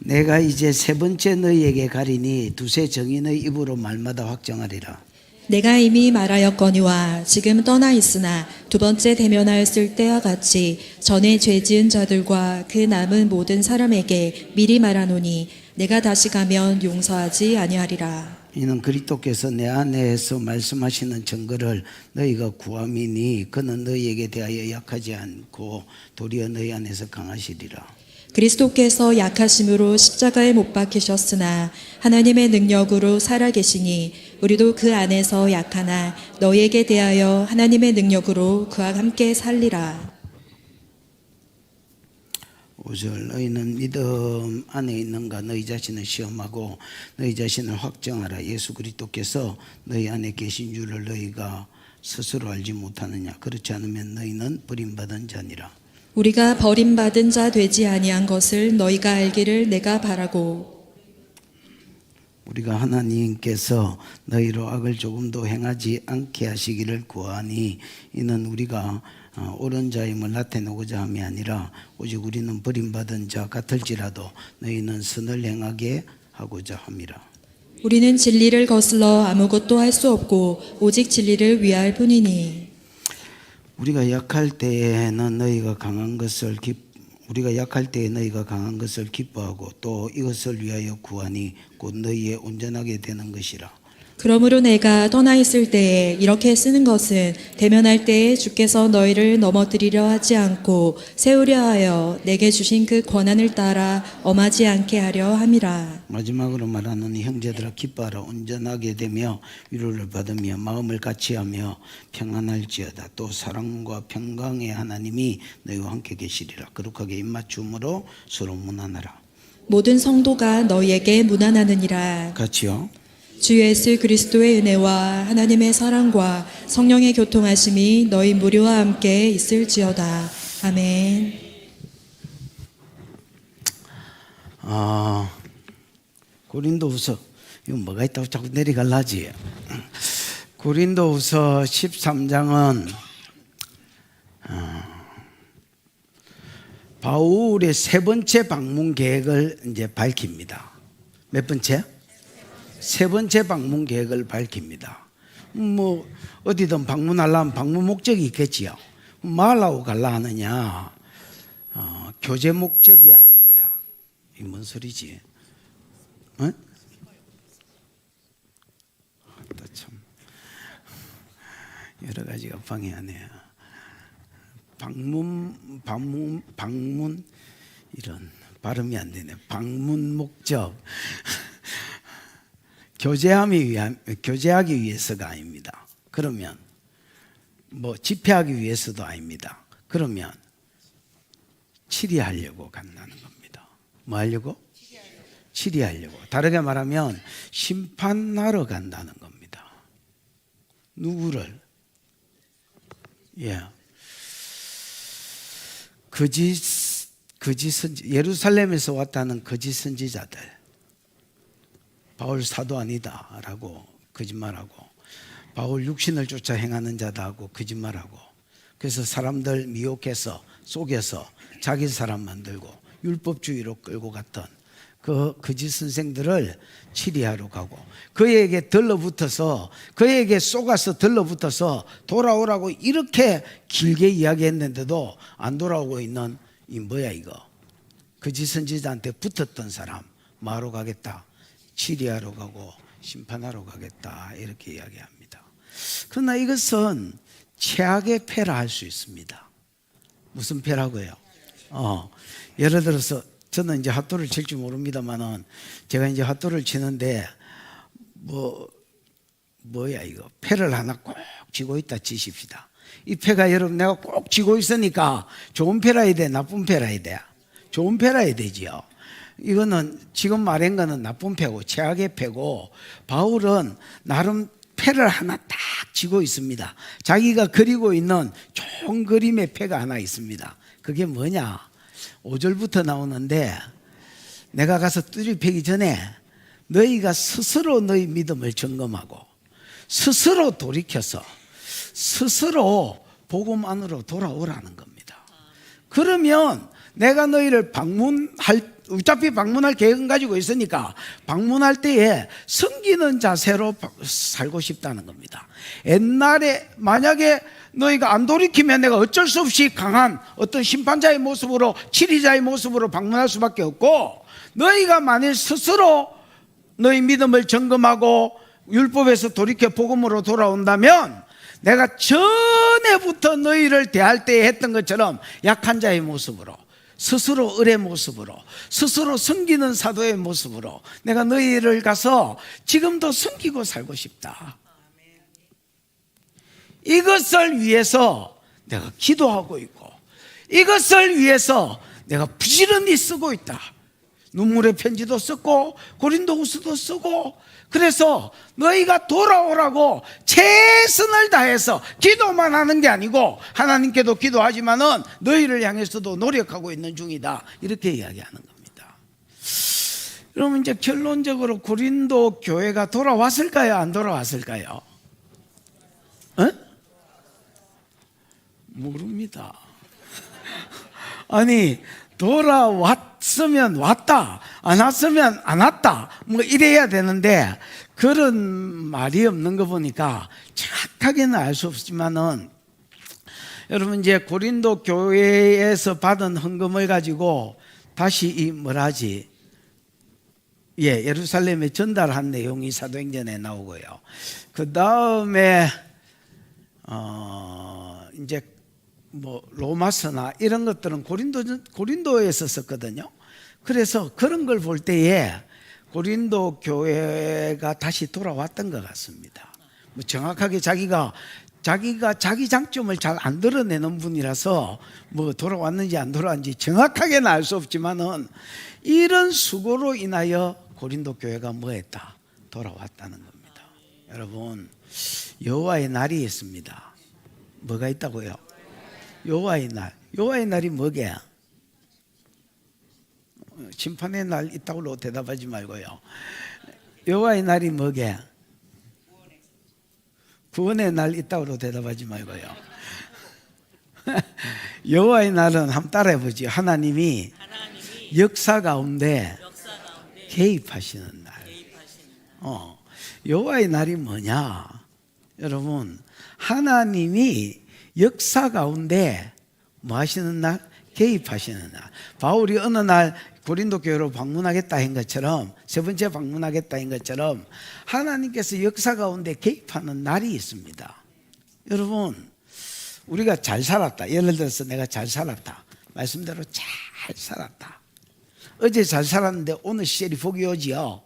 내가 이제 세 번째 너희에게 가리니 두세 정인의 입으로 말마다 확정하리라. 내가 이미 말하였거니와 지금 떠나 있으나 두 번째 대면하였을 때와 같이 전에 죄 지은 자들과 그 남은 모든 사람에게 미리 말하노니 내가 다시 가면 용서하지 아니하리라. 이는 그리스도께서 내 안에서 말씀하시는 증거를 너희가 구함이니 그는 너희에게 대하여 약하지 않고 도리어 너희 안에서 강하시리라. 그리스도께서 약하심으로 십자가에 못 박히셨으나 하나님의 능력으로 살아계시니 우리도 그 안에서 약하나 너희에게 대하여 하나님의 능력으로 그와 함께 살리라. 5절 너희는 믿음 안에 있는가 너희 자신을 시험하고 너희 자신을 확정하라. 예수 그리스도께서 너희 안에 계신 줄을 너희가 스스로 알지 못하느냐. 그렇지 않으면 너희는 버림받은 자니라. 우리가 버림받은 자 되지 아니한 것을 너희가 알기를 내가 바라고 우리가 하나님께서 너희로 악을 조금도 행하지 않게 하시기를 구하니 이는 우리가 옳은 자임을 나타내고자 함이 아니라 오직 우리는 버림받은 자 같을지라도 너희는 선을 행하게 하고자 함이라. 우리는 진리를 거슬러 아무것도 할 수 없고 오직 진리를 위할 뿐이니 우리가 약할 때에는 너희가 강한 것을 기뻐하고 또 이것을 위하여 구하니 곧 너희의 온전하게 되는 것이라. 그러므로 내가 떠나 있을 때에 이렇게 쓰는 것은 대면할 때에 주께서 너희를 넘어뜨리려 하지 않고 세우려 하여 내게 주신 그 권한을 따라 엄하지 않게 하려 함이라. 마지막으로 말하노니 형제들아 기뻐하라. 온전하게 되며 위로를 받으며 마음을 같이하며 평안할지어다. 또 사랑과 평강의 하나님이 너희와 함께 계시리라. 거룩하게 입맞춤으로 서로 문안하라. 모든 성도가 너희에게 문안하느니라. 같이요. 주 예수 그리스도의 은혜와 하나님의 사랑과 성령의 교통하심이 너희 무리와 함께 있을지어다. 아멘. 고린도후서 이거 뭐가 있다고 자꾸 내려갈라지. 고린도후서 13장은 바울의 세 번째 방문 계획을 이제 밝힙니다. 몇 번째? 세 번째 방문 계획을 밝힙니다. 뭐 어디든 방문하려면 방문 목적이 있겠지요. 말하고 갈라 하느냐? 교제 목적이 아닙니다. 이 뭔 소리지? 어? 참 여러 가지가 방해하네요. 방문 이런 발음이 안 되네. 방문 목적. 교제하기 위해서가 아닙니다. 그러면 뭐 집회하기 위해서도 아닙니다. 그러면 치리하려고 간다는 겁니다. 뭐 하려고? 치리하려고. 다르게 말하면 심판하러 간다는 겁니다. 누구를? 거짓 선지, 예루살렘에서 왔다는 거짓 선지자들. 바울 사도 아니다라고 거짓말하고 바울 육신을 쫓아 행하는 자다 하고 거짓말하고 그래서 사람들 미혹해서 속여서 자기 사람 만들고 율법주의로 끌고 갔던 그 거짓 선생들을 치리하러 가고 그에게 들러붙어서 그에게 속아서 들러붙어서 돌아오라고 이렇게 길게 이야기했는데도 안 돌아오고 있는 이 뭐야 이거 거짓 선지자한테 붙었던 사람 마로 가겠다. 치리하러 가고 심판하러 가겠다 이렇게 이야기합니다. 그러나 이것은 최악의 패라 할 수 있습니다. 무슨 패라고요? 예를 들어서 저는 이제 핫도를 칠 줄 모릅니다만은 제가 이제 핫도를 치는데 뭐야 이거 패를 하나 꼭 쥐고 있다 치십시다. 이 패가 여러분 내가 꼭 쥐고 있으니까 좋은 패라야 돼, 나쁜 패라야 돼? 좋은 패라야 되지요. 이거는 지금 말한 거는 나쁜 패고 최악의 패고 바울은 나름 패를 하나 딱 쥐고 있습니다. 자기가 그리고 있는 좋은 그림의 패가 하나 있습니다. 그게 뭐냐? 5절부터 나오는데 내가 가서 뚜리 패기 전에 너희가 스스로 너희 믿음을 점검하고 스스로 돌이켜서 스스로 복음 안으로 돌아오라는 겁니다. 그러면 내가 너희를 어차피 방문할 계획은 가지고 있으니까 방문할 때에 섬기는 자세로 살고 싶다는 겁니다. 옛날에 만약에 너희가 안 돌이키면 내가 어쩔 수 없이 강한 어떤 심판자의 모습으로, 치리자의 모습으로 방문할 수밖에 없고, 너희가 만일 스스로 너희 믿음을 점검하고 율법에서 돌이켜 복음으로 돌아온다면 내가 전에부터 너희를 대할 때 했던 것처럼 약한 자의 모습으로, 스스로 을의 모습으로, 스스로 섬기는 사도의 모습으로 내가 너희를 가서 지금도 섬기고 살고 싶다. 이것을 위해서 내가 기도하고 있고, 이것을 위해서 내가 부지런히 쓰고 있다. 눈물의 편지도 썼고 고린도후서도 쓰고, 그래서 너희가 돌아오라고 최선을 다해서 기도만 하는 게 아니고 하나님께도 기도하지만은 너희를 향해서도 노력하고 있는 중이다, 이렇게 이야기하는 겁니다. 그러면 이제 결론적으로 고린도 교회가 돌아왔을까요? 안 돌아왔을까요? 모릅니다. 아니, 돌아왔으면 왔다, 안 왔으면 안 왔다, 뭐 이래야 되는데 그런 말이 없는 거 보니까 정확하게는 알 수 없지만은, 여러분 이제 고린도 교회에서 받은 헌금을 가지고 다시 예루살렘에 전달한 내용이 사도행전에 나오고요. 그 다음에 이제 뭐 로마서나 이런 것들은 고린도에서 썼거든요. 그래서 그런 걸 볼 때에 고린도 교회가 다시 돌아왔던 것 같습니다. 뭐 정확하게 자기가 자기 장점을 잘 안 드러내는 분이라서 뭐 돌아왔는지 안 돌아왔는지 정확하게는 알 수 없지만은, 이런 수고로 인하여 고린도 교회가 뭐했다? 돌아왔다는 겁니다. 여러분, 여호와의 날이 있습니다. 뭐가 있다고요? 여호와의 날. 여호와의 날이 뭐게? 심판의 날 있다고 대답하지 말고요. 여호와의 날이 뭐게? 구원의 날 있다고 대답하지 말고요. 여호와의 날은 한번 따라해보지. 하나님이 역사 가운데 개입하시는 날. 여호와의 날이 뭐냐? 여러분, 하나님이 역사 가운데 뭐 하시는 날? 개입하시는 날. 바울이 어느 날 고린도 교회로 방문하겠다 한 것처럼, 세 번째 방문하겠다 한 것처럼 하나님께서 역사 가운데 개입하는 날이 있습니다. 여러분, 우리가 잘 살았다, 예를 들어서 내가 잘 살았다, 말씀대로 잘 살았다. 어제 잘 살았는데 오늘 시절이 복이 오지요.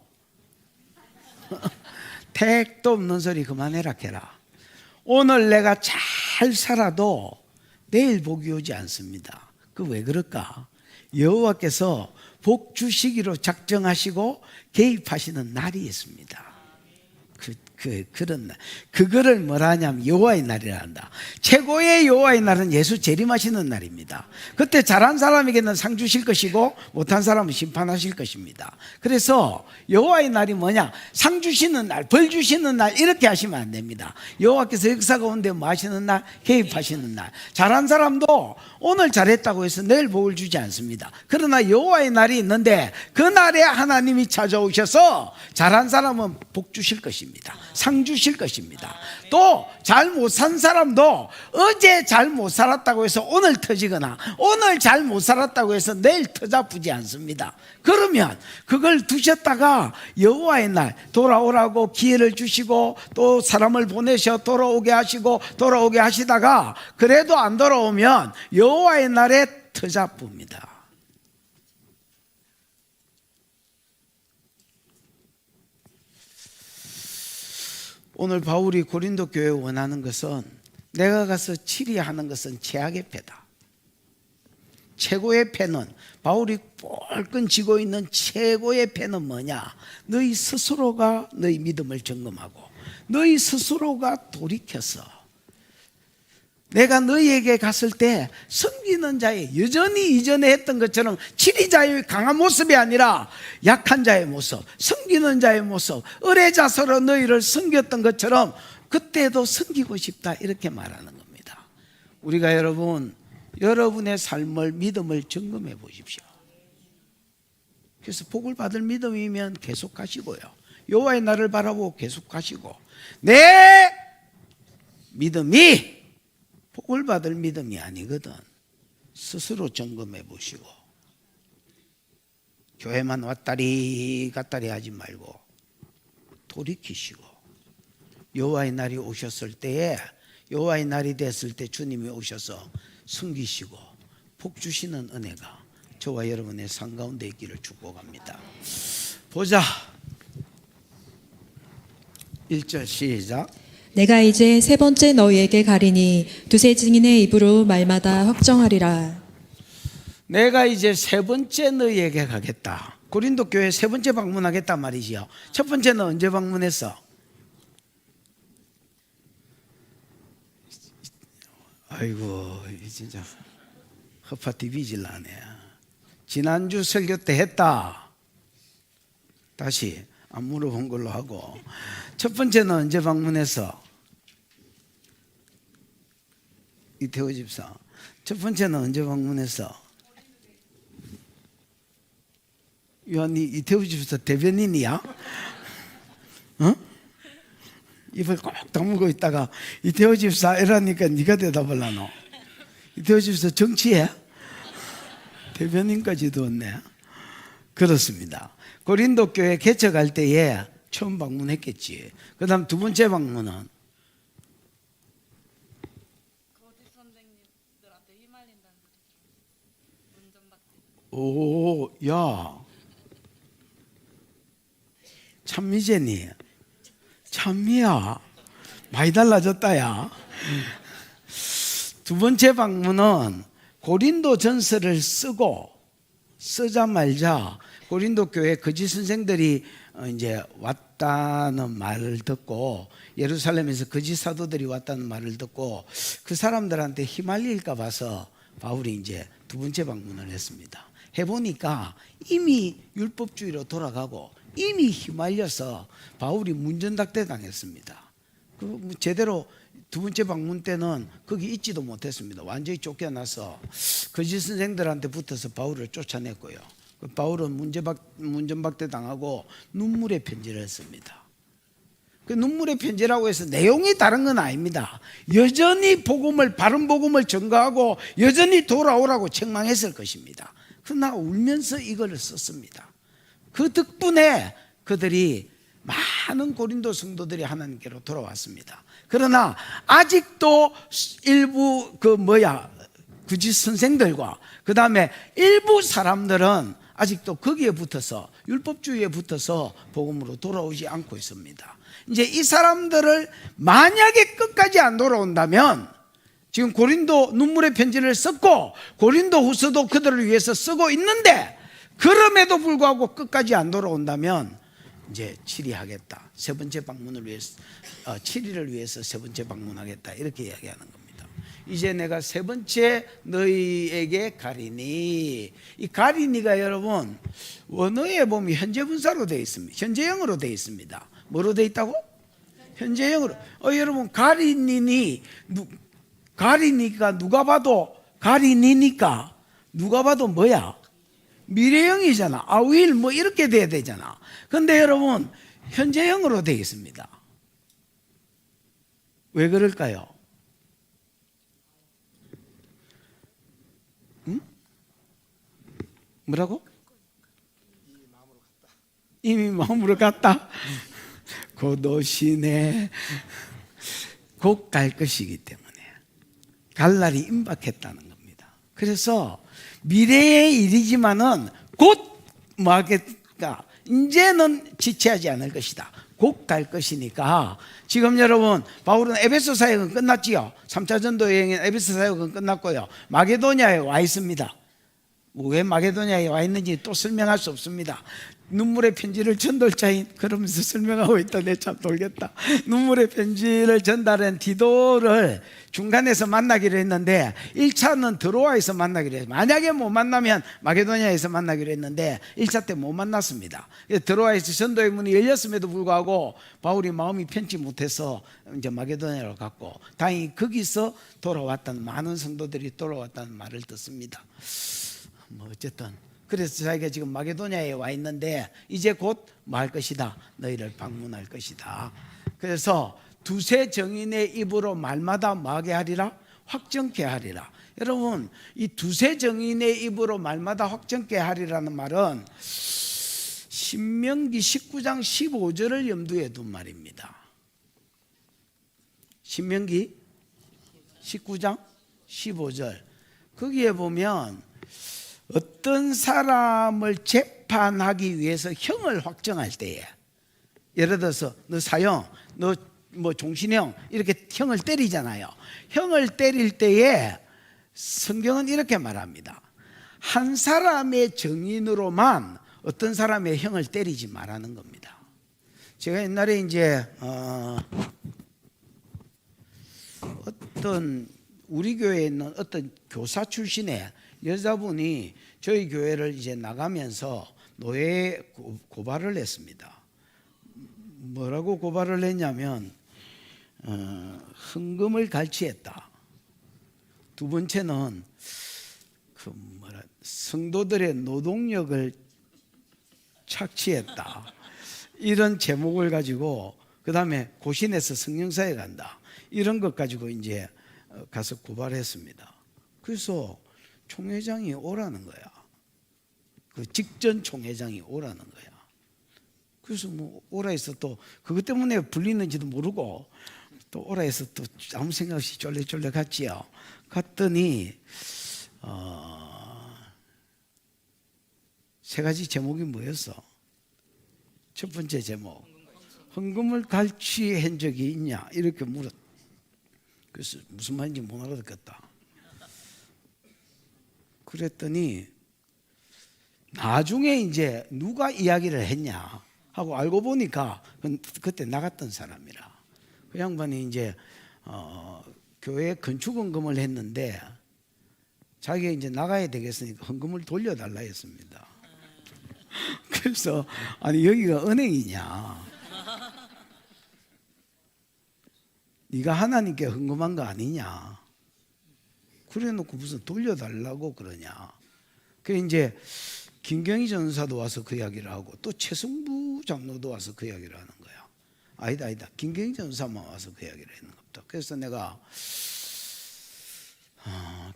택도 없는 소리 그만해라 해라. 오늘 내가 잘 살아도 내일 복이 오지 않습니다. 그 왜 그럴까? 여호와께서 복 주시기로 작정하시고 개입하시는 날이 있습니다. 그런 날. 그거를 뭐라 하냐면 여호와의 날이라 한다. 최고의 여호와의 날은 예수 재림하시는 날입니다. 그때 잘한 사람에게는 상 주실 것이고 못한 사람은 심판하실 것입니다. 그래서 여호와의 날이 뭐냐? 상 주시는 날, 벌 주시는 날, 이렇게 하시면 안 됩니다. 여호와께서 역사 가운데 뭐 하시는 날? 개입하시는 날. 잘한 사람도 오늘 잘했다고 해서 내일 복을 주지 않습니다. 그러나 여호와의 날이 있는데 그 날에 하나님이 찾아오셔서 잘한 사람은 복 주실 것입니다. 상 주실 것입니다. 또 잘 못 산 사람도 어제 잘 못 살았다고 해서 오늘 터지거나 오늘 잘 못 살았다고 해서 내일 터잡지 않습니다. 그러면 그걸 두셨다가 여호와의 날 돌아오라고 기회를 주시고 또 사람을 보내셔 돌아오게 하시다가 그래도 안 돌아오면 여호와의 날에 터잡습니다. 오늘 바울이 고린도 교회에 원하는 것은, 내가 가서 치리하는 것은 최악의 패다. 최고의 패는, 바울이 꼴끈 쥐고 있는 최고의 패는 뭐냐? 너희 스스로가 너희 믿음을 점검하고 너희 스스로가 돌이켜서 내가 너희에게 갔을 때 섬기는 자의, 여전히 이전에 했던 것처럼 치리자의 강한 모습이 아니라 약한 자의 모습, 섬기는 자의 모습, 의뢰자서로 너희를 섬겼던 것처럼 그때도 섬기고 싶다, 이렇게 말하는 겁니다. 우리가 여러분의 삶을, 믿음을 점검해 보십시오. 그래서 복을 받을 믿음이면 계속 가시고요. 여호와의 날을 바라보고 계속 가시고, 내 믿음이 복을 받을 믿음이 아니거든. 스스로 점검해 보시고, 교회만 왔다리 갔다리 하지 말고 돌이키시고, 여호와의 날이 오셨을 때에, 여호와의 날이 됐을 때 주님이 오셔서 숨기시고 복 주시는 은혜가 저와 여러분의 삶 가운데 있기를 축복합니다. 보자. 1절 시작. 내가 이제 세 번째 너희에게 가리니 두세 증인의 입으로 말마다 확정하리라. 내가 이제 세 번째 너희에게 가겠다. 고린도 교회 세 번째 방문하겠단 말이지요. 첫 번째는 언제 방문했어? 아이고, 진짜 허파티 비질라네. 지난주 설교 때 했다. 다시 안 물어본 걸로 하고, 첫 번째는 언제 방문했어? 이태호 집사. 첫 번째는 언제 방문했어? 요한이 이태호 집사 대변인이야? 어? 입을 꼭 다물고 있다가 이태호 집사 이러니까 네가 대답을 하노. 이태호 집사 정치해? 대변인까지도 없네. 그렇습니다. 고린도 교회 개척할 때에 처음 방문했겠지. 그 다음 두 번째 방문은 거짓 선생님들한테 휘말린다는 운전받기. 오, 야, 참미제니, 참미야, 많이 달라졌다, 야. 두 번째 방문은 고린도 전서를 쓰자마자 고린도 교회 거짓 선생들이 이제 왔다는 말을 듣고, 예루살렘에서 거짓 사도들이 왔다는 말을 듣고 그 사람들한테 휘말릴까 봐서 바울이 이제 두 번째 방문을 했습니다. 해보니까 이미 율법주의로 돌아가고 이미 휘말려서 바울이 문전박대 당했습니다. 제대로 두 번째 방문 때는 거기 있지도 못했습니다. 완전히 쫓겨나서 거짓 선생들한테 붙어서 바울을 쫓아냈고요. 바울은 문전박대 당하고 눈물의 편지를 했습니다. 그 눈물의 편지라고 해서 내용이 다른 건 아닙니다. 여전히 바른 복음을 전가하고 여전히 돌아오라고 책망했을 것입니다. 그러나 울면서 이걸 썼습니다. 그 덕분에 그들이 많은 고린도 성도들이 하나님께로 돌아왔습니다. 그러나 아직도 일부 거짓 선생들과 그 다음에 일부 사람들은 아직도 거기에 붙어서 율법주의에 붙어서 복음으로 돌아오지 않고 있습니다. 이제 이 사람들을 만약에 끝까지 안 돌아온다면, 지금 고린도 눈물의 편지를 썼고 고린도 후서도 그들을 위해서 쓰고 있는데, 그럼에도 불구하고 끝까지 안 돌아온다면 이제 7위하겠다. 세 번째 방문을 위해서 7위를 위해서 세 번째 방문하겠다. 이렇게 이야기하는 겁니다. 이제 내가 세 번째 너희에게 가리니, 이 가리니가 여러분 원어에 보면 현재 분사로 되어 있습니다. 현재형으로 되어 있습니다. 뭐로 되어 있다고? 현재형으로. 여러분 가리니가 누가 봐도 가리니니까 누가 봐도 뭐야? 미래형이잖아. 아윌 뭐 이렇게 돼야 되잖아. 근데 여러분 현재형으로 되어 있습니다. 왜 그럴까요? 응? 뭐라고? 이미 마음으로 갔다. 곧 오시네. 곧 갈 것이기 때문에 갈 날이 임박했다는 겁니다. 그래서 미래의 일이지만은 곧 뭐 하겠까? 이제는 지체하지 않을 것이다. 곧 갈 것이니까. 지금 여러분 바울은 에베소 사역은 끝났지요. 3차 전도 여행인 에베소 사역은 끝났고요. 마게도냐에 와 있습니다. 왜 마게도냐에 와 있는지 또 설명할 수 없습니다. 눈물의 편지를 전돌자인, 그러면서 설명하고 있다. 내 참 돌겠다. 눈물의 편지를 전달한 디도를 중간에서 만나기로 했는데 1차는 드로아에서 만나기로 했어요. 만약에 못 만나면 마게도냐에서 만나기로 했는데 1차 때 못 만났습니다. 드로아에서 전도의 문이 열렸음에도 불구하고 바울이 마음이 편치 못해서 이제 마게도냐로 갔고, 다행히 거기서 돌아왔다는, 많은 성도들이 돌아왔다는 말을 듣습니다. 뭐 어쨌든 그래서 자기가 지금 마게도냐에 와 있는데 이제 곧 뭐 할 것이다. 너희를 방문할 것이다. 그래서 두세 정인의 입으로 말마다 뭐하게 하리라? 확정케 하리라. 여러분, 이 두세 정인의 입으로 말마다 확정케 하리라는 말은 신명기 19장 15절을 염두에 둔 말입니다. 신명기 19장 15절. 거기에 보면 어떤 사람을 재판하기 위해서 형을 확정할 때에, 예를 들어서 너 사형, 너 뭐 종신형 이렇게 형을 때리잖아요. 형을 때릴 때에 성경은 이렇게 말합니다. 한 사람의 정인으로만 어떤 사람의 형을 때리지 말라는 겁니다. 제가 옛날에 이제 어떤 우리 교회에 있는 어떤 교사 출신의 여자분이 저희 교회를 이제 나가면서 노예에 고발을 했습니다. 뭐라고 고발을 했냐면 헌금을 갈취했다. 두 번째는 성도들의 노동력을 착취했다. 이런 제목을 가지고 그 다음에 고신에서 성령사에 간다. 이런 것 가지고 이제 가서 고발했습니다. 그래서 총회장이 오라는 거야. 그 직전 총회장이 오라는 거야. 그래서 뭐 오라 해서 또 그것 때문에 불리는지도 모르고 또 오라 해서 또 아무 생각 없이 쫄래쫄래 갔지요. 갔더니 세 가지 제목이 뭐였어? 첫 번째 제목, 헌금을 갈취한 적이 있냐? 이렇게 물었. 그래서 무슨 말인지 못 알아듣겠다. 그랬더니 나중에 이제 누가 이야기를 했냐 하고 알고 보니까 그때 나갔던 사람이라. 그 양반이 이제 교회 건축 헌금을 했는데 자기가 이제 나가야 되겠으니까 헌금을 돌려달라 했습니다. 그래서 아니 여기가 은행이냐? 네가 하나님께 헌금한 거 아니냐? 그래놓고 무슨 돌려달라고 그러냐? 그래 이제 김경희 전사도 와서 그 이야기를 하고 또 최승부 장로도 와서 그 이야기를 하는 거야. 아니다. 김경희 전사만 와서 그 이야기를 했는 겁니다. 그래서 내가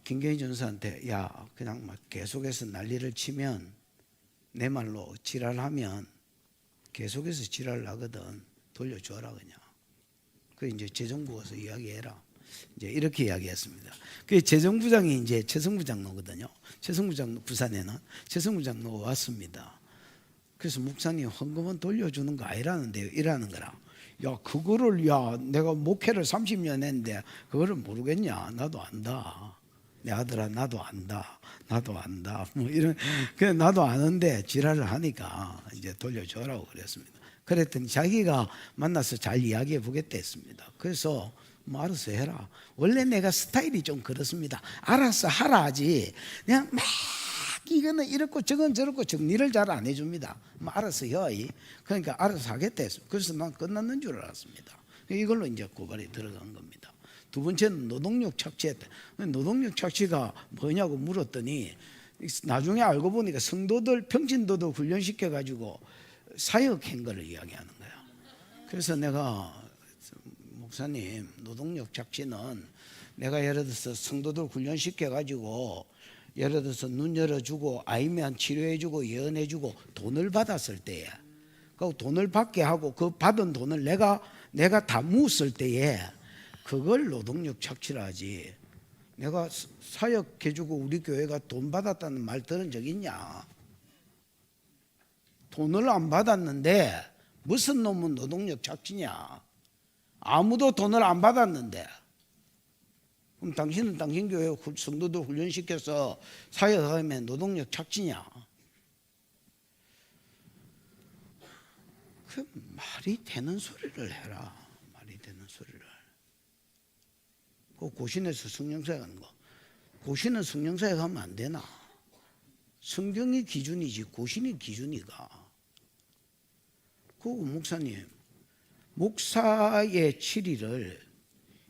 김경희 전사한테 야 그냥 막 계속해서 난리를 치면 내 말로 지랄하면 계속해서 지랄을 하거든. 돌려줘라 그냥. 그 이제 재정부 와서 이야기해라. 이제 이렇게 이야기했습니다. 그 재정부장이 이제 최승부 장로거든요. 최승부 장로 부산에는 최승부 장로가 왔습니다. 그래서 목사님 헌금은 돌려주는 거 아니라는데요. 이라는 거라. 야 그거를 내가 목회를 30년 했는데 그거를 모르겠냐? 나도 안다. 내 아들아 나도 안다. 뭐 이런 그냥 나도 아는데 지랄을 하니까 이제 돌려줘라고 그랬습니다. 그랬더니 자기가 만나서 잘 이야기해 보겠다 했습니다. 그래서 뭐 알아서 해라. 원래 내가 스타일이 좀 그렇습니다. 알아서 하라 하지 그냥 막 이거는 이렇고 저건 저렇고 정리를 잘 안 해줍니다. 뭐 알아서 해. 그러니까 알아서 하겠다 했어. 그래서 난 끝났는 줄 알았습니다. 이걸로 이제 고발이 들어간 겁니다. 두 번째는 노동력 착취했다. 노동력 착취가 뭐냐고 물었더니 나중에 알고 보니까 성도들 평신도도 훈련시켜 가지고 사역한 거를 이야기하는 거야. 그래서 내가 목사님 노동력 착취는 내가 예를 들어서 성도들 훈련시켜 가지고 예를 들어서 눈 열어주고 아이면 치료해주고 예언해주고 돈을 받았을 때에 그 돈을 받게 하고 그 받은 돈을 내가 다 묻었을 때에 그걸 노동력 착취라 하지. 내가 사역해주고 우리 교회가 돈 받았다는 말 들은 적 있냐? 돈을 안 받았는데 무슨 놈은 노동력 착취냐? 아무도 돈을 안 받았는데 그럼 당신은 당신 교회 성도들 훈련시켜서 사역하면 노동력 착취냐? 그 말이 되는 소리를 해라. 말이 되는 소리를. 그 고신에서 성령사역 하는 거. 고신은 성령사역 하면 안 되나? 성경이 기준이지 고신이 기준이가. 그 목사님 목사의 치리를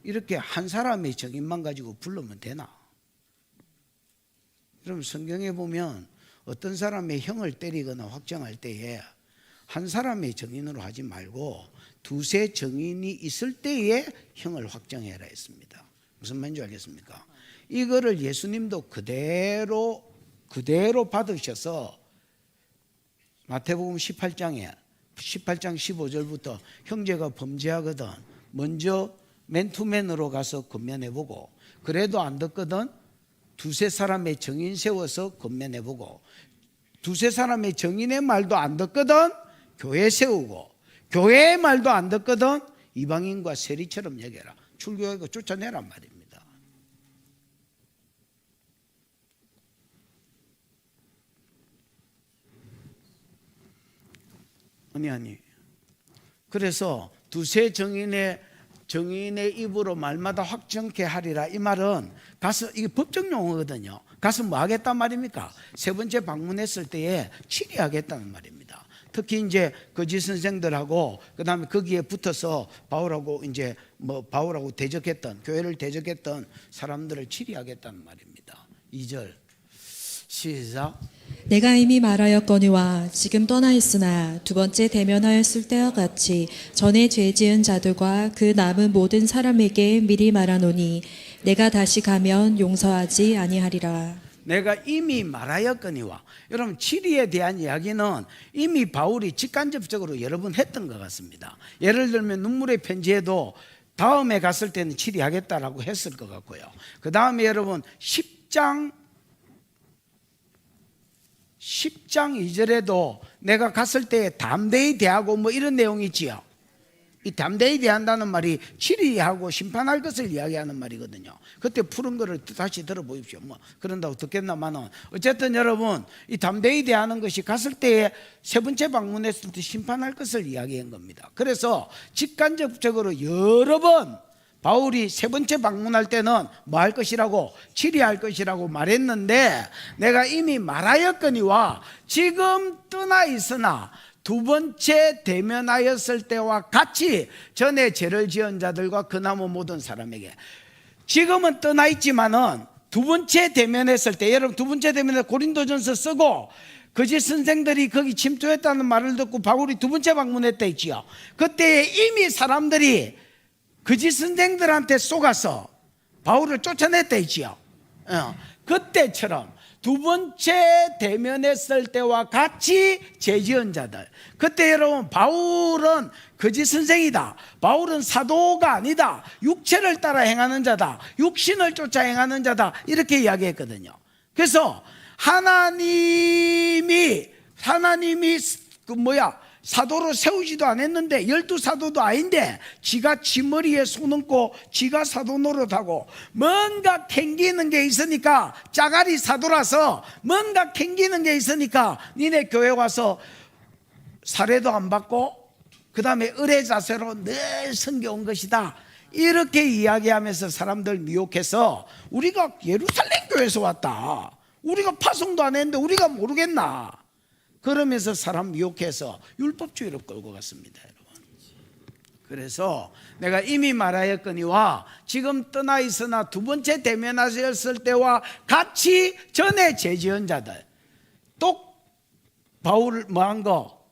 이렇게 한 사람의 적인만 가지고 부르면 되나? 그럼 성경에 보면 어떤 사람의 형을 때리거나 확정할 때에 한 사람의 정인으로 하지 말고 두세 정인이 있을 때에 형을 확정해라 했습니다. 무슨 말인지 알겠습니까? 이거를 예수님도 그대로 받으셔서 마태복음 18장 15절부터 형제가 범죄하거든 먼저 맨투맨으로 가서 건면해보고 그래도 안 듣거든 두세 사람의 정인 세워서 건면해보고 두세 사람의 정인의 말도 안 듣거든 교회 세우고 교회의 말도 안 듣거든 이방인과 세리처럼 여겨라. 출교하고 쫓아내란 말입니다. 아니 그래서 두세 정인의 입으로 말마다 확정케 하리라. 이 말은 가서 이게 법적 용어거든요. 가서 뭐 하겠단 말입니까? 세 번째 방문했을 때에 치리하겠다는 말입니다. 특히 이제 거짓 선생들하고 그다음에 거기에 붙어서 바울하고 이제 뭐 바울하고 대적했던 교회를 대적했던 사람들을 치리하겠다는 말입니다. 2절 시작. 내가 이미 말하였거니와 지금 떠나 있으나 두 번째 대면하였을 때와 같이 전에 죄 지은 자들과 그 남은 모든 사람에게 미리 말하노니 내가 다시 가면 용서하지 아니하리라. 내가 이미 말하였거니와. 여러분 치리에 대한 이야기는 이미 바울이 직간접적으로 여러 번 했던 것 같습니다. 예를 들면 눈물의 편지에도 다음에 갔을 때는 치리하겠다라고 했을 것 같고요. 그 다음에 여러분 10장 2절에도 내가 갔을 때 담대히 대하고 뭐 이런 내용이 있지요. 이 담대히 대한다는 말이 치리하고 심판할 것을 이야기하는 말이거든요. 그때 푸른 거를 다시 들어보십시오. 뭐 그런다고 듣겠나마는 어쨌든 여러분 이 담대히 대하는 것이 갔을 때에 세 번째 방문했을 때 심판할 것을 이야기한 겁니다. 그래서 직간접적으로 여러 번 바울이 세 번째 방문할 때는 뭐 할 것이라고 치리할 것이라고 말했는데 내가 이미 말하였거니와 지금 떠나 있으나 두 번째 대면하였을 때와 같이 전에 죄를 지은 자들과 그 남은 모든 사람에게 지금은 떠나 있지만은 두 번째 대면했을 때 여러분 두 번째 대면에 고린도전서 쓰고 거짓 선생들이 거기 침투했다는 말을 듣고 바울이 두 번째 방문했다 했지요. 그때 이미 사람들이 거짓 선생들한테 속아서 바울을 쫓아냈다 했지요. 그때처럼 두 번째 대면했을 때와 같이 죄 지은 자들. 그때 여러분 바울은 거짓 선생이다. 바울은 사도가 아니다. 육체를 따라 행하는 자다. 육신을 쫓아 행하는 자다. 이렇게 이야기했거든요. 그래서 하나님이 사도로 세우지도 않았는데 12사도도 아닌데 지가 지 머리에 손 얹고 지가 사도 노릇하고 뭔가 캥기는 게 있으니까 짜가리 사도라서 뭔가 캥기는 게 있으니까 니네 교회 와서 사례도 안 받고 그 다음에 의뢰 자세로 늘 섬겨온 것이다. 이렇게 이야기하면서 사람들 미혹해서 우리가 예루살렘 교회에서 왔다. 우리가 파송도 안 했는데 우리가 모르겠나. 그러면서 사람 미혹해서 율법주의로 끌고 갔습니다, 여러분. 그래서 내가 이미 말하였거니와 지금 떠나 있으나 두 번째 대면하셨을 때와 같이 전에 죄 지은 자들 또 바울을 뭐한 거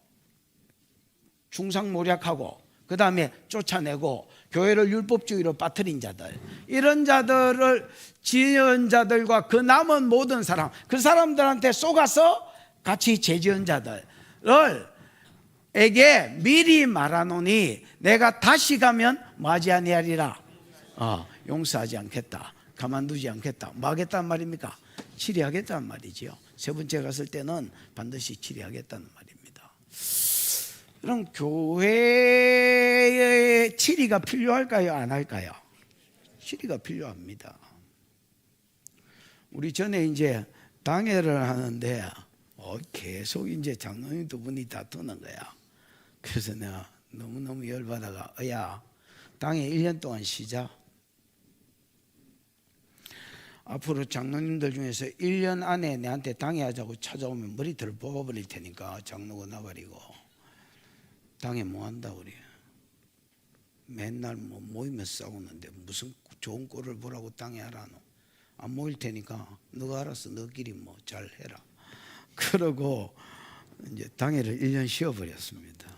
중상모략하고 그 다음에 쫓아내고 교회를 율법주의로 빠뜨린 자들 이런 자들을 지은 자들과 그 남은 모든 사람 그 사람들한테 속아서 같이 죄 지은 자들에게 미리 말하노니 내가 다시 가면 뭐하지 아니하리라. 용서하지 않겠다. 가만두지 않겠다. 뭐 하겠다는 말입니까? 치리하겠다는 말이지요. 세 번째 갔을 때는 반드시 치리하겠다는 말입니다. 그럼 교회의 치리가 필요할까요? 안 할까요? 치리가 필요합니다. 우리 전에 이제 당회를 하는데 계속 이제 장로님 두 분이 다투는 거야. 그래서 내가 너무너무 열받아가 야 당회 1년 동안 쉬자. 앞으로 장로님들 중에서 1년 안에 내한테 당회하자고 찾아오면 머리털을 뽑아버릴 테니까 장로가 나버리고 당회 뭐한다 우리. 맨날 뭐 모이면서 싸우는데 무슨 좋은 꼴을 보라고 당회하라노. 안 모일 테니까 너가 알아서 너끼리 뭐 잘 해라. 그러고 이제 당회를 1년 쉬어버렸습니다.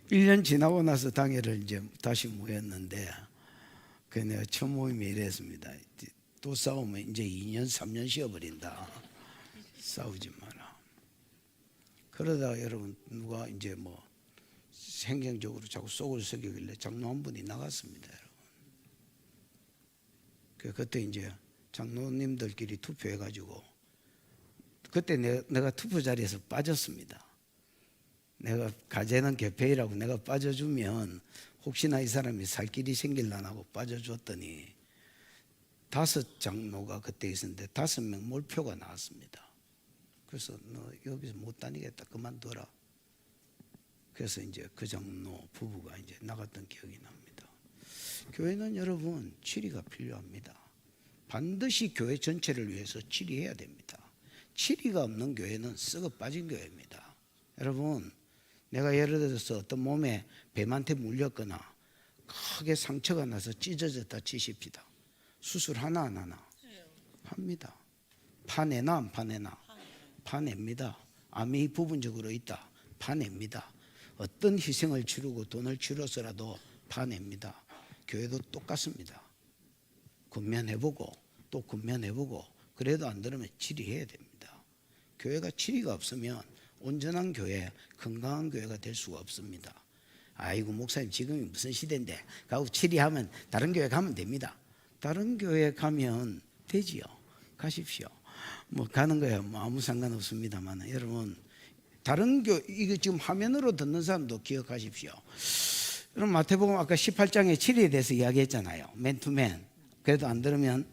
1년 지나고 나서 당회를 이제 다시 모였는데 그 내가 첫 모임에 이랬습니다. 또 싸우면 이제 2년 3년 쉬어버린다. 싸우지 마라. 그러다가 여러분 누가 이제 뭐 행정적으로 자꾸 속을 썩이길래 장로 한 분이 나갔습니다. 여러분. 그때 이제 장로님들끼리 투표해가지고 그때 내가 투표 자리에서 빠졌습니다. 내가 가재는 개폐이라고 내가 빠져주면 혹시나 이 사람이 살 길이 생길라나 하고 빠져줬더니 5 장로가 그때 있었는데 5명 몰표가 나왔습니다. 그래서 너 여기서 못 다니겠다 그만둬라. 그래서 이제 그 장로 부부가 이제 나갔던 기억이 납니다. 교회는 여러분 치리가 필요합니다. 반드시 교회 전체를 위해서 치리해야 됩니다. 치리가 없는 교회는 썩어 빠진 교회입니다. 여러분 내가 예를 들어서 어떤 몸에 뱀한테 물렸거나 크게 상처가 나서 찢어졌다 치십시다. 수술 하나 안 하나? 합니다. 파내나 안 파내나? 파냅니다. 암이 부분적으로 있다. 파냅니다. 어떤 희생을 치르고 돈을 치러서라도 파냅니다. 교회도 똑같습니다. 군면해보고 또 군면해보고 그래도 안 들으면 치리해야 됩니다. 교회가 치리가 없으면 온전한 교회, 건강한 교회가 될 수가 없습니다. 아이고 목사님 지금이 무슨 시대인데 가고 치리하면 다른 교회 가면 됩니다. 다른 교회 가면 되지요. 가십시오. 뭐 가는 거야 뭐 아무 상관없습니다만 여러분 다른 교회 이거 지금 화면으로 듣는 사람도 기억하십시오. 여러분 마태복음 아까 18장에 치리에 대해서 이야기했잖아요. 맨투맨. 그래도 안 들으면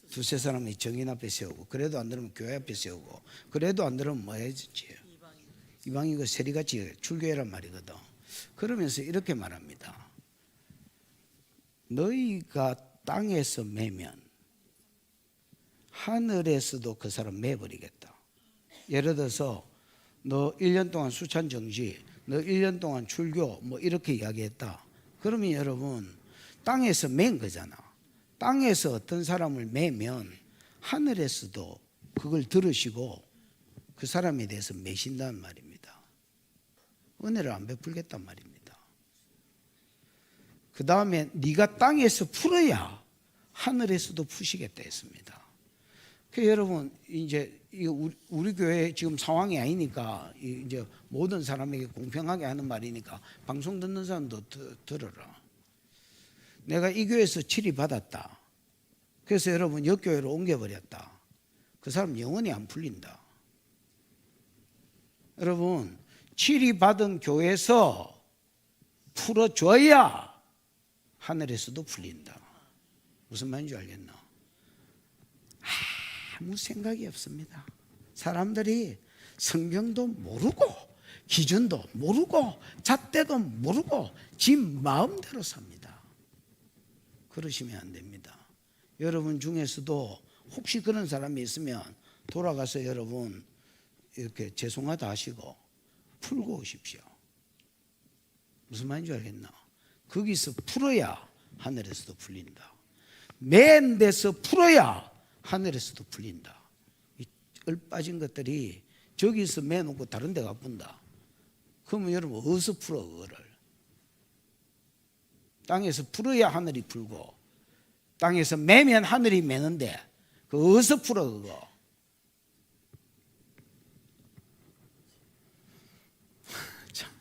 2-3 사람이 정인 앞에 세우고 그래도 안 들으면 교회 앞에 세우고 그래도 안 들으면 뭐 해야지? 이방인 그 세리같이 출교회란 말이거든. 그러면서 이렇게 말합니다. 너희가 땅에서 매면 하늘에서도 그 사람 매버리겠다. 예를 들어서 너 1년 동안 수찬 정지, 너 1년 동안 출교 뭐 이렇게 이야기했다. 그러면 여러분 땅에서 맨 거잖아. 땅에서 어떤 사람을 매면 하늘에서도 그걸 들으시고 그 사람에 대해서 매신다는 말입니다. 은혜를 안 베풀겠단 말입니다. 그 다음에 네가 땅에서 풀어야 하늘에서도 푸시겠다 했습니다. 그 여러분 이제 우리 교회 지금 상황이 아니니까 이제 모든 사람에게 공평하게 하는 말이니까 방송 듣는 사람도 들어라. 내가 이 교회에서 치리 받았다. 그래서 여러분 옆교회로 옮겨버렸다. 그 사람 영원히 안 풀린다. 여러분 치리 받은 교회에서 풀어줘야 하늘에서도 풀린다. 무슨 말인지 알겠나? 아무 생각이 없습니다. 사람들이 성경도 모르고 기준도 모르고 잣대도 모르고 지 마음대로 삽니다. 그러시면 안 됩니다. 여러분 중에서도 혹시 그런 사람이 있으면 돌아가서 여러분 이렇게 죄송하다 하시고 풀고 오십시오. 무슨 말인지 알겠나? 거기서 풀어야 하늘에서도 풀린다. 맨 데서 풀어야 하늘에서도 풀린다. 이 얼빠진 것들이 저기서 매놓고 다른 데 가뿐다. 그러면 여러분 어디서 풀어 그거를? 땅에서 풀어야 하늘이 풀고 땅에서 매면 하늘이 매는데 그 어디서 풀어 그거? 참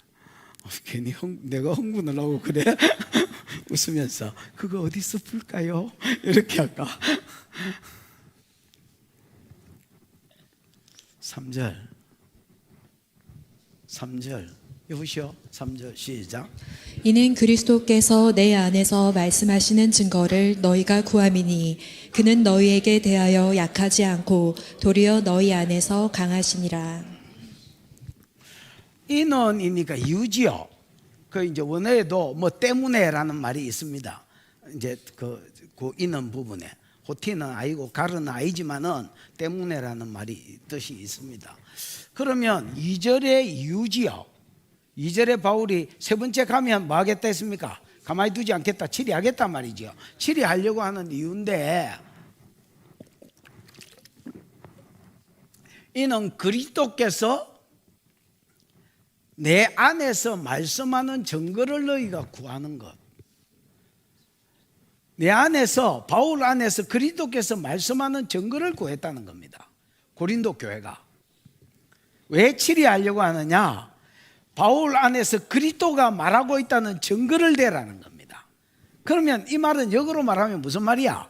괜히 내가 흥분을 하고 그래? 웃으면서 그거 어디서 풀까요? 이렇게 할까? 3절 여보시오 3절 시작. 이는 그리스도께서 내 안에서 말씀하시는 증거를 너희가 구함이니 그는 너희에게 대하여 약하지 않고 도리어 너희 안에서 강하시니라. 인원이니까 이유지요. 그 이제 원어에도 뭐 때문에라는 말이 있습니다. 이제 그 인원 부분에 호티는 아니고 가르는 아니지만은 때문에라는 말이 뜻이 있습니다. 그러면 2절의 이유지요. 2절에 바울이 세 번째 가면 뭐 하겠다 했습니까? 가만히 두지 않겠다, 치리하겠단 말이죠. 치리하려고 하는 이유인데 이는 그리스도께서 내 안에서 말씀하는 증거를 너희가 구하는 것. 내 안에서, 바울 안에서 그리스도께서 말씀하는 증거를 구했다는 겁니다. 고린도 교회가. 왜 치리하려고 하느냐? 바울 안에서 그리스도가 말하고 있다는 증거를 대라는 겁니다. 그러면 이 말은 역으로 말하면 무슨 말이야?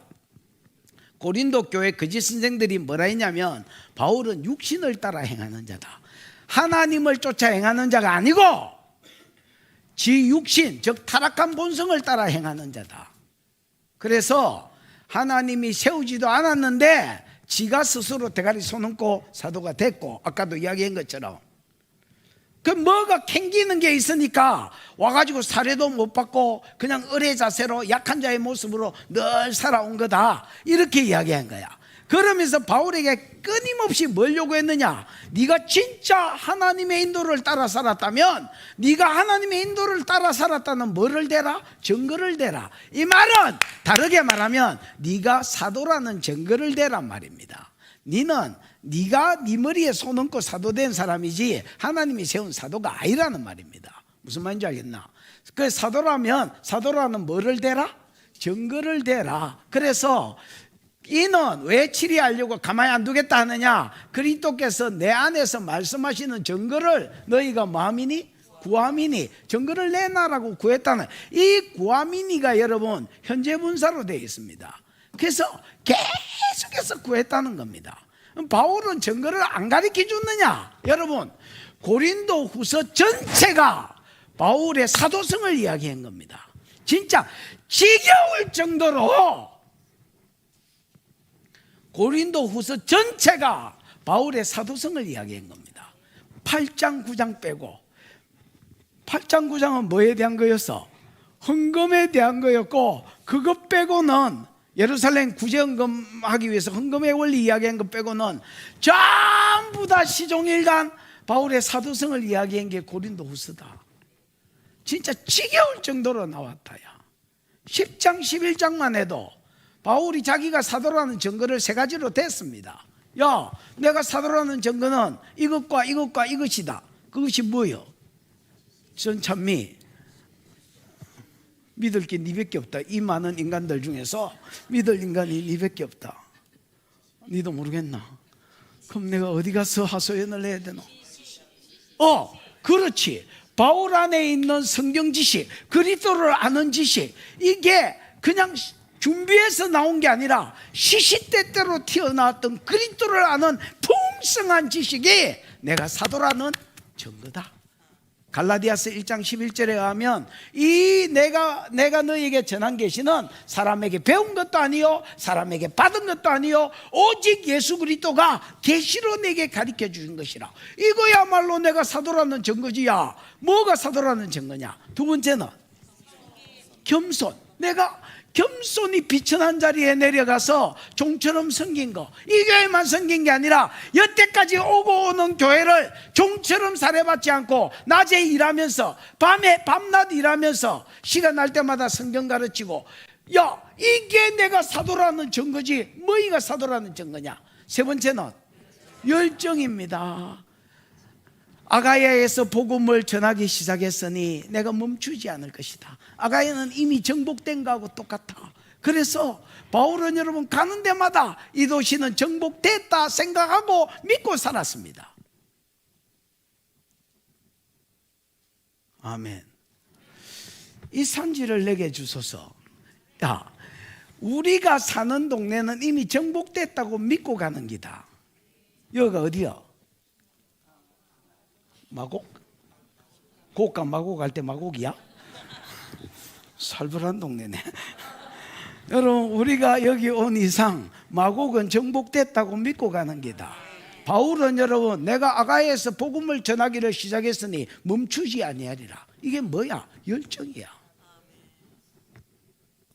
고린도 교회 거짓 선생들이 뭐라 했냐면, 바울은 육신을 따라 행하는 자다. 하나님을 쫓아 행하는 자가 아니고 지 육신, 즉 타락한 본성을 따라 행하는 자다. 그래서 하나님이 세우지도 않았는데 지가 스스로 대가리 손얹고 사도가 됐고, 아까도 이야기한 것처럼 그 뭐가 캥기는 게 있으니까 와가지고 사례도 못 받고 그냥 의뢰 자세로 약한 자의 모습으로 늘 살아온 거다, 이렇게 이야기한 거야. 그러면서 바울에게 끊임없이 뭘 요구했느냐? 네가 진짜 하나님의 인도를 따라 살았다면, 네가 하나님의 인도를 따라 살았다는 뭐를 대라? 증거를 대라. 이 말은 다르게 말하면 네가 사도라는 증거를 대란 말입니다. 네가 네 머리에 손 얹고 사도된 사람이지 하나님이 세운 사도가 아니라는 말입니다. 무슨 말인지 알겠나? 그 사도라는 뭐를 대라? 증거를 대라. 그래서 이는 왜 치리하려고 가만히 안 두겠다 하느냐? 그리스도께서 내 안에서 말씀하시는 증거를 너희가 마음이니 구함이니, 증거를 내놔라고 구했다는, 이 구함이니가 여러분 현재 분사로 되어 있습니다. 그래서 계속해서 구했다는 겁니다. 바울은 증거를 안 가르쳐 줬느냐? 여러분, 고린도 후서 전체가 바울의 사도성을 이야기한 겁니다. 진짜 지겨울 정도로 고린도 후서 전체가 바울의 사도성을 이야기한 겁니다. 8장 9장 빼고. 8장 9장은 뭐에 대한 거였어? 헌금에 대한 거였고, 그것 빼고는 예루살렘 구제헌금하기 위해서 헌금의 원리 이야기한 것 빼고는 전부 다 시종일관 바울의 사도성을 이야기한 게 고린도 후서다. 진짜 지겨울 정도로 나왔다야. 10장 11장만 해도 바울이 자기가 사도라는 증거를 세 가지로 댔습니다. 야, 내가 사도라는 증거는 이것과 이것과 이것이다. 그것이 뭐요? 전찬미, 믿을 게 니밖에 없다. 이 많은 인간들 중에서 믿을 인간이 니밖에 없다. 니도 모르겠나? 그럼 내가 어디 가서 하소연을 해야 되나? 그렇지. 바울 안에 있는 성경 지식, 그리스도를 아는 지식, 이게 그냥 준비해서 나온 게 아니라 시시때때로 튀어나왔던 그리스도를 아는 풍성한 지식이 내가 사도라는 증거다. 갈라디아서 1장 11절에 가면 이 내가 너희에게 전한 계시는 사람에게 배운 것도 아니요 사람에게 받은 것도 아니요 오직 예수 그리스도가 계시로 내게 가르쳐 주신 것이라. 이거야말로 내가 사도라는 증거지야. 뭐가 사도라는 증거냐? 두 번째는 겸손. 내가 겸손히 비천한 자리에 내려가서 종처럼 섬긴 거. 이 교회만 섬긴 게 아니라 여태까지 오고 오는 교회를 종처럼 살해받지 않고 낮에 일하면서 밤낮 일하면서 시간 날 때마다 성경 가르치고. 야, 이게 내가 사도라는 증거지. 뭐가 사도라는 증거냐? 세 번째는 열정입니다. 아가야에서 복음을 전하기 시작했으니 내가 멈추지 않을 것이다. 아가야는 이미 정복된 거하고 똑같아. 그래서 바울은 여러분 가는 데마다 이 도시는 정복됐다 생각하고 믿고 살았습니다. 아멘. 이 산지를 내게 주소서. 야, 우리가 사는 동네는 이미 정복됐다고 믿고 가는 기다. 여기가 어디야? 마곡? 고가 마곡 갈 때 마곡이야? 살벌한 동네네. 여러분, 우리가 여기 온 이상 마곡은 정복됐다고 믿고 가는 기다. 바울은 여러분, 내가 아가야에서 복음을 전하기를 시작했으니 멈추지 아니하리라. 이게 뭐야? 열정이야.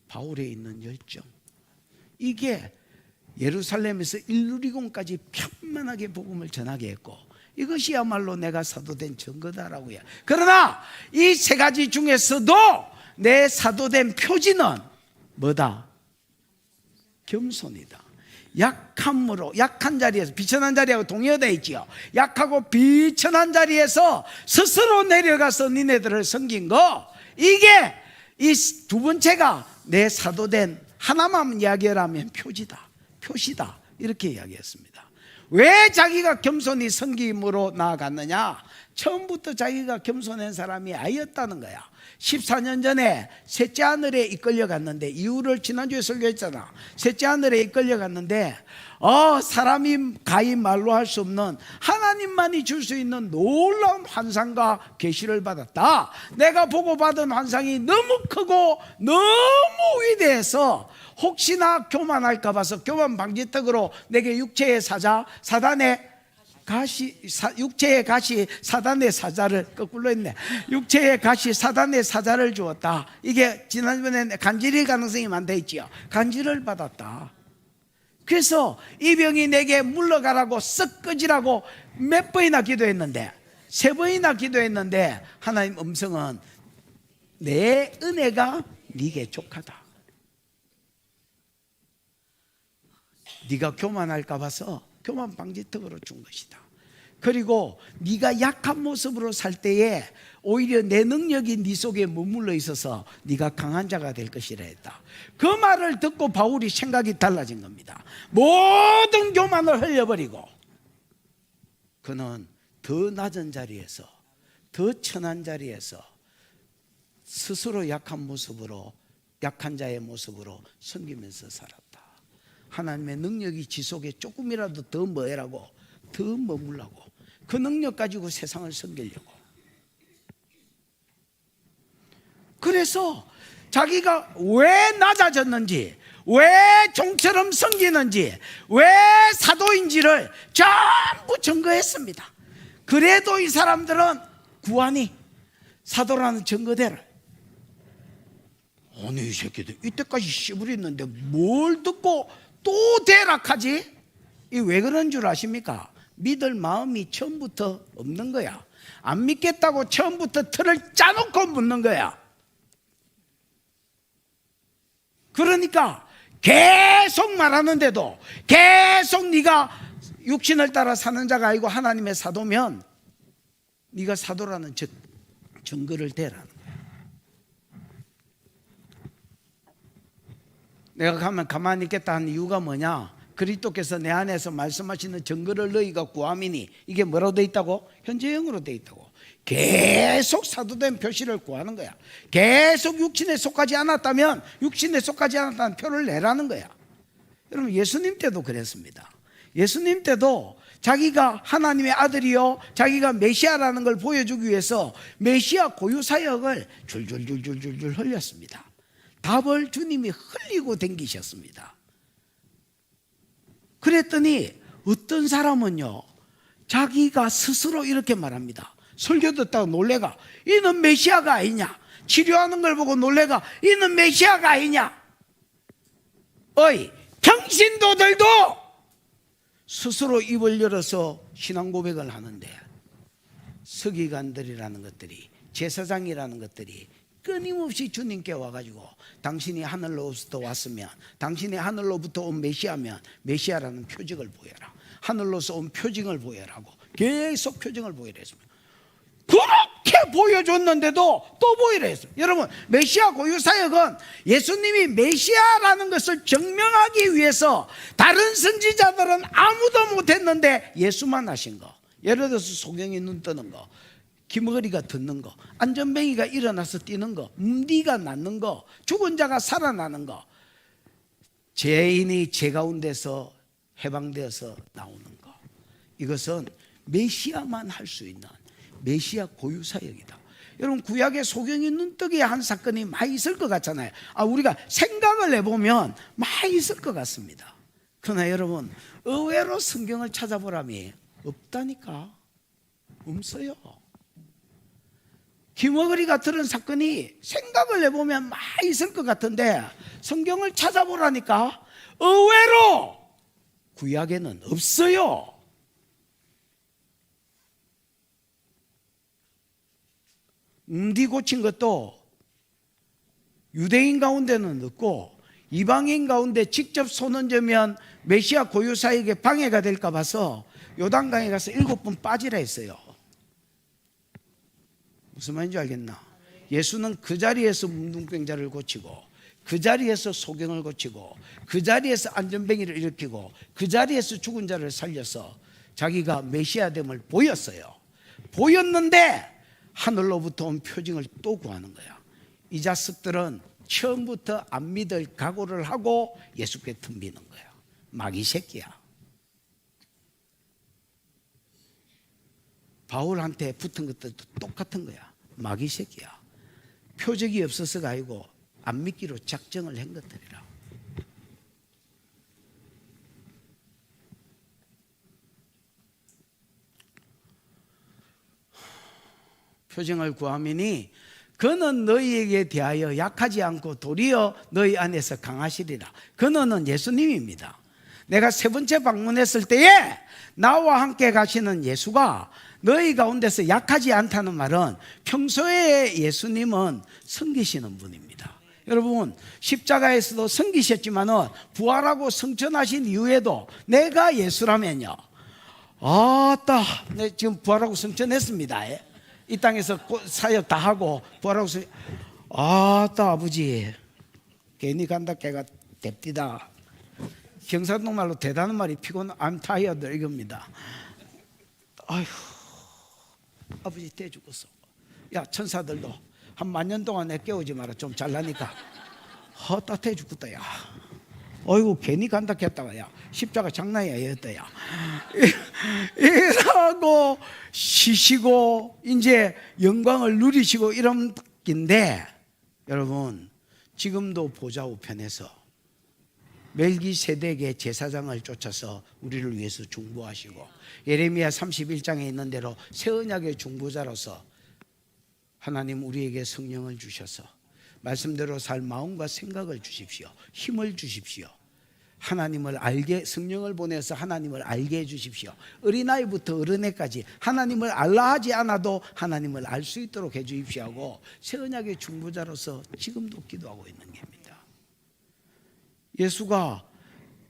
바울에 있는 열정. 이게 예루살렘에서 일루리곤까지 편만하게 복음을 전하게 했고, 이것이야말로 내가 사도된 증거다라고요. 그러나 이 세 가지 중에서도 내 사도된 표지는 뭐다? 겸손이다. 약함으로, 약한 자리에서, 비천한 자리하고 동의어되어 있지요. 약하고 비천한 자리에서 스스로 내려가서 니네들을 섬긴 거, 이게 이 두 번째가 내 사도된 하나만 이야기하라면 표시다 이렇게 이야기했습니다. 왜 자기가 겸손히 섬김으로 나아갔느냐? 처음부터 자기가 겸손한 사람이 아니었다는 거야. 14년 전에 셋째 하늘에 이끌려 갔는데, 이유를 지난주에 설교했잖아. 셋째 하늘에 이끌려 갔는데 사람이 가히 말로 할 수 없는, 하나님만이 줄 수 있는 놀라운 환상과 계시를 받았다. 내가 보고 받은 환상이 너무 크고 너무 위대해서 혹시나 교만할까 봐서 교만 방지턱으로 내게 육체의 사자, 사단의 가시, 육체의 가시 사단의 사자를, 거꾸로 했네. 육체의 가시 사단의 사자를 주었다. 이게 지난번에 간질일 가능성이 많다 했지요. 간질을 받았다. 그래서 이 병이 내게 물러가라고 썩 꺼지라고 몇 번이나 기도했는데, 3번이나 기도했는데 하나님 음성은 내 은혜가 네게 족하다. 네가 교만할까 봐서 교만 방지턱으로 준 것이다. 그리고 네가 약한 모습으로 살 때에 오히려 내 능력이 네 속에 머물러 있어서 네가 강한 자가 될 것이라 했다. 그 말을 듣고 바울이 생각이 달라진 겁니다. 모든 교만을 흘려버리고 그는 더 낮은 자리에서, 더 천한 자리에서 스스로 약한 모습으로, 약한 자의 모습으로 섬기면서 살았다. 하나님의 능력이 지 속에 조금이라도 더 뭐해라고, 더 머물라고, 그 능력 가지고 세상을 섬기려고. 그래서 자기가 왜 낮아졌는지, 왜 종처럼 섬기는지, 왜 사도인지를 전부 증거했습니다. 그래도 이 사람들은 구하니 사도라는 증거대로, 아니 이 새끼들 이때까지 씨부렸는데 뭘 듣고 또 대락하지? 이 왜 그런 줄 아십니까? 믿을 마음이 처음부터 없는 거야. 안 믿겠다고 처음부터 틀을 짜놓고 묻는 거야. 그러니까 계속 말하는데도, 계속 네가 육신을 따라 사는 자가 아니고 하나님의 사도면 네가 사도라는 증거를 대라는 거야. 내가 가면 가만히 있겠다 하는 이유가 뭐냐? 그리스도께서 내 안에서 말씀하시는 증거를 너희가 구함이니, 이게 뭐라고 돼 있다고? 현재형으로 돼 있다고. 계속 사도된 표시를 구하는 거야. 계속 육신에 속하지 않았다면, 육신에 속하지 않았다는 표를 내라는 거야. 여러분, 예수님 때도 그랬습니다. 예수님 때도 자기가 하나님의 아들이요, 자기가 메시아라는 걸 보여주기 위해서 메시아 고유 사역을 줄줄줄줄줄 흘렸습니다. 답을 주님이 흘리고 댕기셨습니다. 그랬더니 어떤 사람은요, 자기가 스스로 이렇게 말합니다. 설교 듣다가 놀래가, 이는 메시아가 아니냐? 치료하는 걸 보고 놀래가, 이는 메시아가 아니냐? 어이, 평신도들도 스스로 입을 열어서 신앙 고백을 하는데, 서기관들이라는 것들이, 제사장이라는 것들이 끊임없이 주님께 와가지고, 당신이 하늘로부터 왔으면, 당신이 하늘로부터 온 메시아면 메시아라는 표징을 보여라, 하늘로서 온 표징을 보여라고 계속 표징을 보이라 했습니다. 그렇게 보여줬는데도 또 보이라 했습니다. 여러분, 메시아 고유 사역은 예수님이 메시아라는 것을 증명하기 위해서 다른 선지자들은 아무도 못했는데 예수만 하신 거. 예를 들어서 소경이 눈 뜨는 거, 기머리가 듣는 거, 안전뱅이가 일어나서 뛰는 거, 문디가 낫는 거, 죽은 자가 살아나는 거, 죄인이 죄 가운데서 해방되어서 나오는 거, 이것은 메시아만 할 수 있는 메시아 고유 사역이다. 여러분, 구약의 소경이 눈뜨기의 한 사건이 많이 있을 것 같잖아요. 우리가 생각을 해보면 많이 있을 것 같습니다. 그러나 여러분, 의외로 성경을 찾아보라면 없다니까. 없어요. 기머거리가 들은 사건이 생각을 해보면 많이 있을 것 같은데 성경을 찾아보라니까 의외로 구약에는 없어요. 음디 고친 것도 유대인 가운데는 없고 이방인 가운데 직접 손 얹으면 메시아 고유사에게 방해가 될까 봐서 요단강에 가서 7번 빠지라 했어요. 무슨 말인지 알겠나? 예수는 그 자리에서 문둥병자를 고치고, 그 자리에서 소경을 고치고, 그 자리에서 안전뱅이를 일으키고, 그 자리에서 죽은 자를 살려서 자기가 메시아됨을 보였어요. 보였는데 하늘로부터 온 표징을 또 구하는 거야. 이 자식들은 처음부터 안 믿을 각오를 하고 예수께 덤비는 거야. 마귀 새끼야. 바울한테 붙은 것도 똑같은 거야. 마귀 새끼야. 표적이 없어서가 아니고 안 믿기로 작정을 한 것들이라. 표징을 구하미니 그는 너희에게 대하여 약하지 않고 도리어 너희 안에서 강하시리라. 그는 예수님입니다. 내가 세 번째 방문했을 때에 나와 함께 가시는 예수가 너희 가운데서 약하지 않다는 말은 평소에 예수님은 섬기시는 분입니다. 여러분, 십자가에서도 섬기셨지만은 부활하고 승천하신 이후에도 내가 예수라면요, 아따, 네, 지금 부활하고 승천했습니다. 이 땅에서 사역 다 하고 부활하고 아따, 아버지 괜히 간다 깨가 됩디다. 경상도 말로 대단한 말이 피곤 I'm tired 이겁니다. 아휴, 아버지 대 죽었어. 야, 천사들도 한 10,000년 동안 내 깨우지 마라. 좀 잘나니까. 따뜻해 죽겠다. 야, 어이구 괜히 간다 했다가 야, 십자가 장난이야 이랬다. 야, 이러고 쉬시고 이제 영광을 누리시고 이런 긴데, 여러분 지금도 보좌 우편에서 멜기세덱의 제사장을 쫓아서 우리를 위해서 중보하시고, 예레미야 31장에 있는 대로 새 언약의 중보자로서 하나님 우리에게 성령을 주셔서 말씀대로 살 마음과 생각을 주십시오. 힘을 주십시오. 하나님을 알게, 성령을 보내서 하나님을 알게 해주십시오. 어린아이부터 어른애까지 하나님을 알라 하지 않아도 하나님을 알 수 있도록 해주십시오 하고 새 언약의 중보자로서 지금도 기도하고 있는 겁니다. 예수가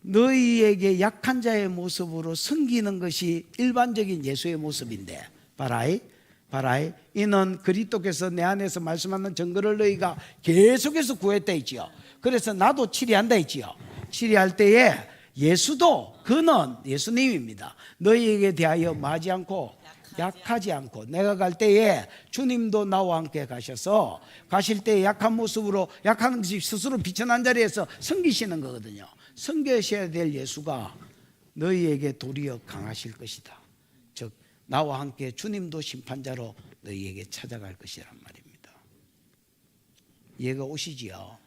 너희에게 약한 자의 모습으로 섬기는 것이 일반적인 예수의 모습인데, 바라이 이는 그리스도께서 내 안에서 말씀하는 증거를 너희가 계속해서 구했다 했지요. 그래서 나도 치리한다 했지요. 치리할 때에 예수도, 그는 예수님입니다. 너희에게 대하여 마지 않고 약하지 않고, 내가 갈 때에 주님도 나와 함께 가셔서 가실 때에 약한 모습으로, 약한 것이 스스로 비천한 자리에서 섬기시는 거거든요. 섬기셔야 될 예수가 너희에게 도리어 강하실 것이다. 즉 나와 함께 주님도 심판자로 너희에게 찾아갈 것이란 말입니다. 이해가 오시지요?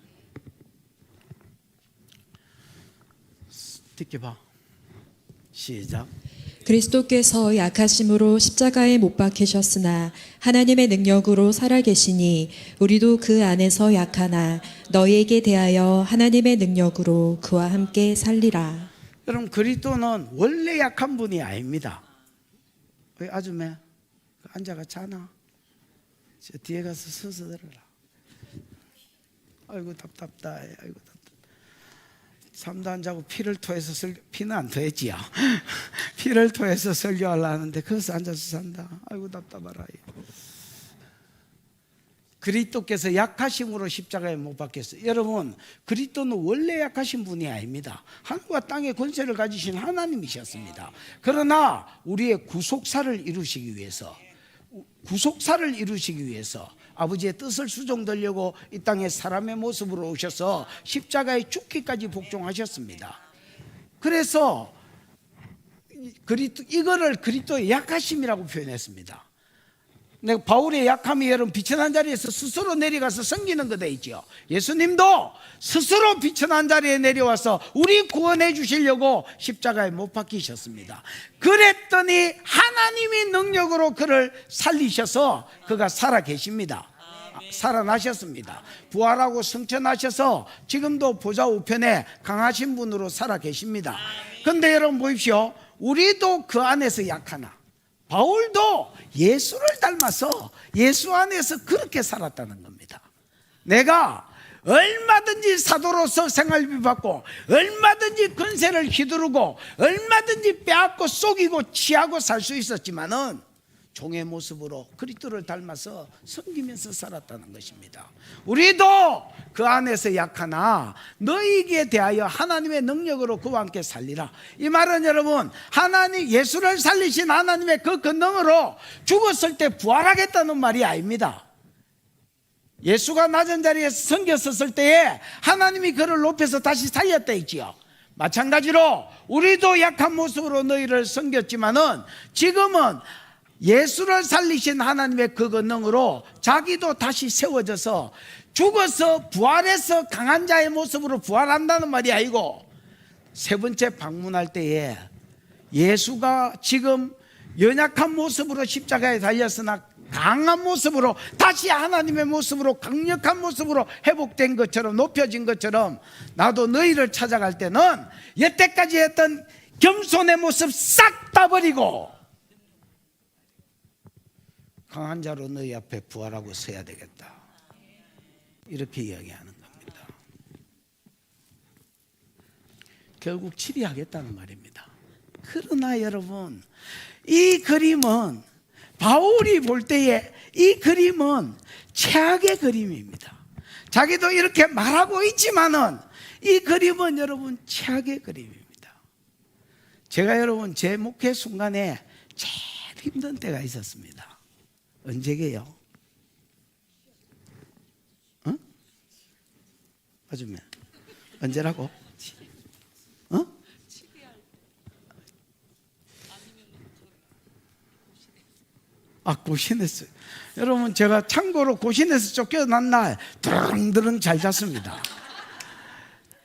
듣게 봐. 시작. 그리스도께서 약하심으로 십자가에 못 박히셨으나 하나님의 능력으로 살아계시니 우리도 그 안에서 약하나 너희에게 대하여 하나님의 능력으로 그와 함께 살리라. 여러분, 그리스도는 원래 약한 분이 아닙니다. 아줌마 앉아가 자나? 저 뒤에 가서 서서 들어라. 아이고 답답다. 아이고 답답. 잠도 안 자고 피를 토해서 피는 안 토했지요. 피를 토해서 설교하려 하는데 거기서 앉아서 산다. 아이고 답답하라. 그리스도께서 약하심으로 십자가에 못 박혔어요. 여러분, 그리스도는 원래 약하신 분이 아닙니다. 하늘과 땅의 권세를 가지신 하나님이셨습니다. 그러나 우리의 구속사를 이루시기 위해서, 아버지의 뜻을 수종되려고 이 땅에 사람의 모습으로 오셔서 십자가에 죽기까지 복종하셨습니다. 그래서 이거를 그리스도의 약하심이라고 표현했습니다. 내가 바울의 약함이 여러분 비천한 자리에서 스스로 내려가서 섬기는 거 돼 있죠. 예수님도 스스로 비천한 자리에 내려와서 우리 구원해 주시려고 십자가에 못 박히셨습니다. 그랬더니 하나님이 능력으로 그를 살리셔서 그가 살아 계십니다. 살아나셨습니다. 부활하고 승천하셔서 지금도 보좌 우편에 강하신 분으로 살아 계십니다. 그런데 여러분 보십시오. 우리도 그 안에서 약하나, 바울도 예수를 닮아서 예수 안에서 그렇게 살았다는 겁니다. 내가 얼마든지 사도로서 생활비 받고 얼마든지 권세를 휘두르고 얼마든지 빼앗고 속이고 취하고 살 수 있었지만은 종의 모습으로 그리스도를 닮아서 섬기면서 살았다는 것입니다. 우리도 그 안에서 약하나 너희에게 대하여 하나님의 능력으로 그와 함께 살리라. 이 말은 여러분, 하나님, 예수를 살리신 하나님의 그 권능으로 죽었을 때 부활하겠다는 말이 아닙니다. 예수가 낮은 자리에서 섬겼었을 때에 하나님이 그를 높여서 다시 살렸다 했지요. 마찬가지로 우리도 약한 모습으로 너희를 섬겼지만은 지금은 예수를 살리신 하나님의 그 권능으로 자기도 다시 세워져서 죽어서 부활해서 강한 자의 모습으로 부활한다는 말이 아니고, 세 번째 방문할 때에 예수가 지금 연약한 모습으로 십자가에 달렸으나 강한 모습으로 다시 하나님의 모습으로 강력한 모습으로 회복된 것처럼, 높여진 것처럼 나도 너희를 찾아갈 때는 여태까지 했던 겸손의 모습 싹 다 버리고 강한 자로 너희 앞에 부활하고 서야 되겠다, 이렇게 이야기하는 겁니다. 결국 치리하겠다는 말입니다. 그러나 여러분, 이 그림은, 바울이 볼 때에 이 그림은 최악의 그림입니다. 자기도 이렇게 말하고 있지만은 이 그림은 여러분 최악의 그림입니다. 제가 여러분 제 목회 순간에 제일 힘든 때가 있었습니다. 언제게요? 어? 맞으면 언제라고? 어? 아, 고신했어요. 여러분, 제가 참고로 고신에서 쫓겨난 날 드렁드렁 잘 잤습니다.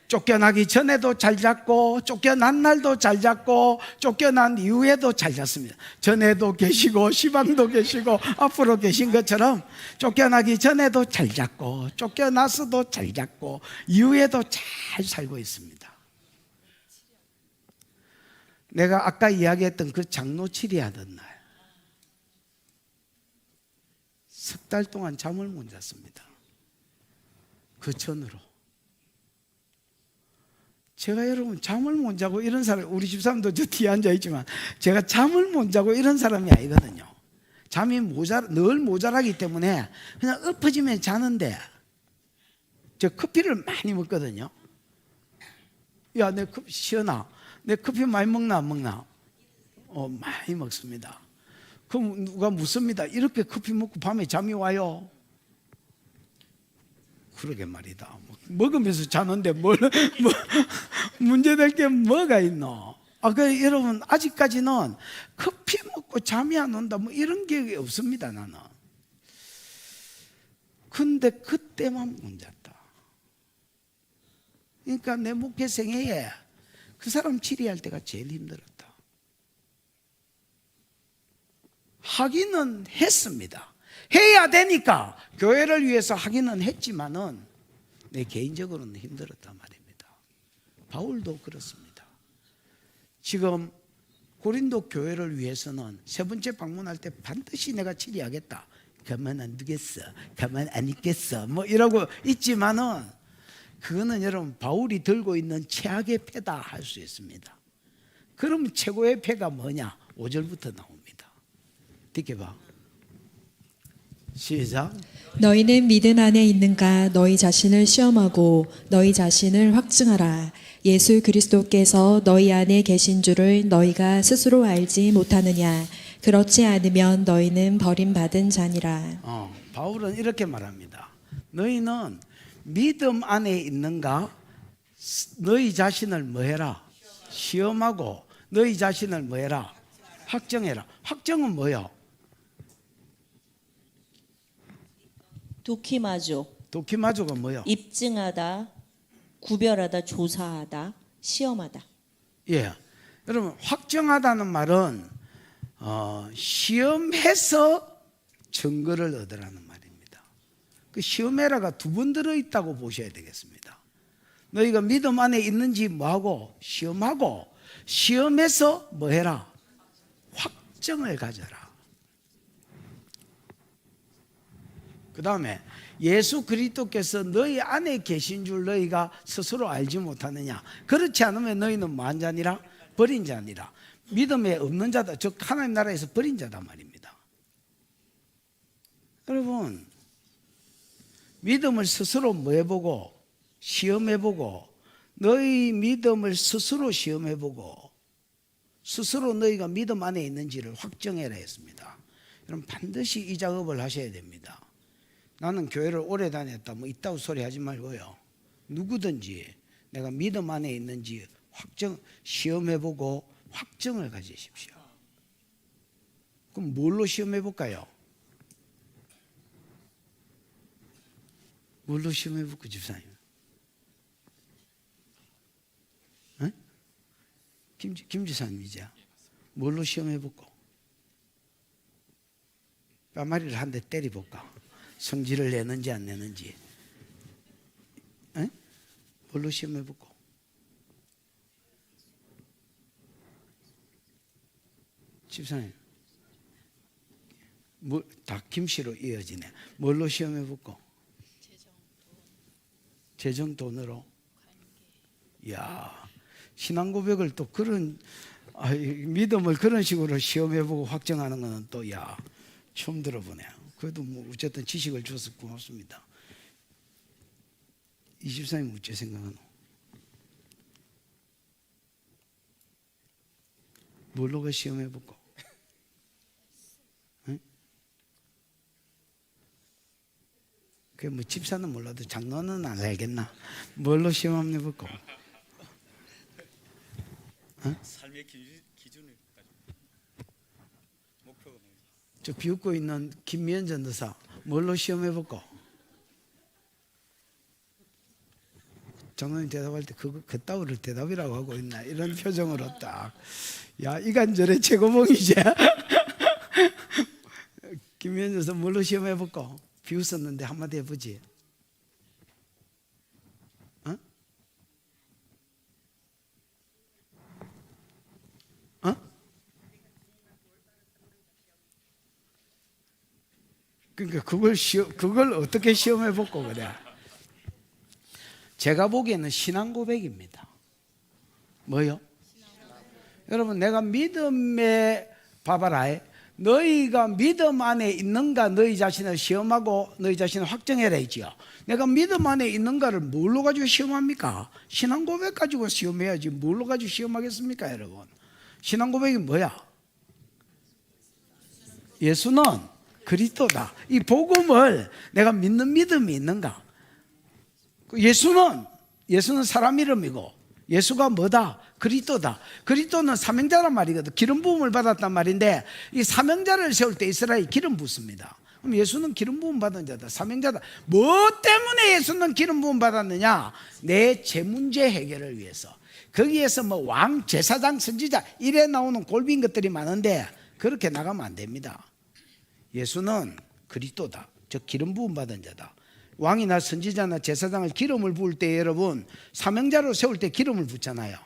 쫓겨나기 전에도 잘 잤고, 쫓겨난 날도 잘 잤고, 쫓겨난 이후에도 잘 잤습니다. 전에도 계시고 시방도 계시고 앞으로 계신 것처럼 쫓겨나기 전에도 잘 잤고, 쫓겨나서도 잘 잤고, 이후에도 잘 살고 있습니다. 내가 아까 이야기했던 그 장로 치리하던 날 석 달 동안 잠을 못 잤습니다. 그 전으로. 제가 여러분 잠을 못 자고 이런 사람, 우리 집사람도 저 뒤에 앉아 있지만 제가 잠을 못 자고 이런 사람이 아니거든요. 잠이 늘 모자라기 때문에 그냥 엎어지면 자는데, 저 커피를 많이 먹거든요. 야, 내 커피 시원하? 내 커피 많이 먹나 안 먹나? 많이 먹습니다. 그럼 누가 묻습니다. 이렇게 커피 먹고 밤에 잠이 와요? 그러게 말이다. 먹으면서 자는데 문제될 게 뭐가 있노? 그 여러분, 아직까지는 커피 먹고 잠이 안 온다 뭐 이런 게 없습니다, 나는. 근데 그때만 못 잤다. 그러니까 내 목회 생애에 그 사람 치리할 때가 제일 힘들었다. 하기는 했습니다. 해야 되니까 교회를 위해서 하기는 했지만은 내 개인적으로는 힘들었단 말입니다. 바울도 그렇습니다. 지금 고린도 교회를 위해서는 세 번째 방문할 때 반드시 내가 치리하겠다, 가만 안 두겠어, 가만 안 있겠어 뭐 이러고 있지만은 그거는 여러분 바울이 들고 있는 최악의 패다 할 수 있습니다. 그럼 최고의 패가 뭐냐? 5절부터 나옵니다. 듣게 봐. 시작. 너희는 믿음 안에 있는가 너희 자신을 시험하고 너희 자신을 확증하라. 예수 그리스도께서 너희 안에 계신 줄을 너희가 스스로 알지 못하느냐. 그렇지 않으면 너희는 버림받은 자니라. 바울은 이렇게 말합니다. 너희는 믿음 안에 있는가? 너희 자신을 뭐해라? 시험하고 너희 자신을 뭐해라? 확정해라. 확정은 뭐요? 도키마조가 뭐요? 입증하다, 구별하다, 조사하다, 시험하다. 예, 여러분 확정하다는 말은 시험해서 증거를 얻으라는 말입니다. 그 시험해라가 두 번 들어있다고 보셔야 되겠습니다. 너희가 믿음 안에 있는지 뭐하고 시험하고, 시험해서 뭐해라? 확정을 가져라. 그 다음에 예수 그리스도께서 너희 안에 계신 줄 너희가 스스로 알지 못하느냐. 그렇지 않으면 너희는 뭐한 자니라? 버린 자니라. 믿음에 없는 자다. 즉 하나님 나라에서 버린 자단 말입니다. 여러분, 믿음을 스스로 뭐 해보고 시험해보고, 너희 믿음을 스스로 시험해보고 스스로 너희가 믿음 안에 있는지를 확정해라 했습니다. 여러분, 반드시 이 작업을 하셔야 됩니다. 나는 교회를 오래 다녔다 뭐 있다고 소리 하지 말고요, 누구든지 내가 믿음 안에 있는지 시험해보고 확정을 가지십시오. 그럼 뭘로 시험해볼까요? 뭘로 시험해볼까, 집사님? 어? 김 지사님이죠. 뭘로 시험해볼까? 뺨마리를 한 대 때려볼까? 성질을 내는지 안 내는지. 에? 뭘로 시험해볼까? 집사님, 다 김씨로 이어지네. 뭘로 시험해볼까? 재정, 돈으로. 이야, 신앙 고백을 또 그런 믿음을 그런 식으로 시험해보고 확정하는 거는 또 처음 들어보네요. 그래도 뭐 어쨌든 지식을 줘서 고맙습니다. 이 집사님 어째 생각하노? 뭘로가 시험해볼까? 응? 그 뭐 집사는 몰라도 장로는 안 알겠나? 뭘로 시험함 해볼까? 삶의 기준을 가지고 목표가 뭐예요? 저 비웃고 있는 김미연 전도사 뭘로 시험해볼까? 장로님 대답할 때 그따위를 대답이라고 하고 있나 이런 표정으로 딱, 이간절의 최고봉이지. 김미연 전도사 뭘로 시험해볼까? 비웃었는데 한마디 해보지. 어? 어? 그러니까 그걸 어떻게 시험해 볼까 그래? 제가 보기에는 신앙 고백입니다. 뭐요? 여러분, 내가 믿음에 봐봐라. 너희가 믿음 안에 있는가 너희 자신을 시험하고 너희 자신을 확정해라 했지요. 내가 믿음 안에 있는가를 뭘로 가지고 시험합니까? 신앙 고백 가지고 시험해야지 뭘로 가지고 시험하겠습니까, 여러분? 신앙 고백이 뭐야? 예수는 그리스도다. 이 복음을 내가 믿는 믿음이 있는가? 예수는 사람 이름이고 예수가 뭐다? 그리스도다. 그리스도는 사명자란 말이거든. 기름 부음을 받았단 말인데 이 사명자를 세울 때 이스라엘이 기름 붓습니다. 그럼 예수는 기름 부음 받은 자다. 사명자다. 뭐 때문에 예수는 기름 부음 받았느냐? 내 죄 문제 해결을 위해서. 거기에서 뭐 왕, 제사장, 선지자 이래 나오는 골빈 것들이 많은데 그렇게 나가면 안 됩니다. 예수는 그리스도다. 즉 기름 부음 받은 자다. 왕이나 선지자나 제사장을 기름을 부을 때 여러분 사명자로 세울 때 기름을 붓잖아요.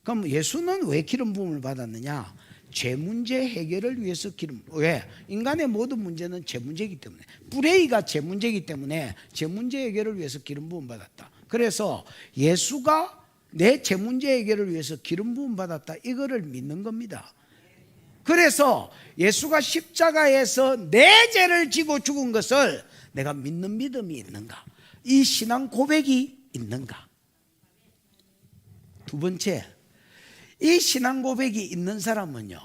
그럼 예수는 왜 기름 부음을 받았느냐? 죄 문제 해결을 위해서 왜? 인간의 모든 문제는 죄 문제이기 때문에, 뿌레이가 죄 문제이기 때문에 죄 문제 해결을 위해서 기름 부음 받았다. 그래서 예수가 내 죄 문제 해결을 위해서 기름 부음 받았다, 이거를 믿는 겁니다. 그래서 예수가 십자가에서 내 죄를 지고 죽은 것을 내가 믿는 믿음이 있는가? 이 신앙 고백이 있는가? 두 번째, 이 신앙 고백이 있는 사람은요,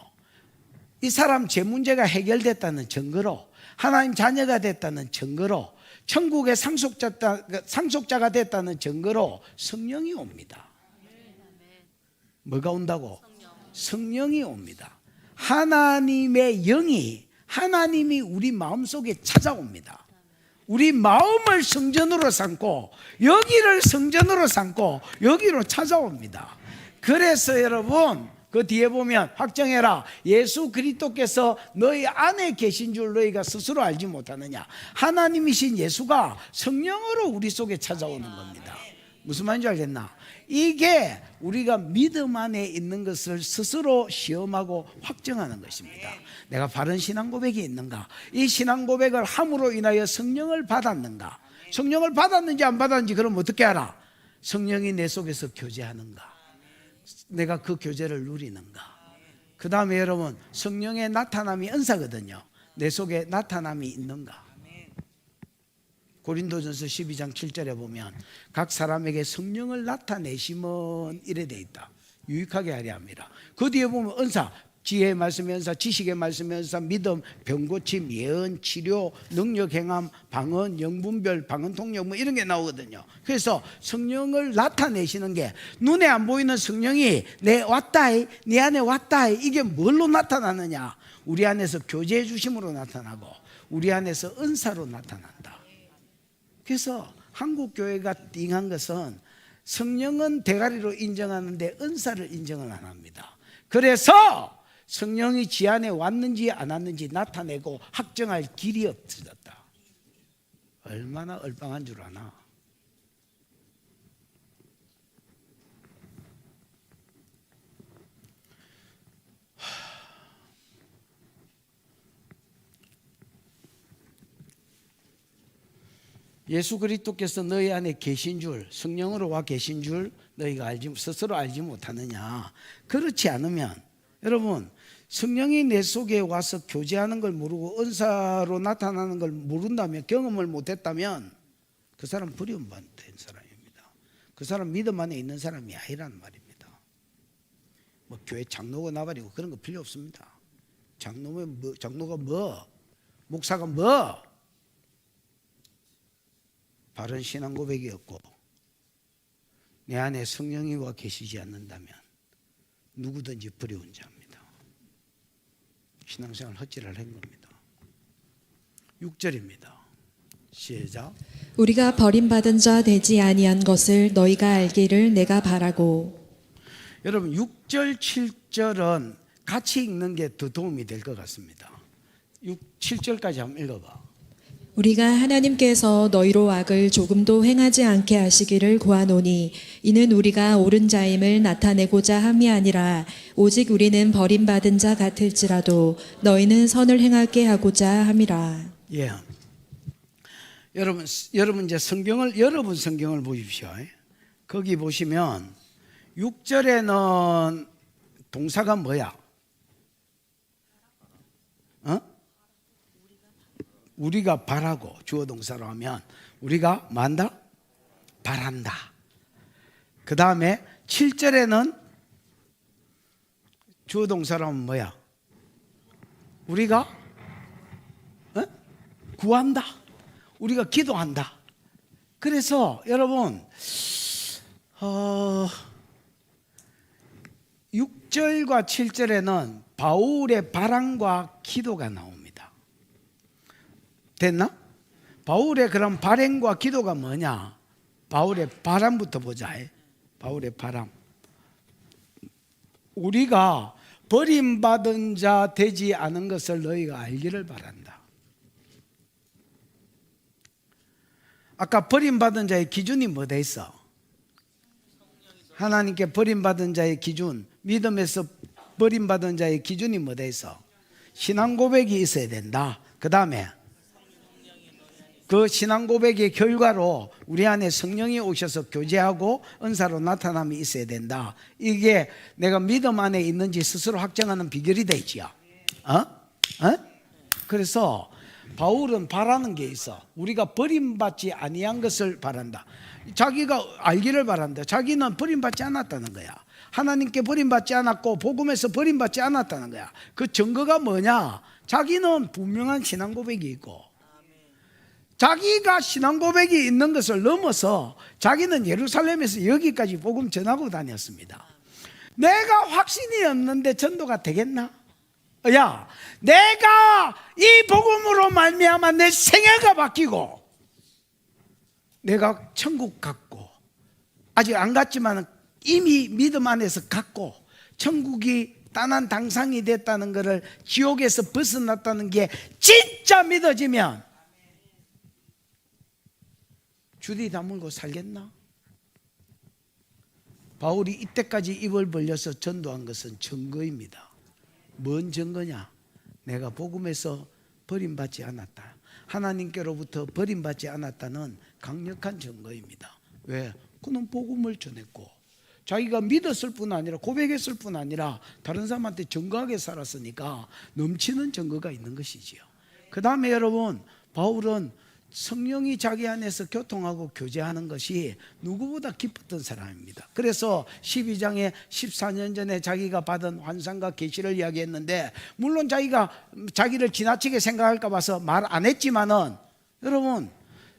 이 사람 죄 문제가 해결됐다는 증거로, 하나님 자녀가 됐다는 증거로, 천국의 상속자가 됐다는 증거로 성령이 옵니다. 뭐가 온다고? 성령이 옵니다. 하나님의 영이, 하나님이 우리 마음속에 찾아옵니다. 우리 마음을 성전으로 삼고 여기를 성전으로 삼고 여기로 찾아옵니다. 그래서 여러분 그 뒤에 보면 확정해라. 예수 그리스도께서 너희 안에 계신 줄 너희가 스스로 알지 못하느냐. 하나님이신 예수가 성령으로 우리 속에 찾아오는 겁니다. 무슨 말인지 알겠나? 이게 우리가 믿음 안에 있는 것을 스스로 시험하고 확정하는 것입니다. 내가 바른 신앙 고백이 있는가? 이 신앙 고백을 함으로 인하여 성령을 받았는가? 성령을 받았는지 안 받았는지 그럼 어떻게 알아? 성령이 내 속에서 교제하는가? 내가 그 교제를 누리는가? 그 다음에 여러분, 성령의 나타남이 은사거든요. 내 속에 나타남이 있는가? 고린도전서 12장 7절에 보면 각 사람에게 성령을 나타내심은 이래 돼 있다. 유익하게 하려 합니다. 그 뒤에 보면 은사, 지혜의 말씀의 은사, 지식의 말씀의 은사, 믿음, 병고침, 예언, 치료, 능력 행함, 방언, 영분별, 방언 통역 뭐 이런 게 나오거든요. 그래서 성령을 나타내시는 게 눈에 안 보이는 성령이 내 왔다이, 네 안에 왔다이 이게 뭘로 나타나느냐? 우리 안에서 교제해 주심으로 나타나고 우리 안에서 은사로 나타난다. 그래서 한국 교회가 띵한 것은 성령은 대가리로 인정하는데 은사를 인정을 안 합니다. 그래서 성령이 지 안에 왔는지 안 왔는지 나타내고 확정할 길이 없어졌다. 얼마나 얼빵한 줄 아나? 예수 그리스도께서 너희 안에 계신 줄, 성령으로 와 계신 줄 너희가 스스로 알지 못하느냐? 그렇지 않으면 여러분, 성령이 내 속에 와서 교제하는 걸 모르고 은사로 나타나는 걸 모른다면, 경험을 못했다면 그 사람 버림받은 사람입니다. 그 사람 믿음 안에 있는 사람이 아니란 말입니다. 뭐 교회 장로가 나발이고 그런 거 필요 없습니다. 장로가 뭐? 목사가 뭐? 바른 신앙 고백이 없고 내 안에 성령이 와 계시지 않는다면 누구든지 버려온 자입니다. 신앙생활 헛짓을 한 겁니다. 6절입니다. 시작. 우리가 버림받은 자 되지 아니한 것을 너희가 알기를 내가 바라고. 여러분 6절 7절은 같이 읽는 게 더 도움이 될 것 같습니다. 7절까지 한번 읽어봐. 우리가 하나님께서 너희로 악을 조금도 행하지 않게 하시기를 구하노니 이는 우리가 옳은 자임을 나타내고자 함이 아니라 오직 우리는 버림받은 자 같을지라도 너희는 선을 행하게 하고자 함이라. 예. 여러분 이제 여러분 성경을 보십시오. 거기 보시면 6절에는 동사가 뭐야? 우리가 바라고, 주어 동사로 하면 우리가 만다? 바란다. 그 다음에 7절에는 주어 동사로 하면 뭐야? 우리가 구한다. 우리가 기도한다. 그래서 여러분 6절과 7절에는 바울의 바람과 기도가 나옵니다. 됐나? 바울의 그런 발행과 기도가 뭐냐? 바울의 바람부터 보자. 바울의 바람. 우리가 버림받은 자 되지 않은 것을 너희가 알기를 바란다. 아까 버림받은 자의 기준이 뭐돼 있어? 하나님께 버림받은 자의 기준, 믿음에서 버림받은 자의 기준이 뭐돼 있어? 신앙 고백이 있어야 된다. 그 다음에 그 신앙 고백의 결과로 우리 안에 성령이 오셔서 교제하고 은사로 나타남이 있어야 된다. 이게 내가 믿음 안에 있는지 스스로 확정하는 비결이 되지요. 그래서 바울은 바라는 게 있어. 우리가 버림받지 아니한 것을 바란다. 자기가 알기를 바란다. 자기는 버림받지 않았다는 거야. 하나님께 버림받지 않았고 복음에서 버림받지 않았다는 거야. 그 증거가 뭐냐? 자기는 분명한 신앙 고백이 있고 자기가 신앙 고백이 있는 것을 넘어서 자기는 예루살렘에서 여기까지 복음 전하고 다녔습니다. 내가 확신이 없는데 전도가 되겠나? 야, 내가 이 복음으로 말미암아 내 생애가 바뀌고 내가 천국 갔고 아직 안 갔지만 이미 믿음 안에서 갔고 천국이 떠난 당상이 됐다는 것을 지옥에서 벗어났다는 게 진짜 믿어지면 주디 다물고 살겠나? 바울이 이때까지 입을 벌려서 전도한 것은 증거입니다. 뭔 증거냐? 내가 복음에서 버림받지 않았다. 하나님께로부터 버림받지 않았다는 강력한 증거입니다. 왜? 그는 복음을 전했고 자기가 믿었을 뿐 아니라 고백했을 뿐 아니라 다른 사람한테 증거하게 살았으니까 넘치는 증거가 있는 것이지요. 그 다음에 여러분, 바울은 성령이 자기 안에서 교통하고 교제하는 것이 누구보다 기뻤던 사람입니다. 그래서 12장에 14년 전에 자기가 받은 환상과 계시를 이야기했는데, 물론 자기가 자기를 지나치게 생각할까 봐서 말 안 했지만은, 여러분,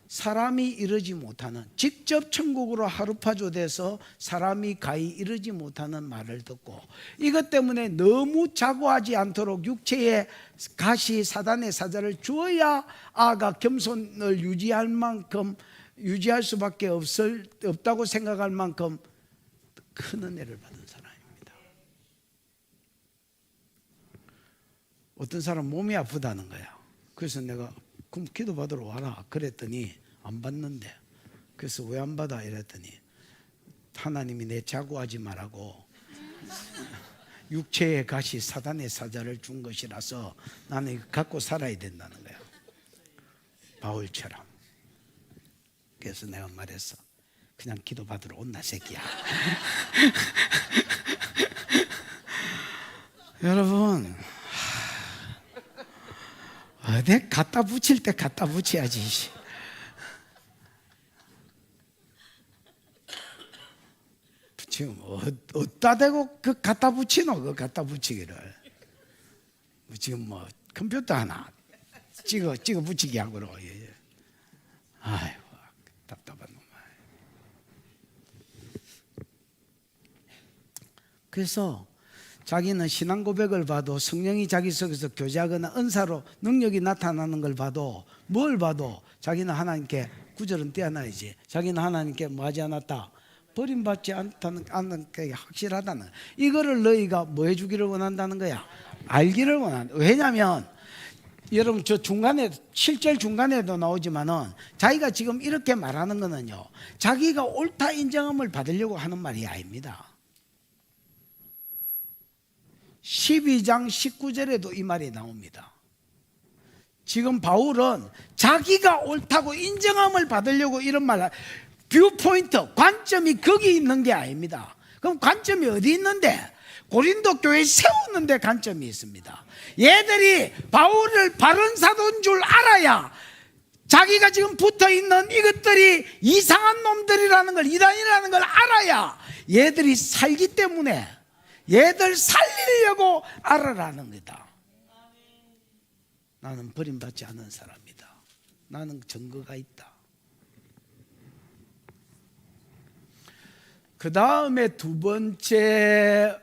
사람이 이르지 못하는, 직접 천국으로 하루파조돼서 사람이 가히 이르지 못하는 말을 듣고, 이것 때문에 너무 자고하지 않도록 육체의 가시 사단의 사자를 주어야 아가 겸손을 유지할 만큼, 유지할 수밖에 없다고 생각할 만큼 큰 은혜를 받은 사람입니다. 어떤 사람 몸이 아프다는 거야. 그래서 내가 그럼 기도 받으러 와라 그랬더니 안 받는데, 그래서 왜 안 받아 이랬더니 하나님이 내 자고하지 말라고 육체의 가시 사단의 사자를 준 것이라서 나는 이거 갖고 살아야 된다는 거야, 바울처럼. 그래서 내가 말했어, 그냥 기도 받으러 온나 새끼야. 여러분, 어디 갖다 붙일 때 갖다 붙여야지. 지금 어디다 대고 그 갖다 붙이노? 그 갖다 붙이기를 지금 뭐 컴퓨터 하나 찍어 붙이기 하고로. 아이고 답답한 놈아. 그래서 자기는 신앙 고백을 봐도, 성령이 자기 속에서 교제하거나 은사로 능력이 나타나는 걸 봐도, 뭘 봐도 자기는 하나님께, 구절은 떼어놔야지, 자기는 하나님께 뭐 하지 않았다? 버림받지 않는 게 확실하다는, 이거를 너희가 뭐 해주기를 원한다는 거야? 알기를 원한다. 왜냐하면 여러분, 저 중간에 7절 중간에도 나오지만은 자기가 지금 이렇게 말하는 거는요, 자기가 옳다 인정함을 받으려고 하는 말이 아닙니다. 12장 19절에도 이 말이 나옵니다. 지금 바울은 자기가 옳다고 인정함을 받으려고 이런 말을, 뷰포인트, 관점이 거기 있는 게 아닙니다. 그럼 관점이 어디 있는데? 고린도 교회 세우는데 관점이 있습니다. 얘들이 바울을 바른 사도인 줄 알아야, 자기가 지금 붙어있는 이것들이 이상한 놈들이라는 걸, 이단이라는 걸 알아야 얘들이 살기 때문에 얘들 살리려고 알아라는 거다. 나는 버림받지 않은 사람이다. 나는 증거가 있다. 그 다음에 두 번째,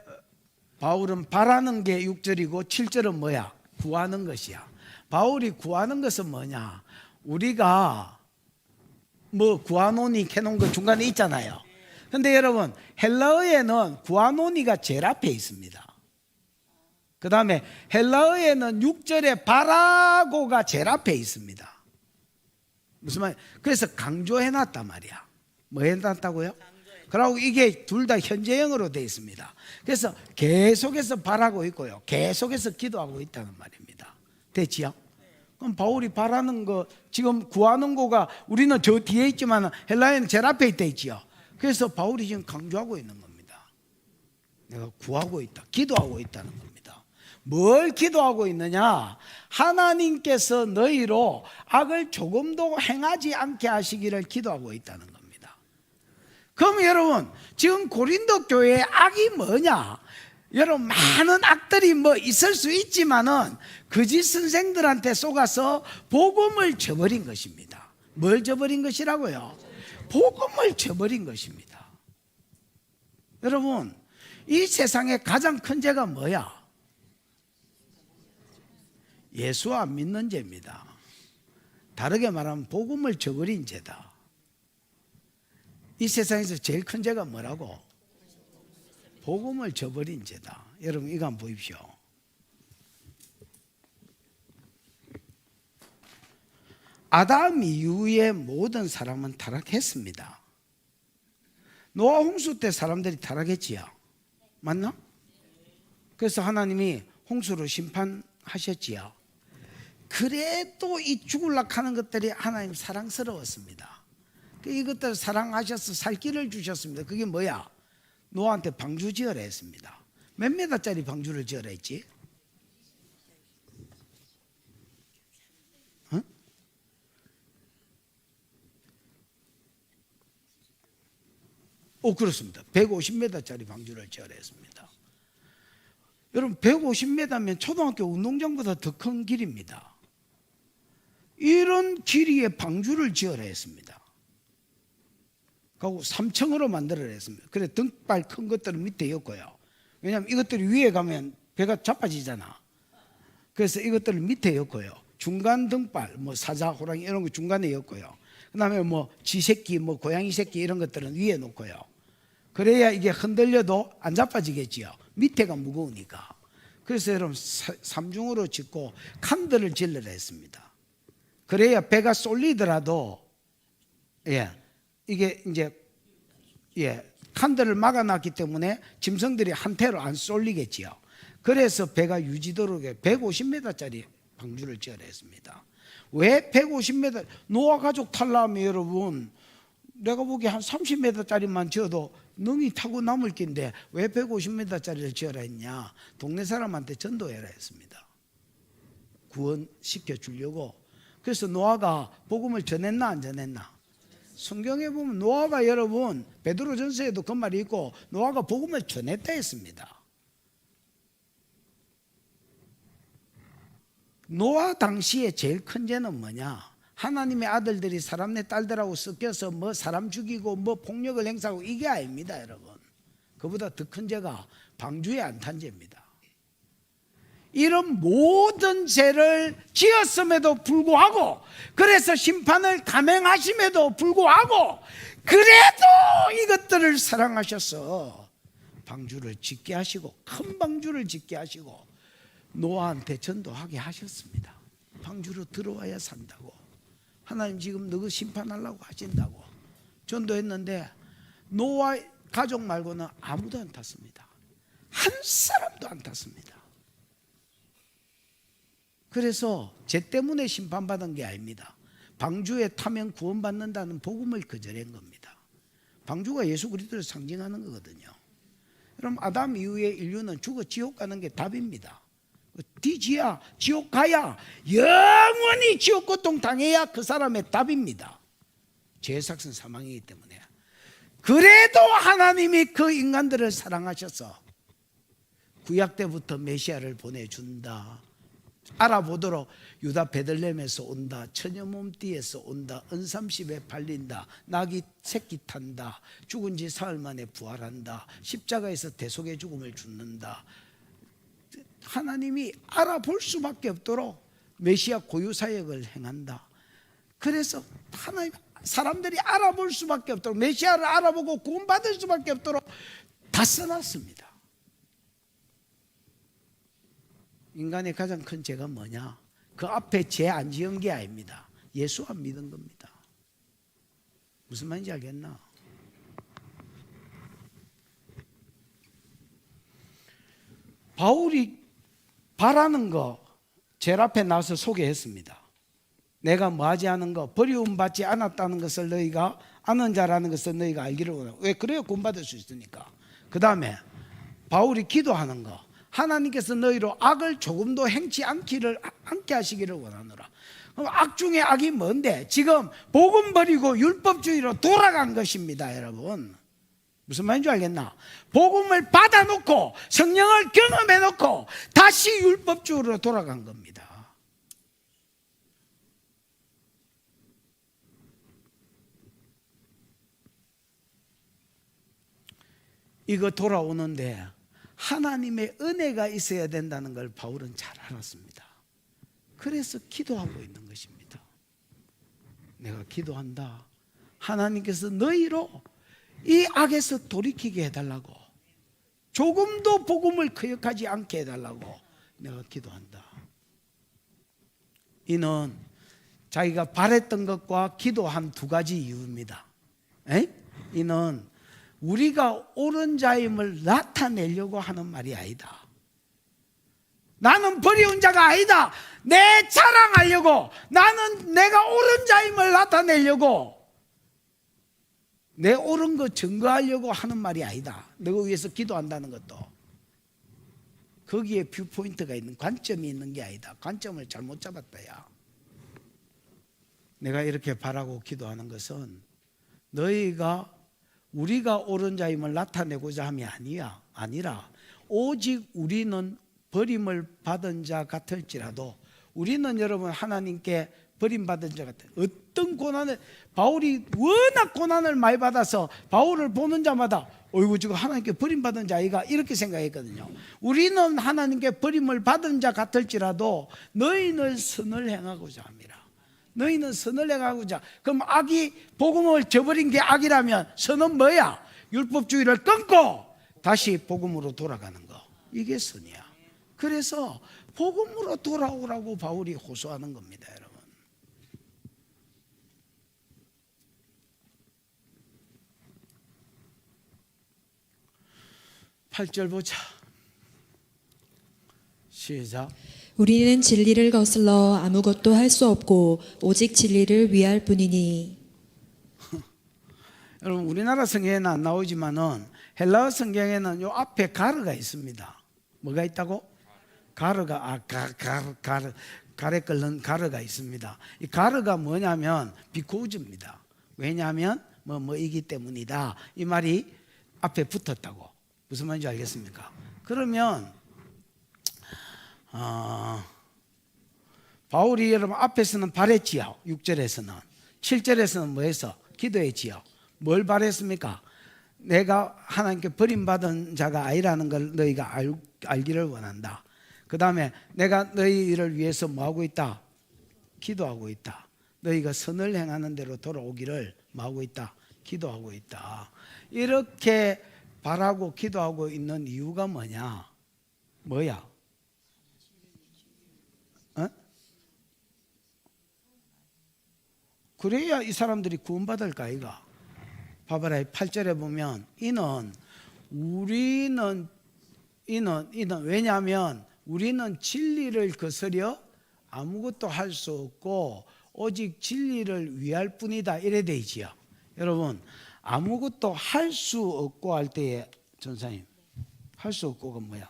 바울은 바라는 게 6절이고 7절은 뭐야? 구하는 것이야. 바울이 구하는 것은 뭐냐? 우리가 뭐 구하노니 캐놓은 거 중간에 있잖아요. 근데 여러분, 헬라어에는 구하노니가 제일 앞에 있습니다. 그 다음에 헬라어에는 6절에 바라고가 제일 앞에 있습니다. 무슨 말? 그래서 강조해놨단 말이야. 뭐 해놨다고요? 그리고 이게 둘 다 현재형으로 되어 있습니다. 그래서 계속해서 바라고 있고요, 계속해서 기도하고 있다는 말입니다. 됐지요? 그럼 바울이 바라는 거, 지금 구하는 거가 우리는 저 뒤에 있지만 헬라어는 제일 앞에 있다 있지요. 그래서 바울이 지금 강조하고 있는 겁니다. 내가 구하고 있다, 기도하고 있다는 겁니다. 뭘 기도하고 있느냐? 하나님께서 너희로 악을 조금도 행하지 않게 하시기를 기도하고 있다는 겁니다. 그럼 여러분, 지금 고린도 교회의 악이 뭐냐? 여러분, 많은 악들이 뭐 있을 수 있지만은 거짓 선생들한테 속아서 복음을 저버린 것입니다. 뭘 저버린 것이라고요? 복음을 저버린 것입니다. 여러분, 이 세상에 가장 큰 죄가 뭐야? 예수 안 믿는 죄입니다. 다르게 말하면 복음을 저버린 죄다. 이 세상에서 제일 큰 죄가 뭐라고? 복음을 저버린 죄다. 여러분, 이거 한번 보십시오. 아담 이후에 모든 사람은 타락했습니다. 노아 홍수 때 사람들이 타락했지요. 맞나? 그래서 하나님이 홍수로 심판하셨지요. 그래도 이 죽을락 하는 것들이 하나님 사랑스러웠습니다. 이것들 사랑하셔서 살 길을 주셨습니다. 그게 뭐야? 노아한테 방주 지어라 했습니다. 몇 메다짜리 방주를 지어라 했지? 그렇습니다. 150m짜리 방주를 지어라 했습니다. 여러분 150m면 초등학교 운동장보다 더 큰 길입니다. 이런 길이의 방주를 지어라 했습니다. 그리고 3층으로 만들어라 했습니다. 그래 등발 큰 것들은 밑에 였고요. 왜냐하면 이것들이 위에 가면 배가 자빠지잖아. 그래서 이것들을 밑에 였고요. 중간 등발, 뭐 사자, 호랑이 이런 거 중간에 였고요. 그 다음에 뭐 쥐새끼, 뭐 고양이 새끼 이런 것들은 위에 놓고요. 그래야 이게 흔들려도 안 자빠지겠지요. 밑에가 무거우니까. 그래서 여러분 삼중으로 짓고 칸들을 질러라 했습니다. 그래야 배가 쏠리더라도 이게 이제 칸들을 막아놨기 때문에 짐승들이 한태로 안 쏠리겠지요. 그래서 배가 유지도록에 150m짜리 방주를 지어라 했습니다. 왜 150m? 노아 가족 탈라면 여러분 내가 보기에 한 30m짜리만 지어도 능이 타고 남을 긴데 왜 150m짜리를 지어라 했냐? 동네 사람한테 전도해라 했습니다. 구원시켜 주려고. 그래서 노아가 복음을 전했나 안 전했나? 성경에 보면 노아가 여러분 베드로전서에도 그 말이 있고 노아가 복음을 전했다 했습니다. 노아 당시에 제일 큰 죄는 뭐냐? 하나님의 아들들이 사람네 딸들하고 섞여서 뭐 사람 죽이고 뭐 폭력을 행사하고 이게 아닙니다, 여러분. 그보다 더 큰 죄가 방주에 안 탄 죄입니다. 이런 모든 죄를 지었음에도 불구하고, 그래서 심판을 감행하심에도 불구하고, 그래도 이것들을 사랑하셔서 방주를 짓게 하시고 큰 방주를 짓게 하시고 노아한테 전도하게 하셨습니다. 방주로 들어와야 산다고. 하나님 지금 너희 심판하려고 하신다고 전도했는데 노아 가족 말고는 아무도 안 탔습니다. 한 사람도 안 탔습니다. 그래서 죄 때문에 심판받은 게 아닙니다. 방주에 타면 구원받는다는 복음을 거절한 겁니다. 방주가 예수 그리스도를 상징하는 거거든요. 그럼 아담 이후에 인류는 죽어 지옥 가는 게 답입니다. 뒤지야 지옥 가야 영원히 지옥 고통 당해야 그 사람의 답입니다. 죄의 삭은 사망이기 때문에. 그래도 하나님이 그 인간들을 사랑하셔서 구약 때부터 메시아를 보내준다. 알아보도록 유다 베들레헴에서 온다. 처녀 몸띠에서 온다. 은삼십에 팔린다. 낙이 새끼 탄다. 죽은 지 사흘 만에 부활한다. 십자가에서 대속의 죽음을 죽는다. 하나님이 알아볼 수밖에 없도록 메시아 고유 사역을 행한다. 그래서 하나님 사람들이 알아볼 수밖에 없도록 메시아를 알아보고 구원받을 수밖에 없도록 다 써놨습니다. 인간의 가장 큰 죄가 뭐냐? 그 앞에 죄 안 지은 게 아닙니다. 예수 안 믿은 겁니다. 무슨 말인지 알겠나? 바울이 바라는 거 제일 앞에 나와서 소개했습니다. 내가 뭐하지 않은 거, 버리움 받지 않았다는 것을 너희가 아는 자라는 것을 너희가 알기를 원하고. 왜? 그래야 구원받을 수 있으니까. 그 다음에 바울이 기도하는 거, 하나님께서 너희로 악을 조금도 행치 않게 하시기를 원하노라. 그럼 악 중에 악이 뭔데? 지금 복음 버리고 율법주의로 돌아간 것입니다, 여러분. 무슨 말인지 알겠나? 복음을 받아놓고 성령을 경험해놓고 다시 율법주의로 돌아간 겁니다. 이거 돌아오는데 하나님의 은혜가 있어야 된다는 걸 바울은 잘 알았습니다. 그래서 기도하고 있는 것입니다. 내가 기도한다. 하나님께서 너희로 이 악에서 돌이키게 해달라고, 조금도 복음을 거역하지 않게 해달라고 내가 기도한다. 이는 자기가 바랬던 것과 기도한 두 가지 이유입니다. 이는 우리가 옳은 자임을 나타내려고 하는 말이 아니다. 나는 버리운 자가 아니다. 내 자랑하려고, 나는 내가 옳은 자임을 나타내려고, 내 옳은 거 증거하려고 하는 말이 아니다. 너가 위해서 기도한다는 것도 거기에 뷰포인트가 있는, 관점이 있는 게 아니다. 관점을 잘못 잡았다. 야, 내가 이렇게 바라고 기도하는 것은 너희가 우리가 옳은 자임을 나타내고자 함이 아니라 오직 우리는 버림을 받은 자 같을지라도, 우리는 여러분 하나님께 버림받은 자 같아요. 어떤 고난을, 바울이 워낙 고난을 많이 받아서 바울을 보는 자마다 어이구 지금 하나님께 버림받은 자이가 이렇게 생각했거든요. 우리는 하나님께 버림을 받은 자 같을지라도 너희는 선을 행하고자 합니다. 너희는 선을 행하고자. 그럼 악이, 복음을 저버린 게 악이라면 선은 뭐야? 율법주의를 끊고 다시 복음으로 돌아가는 거, 이게 선이야. 그래서 복음으로 돌아오라고 바울이 호소하는 겁니다, 여러분. 8절 보자. 시작. 우리는 진리를 거슬러 아무것도 할 수 없고 오직 진리를 위할 뿐이니. 여러분 우리나라 성경에는 안 나오지만은 헬라어 성경에는 요 앞에 가르가 있습니다. 뭐가 있다고? 가르가 가래 끓는 가르가 있습니다. 이 가르가 뭐냐면 비코즈입니다. 왜냐하면 뭐이기 때문이다. 이 말이 앞에 붙었다고. 무슨 말인지 알겠습니까? 그러면 바울이 여러분 앞에서는 바랬지요. 6절에서는. 7절에서는 뭐 했어? 기도했지요. 뭘 바랬습니까? 내가 하나님께 버림받은 자가 아니라는 걸 너희가 알기를 원한다. 그 다음에 내가 너희를 위해서 뭐하고 있다? 기도하고 있다. 너희가 선을 행하는 대로 돌아오기를 뭐하고 있다? 기도하고 있다. 이렇게 바라고 기도하고 있는 이유가 뭐냐? 뭐야? 그래야 이 사람들이 구원받을까 아이가? 봐봐라. 8절에 보면 왜냐하면 우리는 진리를 거스려 아무것도 할 수 없고 오직 진리를 위할 뿐이다. 이래 돼 있지요. 여러분 아무것도 할 수 없고 할 때에 전사님 할 수 없고가 뭐야?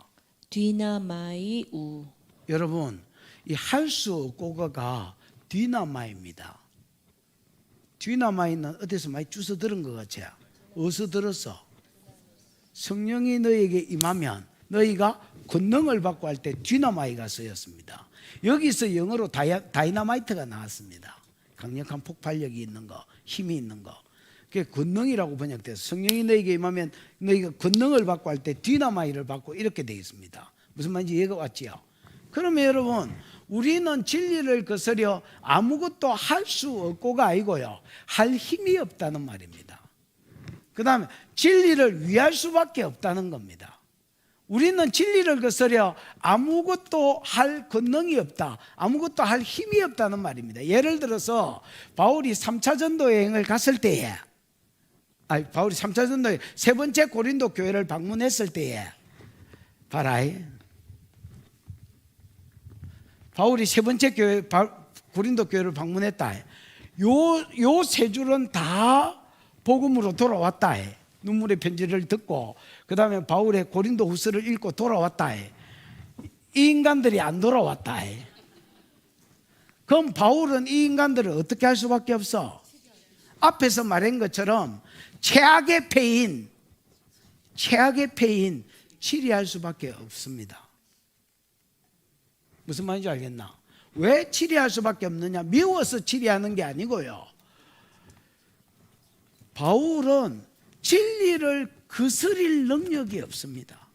뒤나마이우. 여러분 이 할 수 없고가 디나마입니다. 디나마이는 어디서 많이 주워 들은 것 같아요. 어디서 들었어? 성령이 너에게 임하면 너희가 권능을 받고 할 때 디나마이가 쓰였습니다. 여기서 영어로 다이나마이트가 나왔습니다. 강력한 폭발력이 있는 거, 힘이 있는 거. 그게 권능이라고 번역돼서 성령이 너에게 임하면 너희가 권능을 받고 할 때 디나마이트를 받고 이렇게 되어 있습니다. 무슨 말인지 이해가 왔지요? 그러면 여러분 우리는 진리를 거스려 아무것도 할 수 없고가 아니고요, 할 힘이 없다는 말입니다. 그 다음에 진리를 위할 수밖에 없다는 겁니다. 우리는 진리를 거스려 아무것도 할 권능이 없다, 아무것도 할 힘이 없다는 말입니다. 예를 들어서 바울이 3차 전도 여행을 갔을 때에, 바울이 3차 전도 여행, 세 번째 고린도 교회를 방문했을 때에, 봐라, 바울이 세 번째 교회 고린도 교회를 방문했다. 요 세 줄은 다 복음으로 돌아왔다. 눈물의 편지를 듣고 그 다음에 바울의 고린도 후서를 읽고 돌아왔다. 이 인간들이 안 돌아왔다. 그럼 바울은 이 인간들을 어떻게 할 수밖에 없어? 앞에서 말한 것처럼 최악의 패인 치리할 수밖에 없습니다. 무슨 말인지 알겠나? 왜 치리할 수밖에 없느냐? 미워서 치리하는 게 아니고요, 바울은 진리를 거스릴 능력이 없습니다.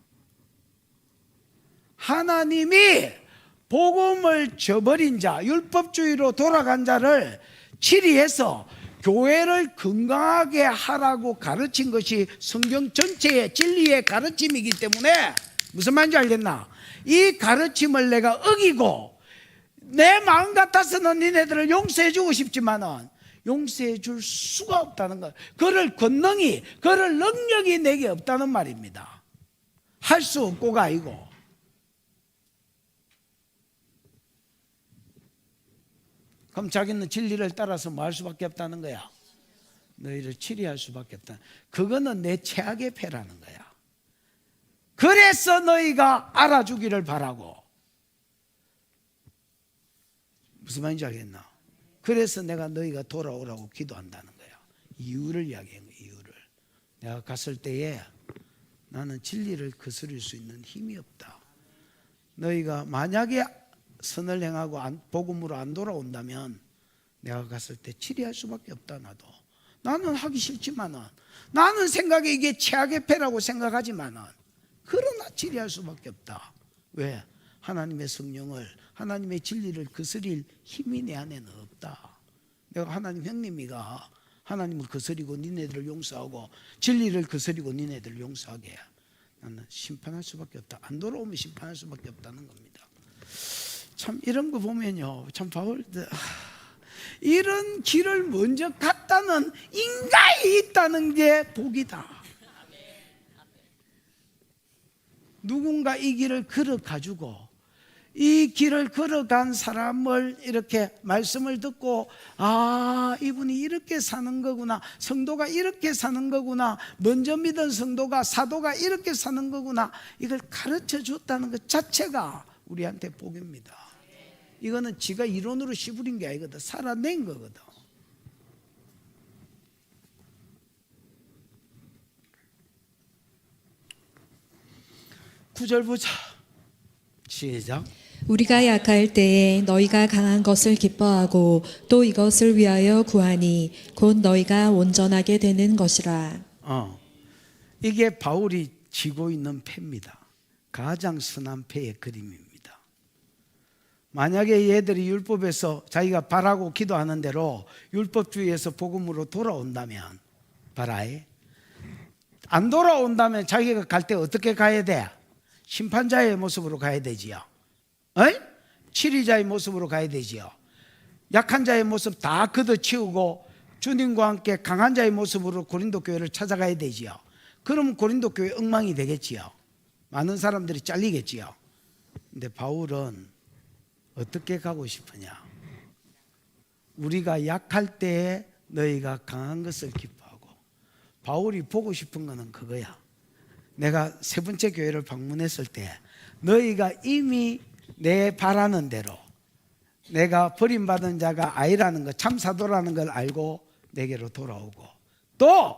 하나님이 복음을 저버린 자, 율법주의로 돌아간 자를 치리해서 교회를 건강하게 하라고 가르친 것이 성경 전체의 진리의 가르침이기 때문에, 무슨 말인지 알겠나? 이 가르침을 내가 어기고 내 마음 같아서는 니네들을 용서해 주고 싶지만은 용서해 줄 수가 없다는 것. 그럴 권능이, 그럴 능력이 내게 없다는 말입니다. 할 수 없고가 아니고. 그럼 자기는 진리를 따라서 뭐 할 수밖에 없다는 거야? 너희를 치리할 수밖에 없다. 그거는 내 최악의 패라는 거야. 그래서 너희가 알아주기를 바라고. 무슨 말인지 알겠나? 그래서 내가 너희가 돌아오라고 기도한다는 거야. 이유를 이야기한 거야. 이유를. 내가 갔을 때에 나는 진리를 거스릴 수 있는 힘이 없다. 너희가 만약에 선을 행하고 복음으로 안 돌아온다면 내가 갔을 때 치리할 수밖에 없다. 나는 하기 싫지만은, 나는 생각에 이게 최악의 패라고 생각하지만은, 그러나 치리할 수밖에 없다. 왜? 하나님의 성령을, 하나님의 진리를 거스릴 힘이 내 안에는 없다. 내가 하나님 형님이가 하나님을 거스리고 니네들을 용서하고 진리를 거스리고 니네들을 용서하게 해. 나는 심판할 수밖에 없다. 안 돌아오면 심판할 수밖에 없다는 겁니다. 참 이런 거 보면요, 참 바울 이런 길을 먼저 갔다는 인간이 있다는 게 복이다. 누군가 이 길을 걸어가지고 이 길을 걸어간 사람을 이렇게 말씀을 듣고, 아, 이분이 이렇게 사는 거구나, 성도가 이렇게 사는 거구나, 먼저 믿은 성도가, 사도가 이렇게 사는 거구나, 이걸 가르쳐 줬다는 것 자체가 우리한테 복입니다. 이거는 지가 이론으로 씨부린 게 아니거든. 살아낸 거거든. 구절 보자. 시작. 우리가 약할 때에 너희가 강한 것을 기뻐하고 또 이것을 위하여 구하니 곧 너희가 온전하게 되는 것이라. 이게 바울이 쥐고 있는 패입니다. 가장 선한 패의 그림입니다. 만약에 얘들이 율법에서 자기가 바라고 기도하는 대로 율법주의에서 복음으로 돌아온다면, 바라에 안 돌아온다면 자기가 갈 때 어떻게 가야 돼? 심판자의 모습으로 가야 되지요. 치리자의 모습으로 가야 되지요. 약한 자의 모습 다 걷어치우고 주님과 함께 강한 자의 모습으로 고린도 교회를 찾아가야 되지요. 그럼 고린도 교회 엉망이 되겠지요. 많은 사람들이 잘리겠지요. 근데 바울은 어떻게 가고 싶으냐? 우리가 약할 때에 너희가 강한 것을 기뻐하고. 바울이 보고 싶은 거는 그거야. 내가 세 번째 교회를 방문했을 때 너희가 이미 내 바라는 대로, 내가 버림받은 자가 아니라는 것, 참사도라는 걸 알고 내게로 돌아오고, 또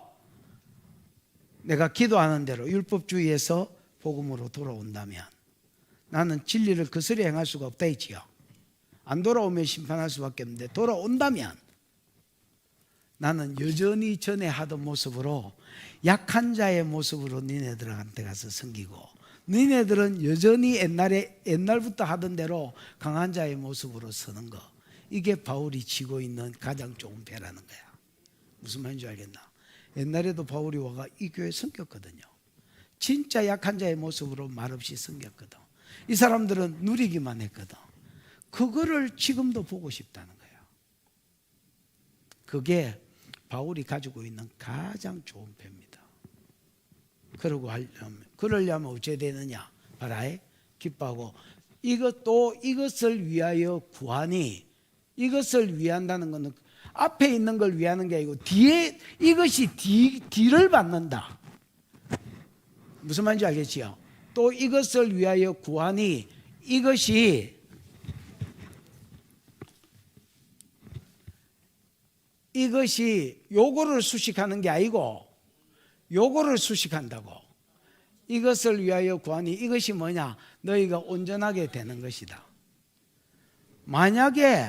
내가 기도하는 대로 율법주의에서 복음으로 돌아온다면 나는 진리를 거스려 행할 수가 없다 했지요. 안 돌아오면 심판할 수밖에 없는데, 돌아온다면 나는 여전히 전에 하던 모습으로, 약한 자의 모습으로 니네들한테 가서 섬기고, 니네들은 여전히 옛날부터 하던 대로 강한 자의 모습으로 서는 거. 이게 바울이 쥐고 있는 가장 좋은 배라는 거야. 무슨 말인지 알겠나? 옛날에도 바울이 와가 이 교회 섬겼거든요. 진짜 약한 자의 모습으로 말없이 섬겼거든. 이 사람들은 누리기만 했거든. 그거를 지금도 보고 싶다는 거야. 그게 바울이 가지고 있는 가장 좋은 배입니다. 그러려면 어찌해야 되느냐? 바라에 기뻐하고, 이것을 위하여 구하니, 이것을 위한다는 것은 앞에 있는 걸 위하는 게 아니고 뒤에, 이것이 뒤를 받는다. 무슨 말인지 알겠지요? 또 이것을 위하여 구하니, 이것이 요거를 수식하는 게 아니고 요거를 수식한다고. 이것을 위하여 구하니, 이것이 뭐냐? 너희가 온전하게 되는 것이다. 만약에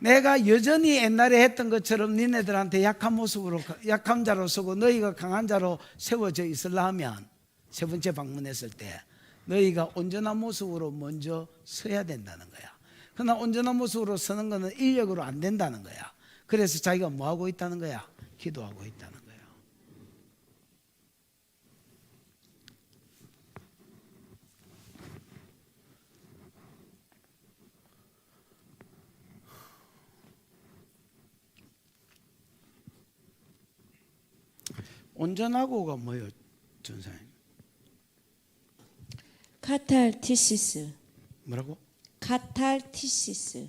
내가 여전히 옛날에 했던 것처럼 니네들한테 약한 자로 서고 너희가 강한 자로 세워져 있으려 하면, 세 번째 방문했을 때 너희가 온전한 모습으로 먼저 서야 된다는 거야. 그러나 온전한 모습으로 서는 것은 인력으로 안 된다는 거야. 그래서 자기가 뭐 하고 있다는 거야? 기도하고 있다는 거야. 온전하고가 뭐예요, 전사님? 카탈티시스. 뭐라고? 카탈티시스.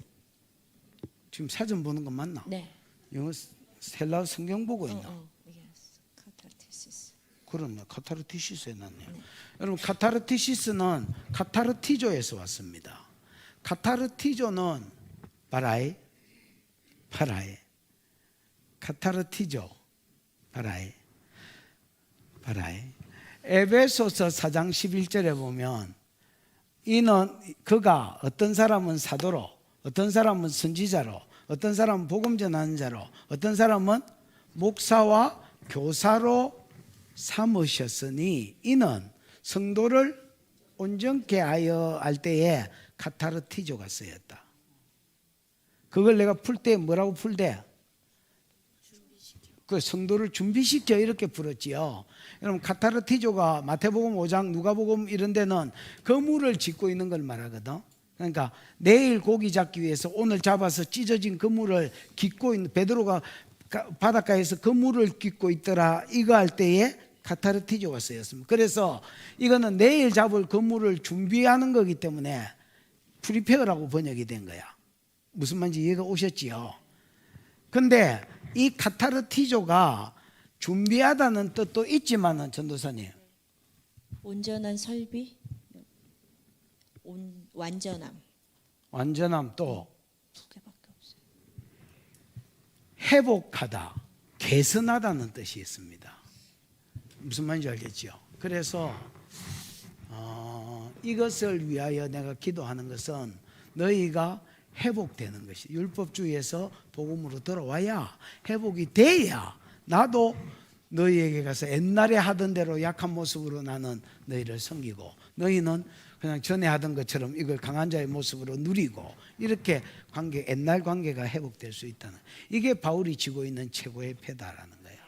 지금 사전 보는 거 맞나? 네. 영어 헬라어 성경 보고 있나? Yes. 카탈티시스. 그렇네. 카타르티시스에 났네요. 여러분, 카타르티시스는 카타르티조에서 왔습니다. 카타르티조는 바라이, 카타르티조, 바라이. 에베소서 4장 11절에 보면 이는 그가 어떤 사람은 사도로, 어떤 사람은 선지자로, 어떤 사람은 복음 전하는 자로, 어떤 사람은 목사와 교사로 삼으셨으니 이는 성도를 온전케 하여 할 때에 카타르티조가 쓰였다. 그걸 내가 풀 때 뭐라고 풀대? 그 성도를 준비시켜 이렇게 풀었지요. 여러분, 카타르티조가 마태복음 5장, 누가복음 이런 데는 그물을 짓고 있는 걸 말하거든. 그러니까 내일 고기 잡기 위해서 오늘 잡아서 찢어진 그물을 깃고 있는, 베드로가 바닷가에서 그물을 깃고 있더라 이거 할 때에 카타르티조가 쓰였습니다. 그래서 이거는 내일 잡을 그물을 준비하는 거기 때문에 프리페어라고 번역이 된 거야. 무슨 말인지 이해가 오셨지요? 근데 이 카타르티조가 준비하다는 뜻도 있지만은, 전도사님, 온전한 설비. 완전함. 완전함, 또 두 개밖에 없어요. 회복하다, 개선하다는 뜻이 있습니다. 무슨 말인지 알겠죠? 그래서 이것을 위하여 내가 기도하는 것은 너희가 회복되는 것이, 율법주의에서 복음으로 돌아와야 회복이 돼야 나도 너희에게 가서 옛날에 하던 대로 약한 모습으로 나는 너희를 섬기고, 너희는 그냥 전에 하던 것처럼 이걸 강한 자의 모습으로 누리고, 이렇게 관계, 옛날 관계가 회복될 수 있다는, 이게 바울이 쥐고 있는 최고의 패다라는 거예요.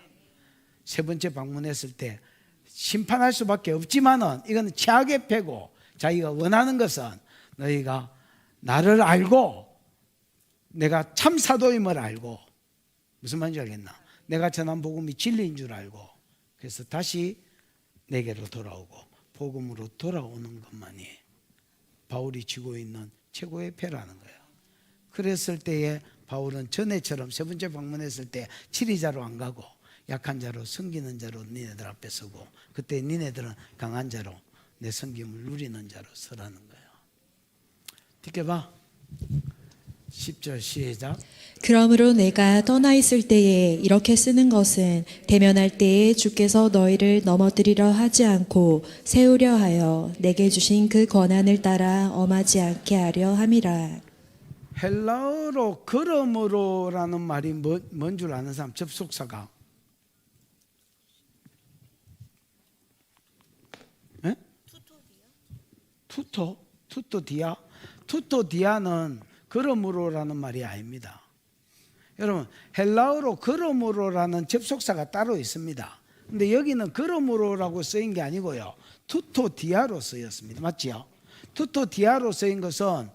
세 번째 방문했을 때 심판할 수밖에 없지만은 이건 최악의 패고, 자기가 원하는 것은 너희가 나를 알고 내가 참 사도임을 알고, 무슨 말인지 알겠나? 내가 전한 복음이 진리인 줄 알고, 그래서 다시 내게로 돌아오고 복음으로 돌아오는 것만이 바울이 쥐고 있는 최고의 패라는 거예요. 그랬을 때에 바울은 전에처럼 세 번째 방문했을 때 치리자로 안 가고 약한 자로, 섬기는 자로 니네들 앞에 서고, 그때 니네들은 강한 자로 내 섬김을 누리는 자로 서라는 거예요. 듣게봐. 10절 시작. 그러므로 내가 떠나 있을 때에 이렇게 쓰는 것은 대면할 때에 주께서 너희를 넘어뜨리려 하지 않고 세우려 하여 내게 주신 그 권한을 따라 엄하지 않게 하려 함이라. 헬라어로 그러므로라는 말이 뭔 줄 아는 사람? 접속사가 투토디아? 투토디아는 그러므로라는 말이 아닙니다. 여러분, 헬라어로 그러므로라는 접속사가 따로 있습니다. 근데 여기는 그러므로라고 쓰인 게 아니고요, 투토디아로 쓰였습니다. 맞지요? 투토디아로 쓰인 것은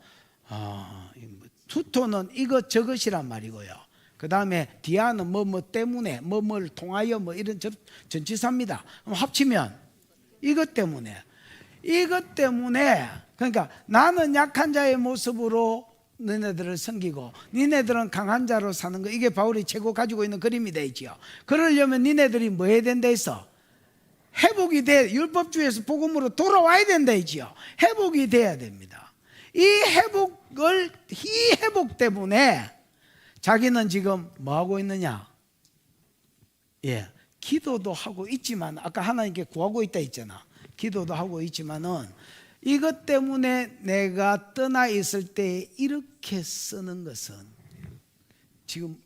투토는 이것 저것이란 말이고요, 그 다음에 디아는 뭐 때문에, 뭐를 통하여, 뭐 이런 전치사입니다. 합치면 이것 때문에, 그러니까 나는 약한 자의 모습으로 너네들을 섬기고 니네들은 강한 자로 사는 거, 이게 바울이 최고 가지고 있는 그림이 되어 있지요. 그러려면 니네들이 뭐 해야 된다 했어? 회복이 돼, 율법주의에서 복음으로 돌아와야 된다 했지요. 회복이 돼야 됩니다. 이 회복 때문에 자기는 지금 뭐 하고 있느냐? 기도도 하고 있지만, 아까 하나님께 구하고 있다 했잖아. 기도도 하고 있지만은 이것 때문에 내가 떠나 있을 때 이렇게 쓰는 것은, 지금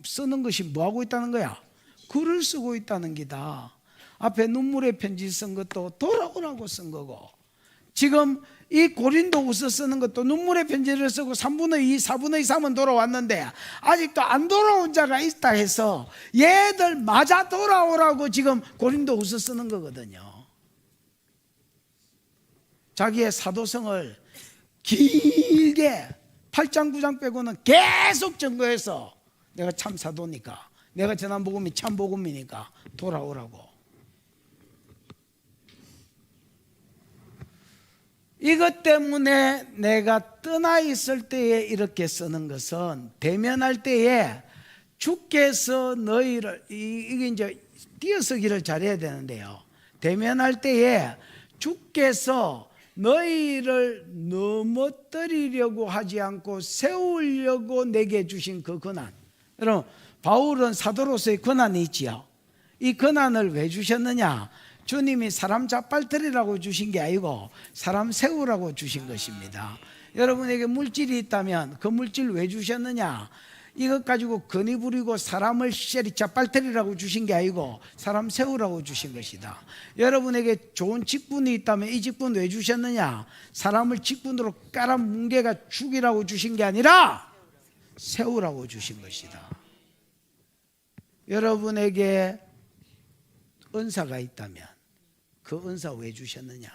쓰는 것이 뭐 하고 있다는 거야? 글을 쓰고 있다는 기다. 앞에 눈물의 편지 쓴 것도 돌아오라고 쓴 거고, 지금 이 고린도후서 쓰는 것도 눈물의 편지를 쓰고 3분의 2, 4분의 3은 돌아왔는데 아직도 안 돌아온 자가 있다 해서 얘들 맞아 돌아오라고 지금 고린도후서 쓰는 거거든요. 자기의 사도성을 길게 8장 9장 빼고는 계속 증거해서 내가 참 사도니까 내가 전한 복음이 참 복음이니까 돌아오라고. 이것 때문에 내가 떠나 있을 때에 이렇게 쓰는 것은 대면할 때에 주께서 너희를 이게 이제 띄어쓰기를 잘해야 되는데요. 대면할 때에 주께서 너희를 넘어뜨리려고 하지 않고 세우려고 내게 주신 그 권한. 여러분, 바울은 사도로서의 권한이 있지요. 이 권한을 왜 주셨느냐? 주님이 사람 잡발뜨리라고 주신 게 아니고 사람 세우라고 주신 것입니다. 여러분에게 물질이 있다면 그 물질 왜 주셨느냐? 이것 가지고 건의 부리고 사람을 잡발뜨리라고 주신 게 아니고 사람 세우라고 주신 것이다. 여러분에게 좋은 직분이 있다면 이 직분 왜 주셨느냐? 사람을 직분으로 깔아뭉개가 죽이라고 주신 게 아니라 세우라고 주신 것이다. 여러분에게 은사가 있다면 그 은사 왜 주셨느냐?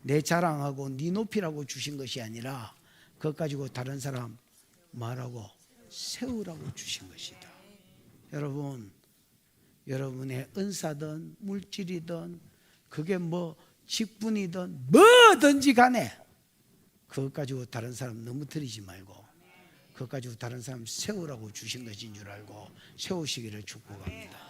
내 자랑하고 네 높이라고 주신 것이 아니라 그것 가지고 다른 사람 말하고 세우라고 주신 것이다. 여러분, 여러분의 은사든 물질이든 그게 뭐 직분이든 뭐든지 간에 그것 가지고 다른 사람 넘어뜨리지 말고 그것 가지고 다른 사람 세우라고 주신 것인 줄 알고 세우시기를 축복합니다.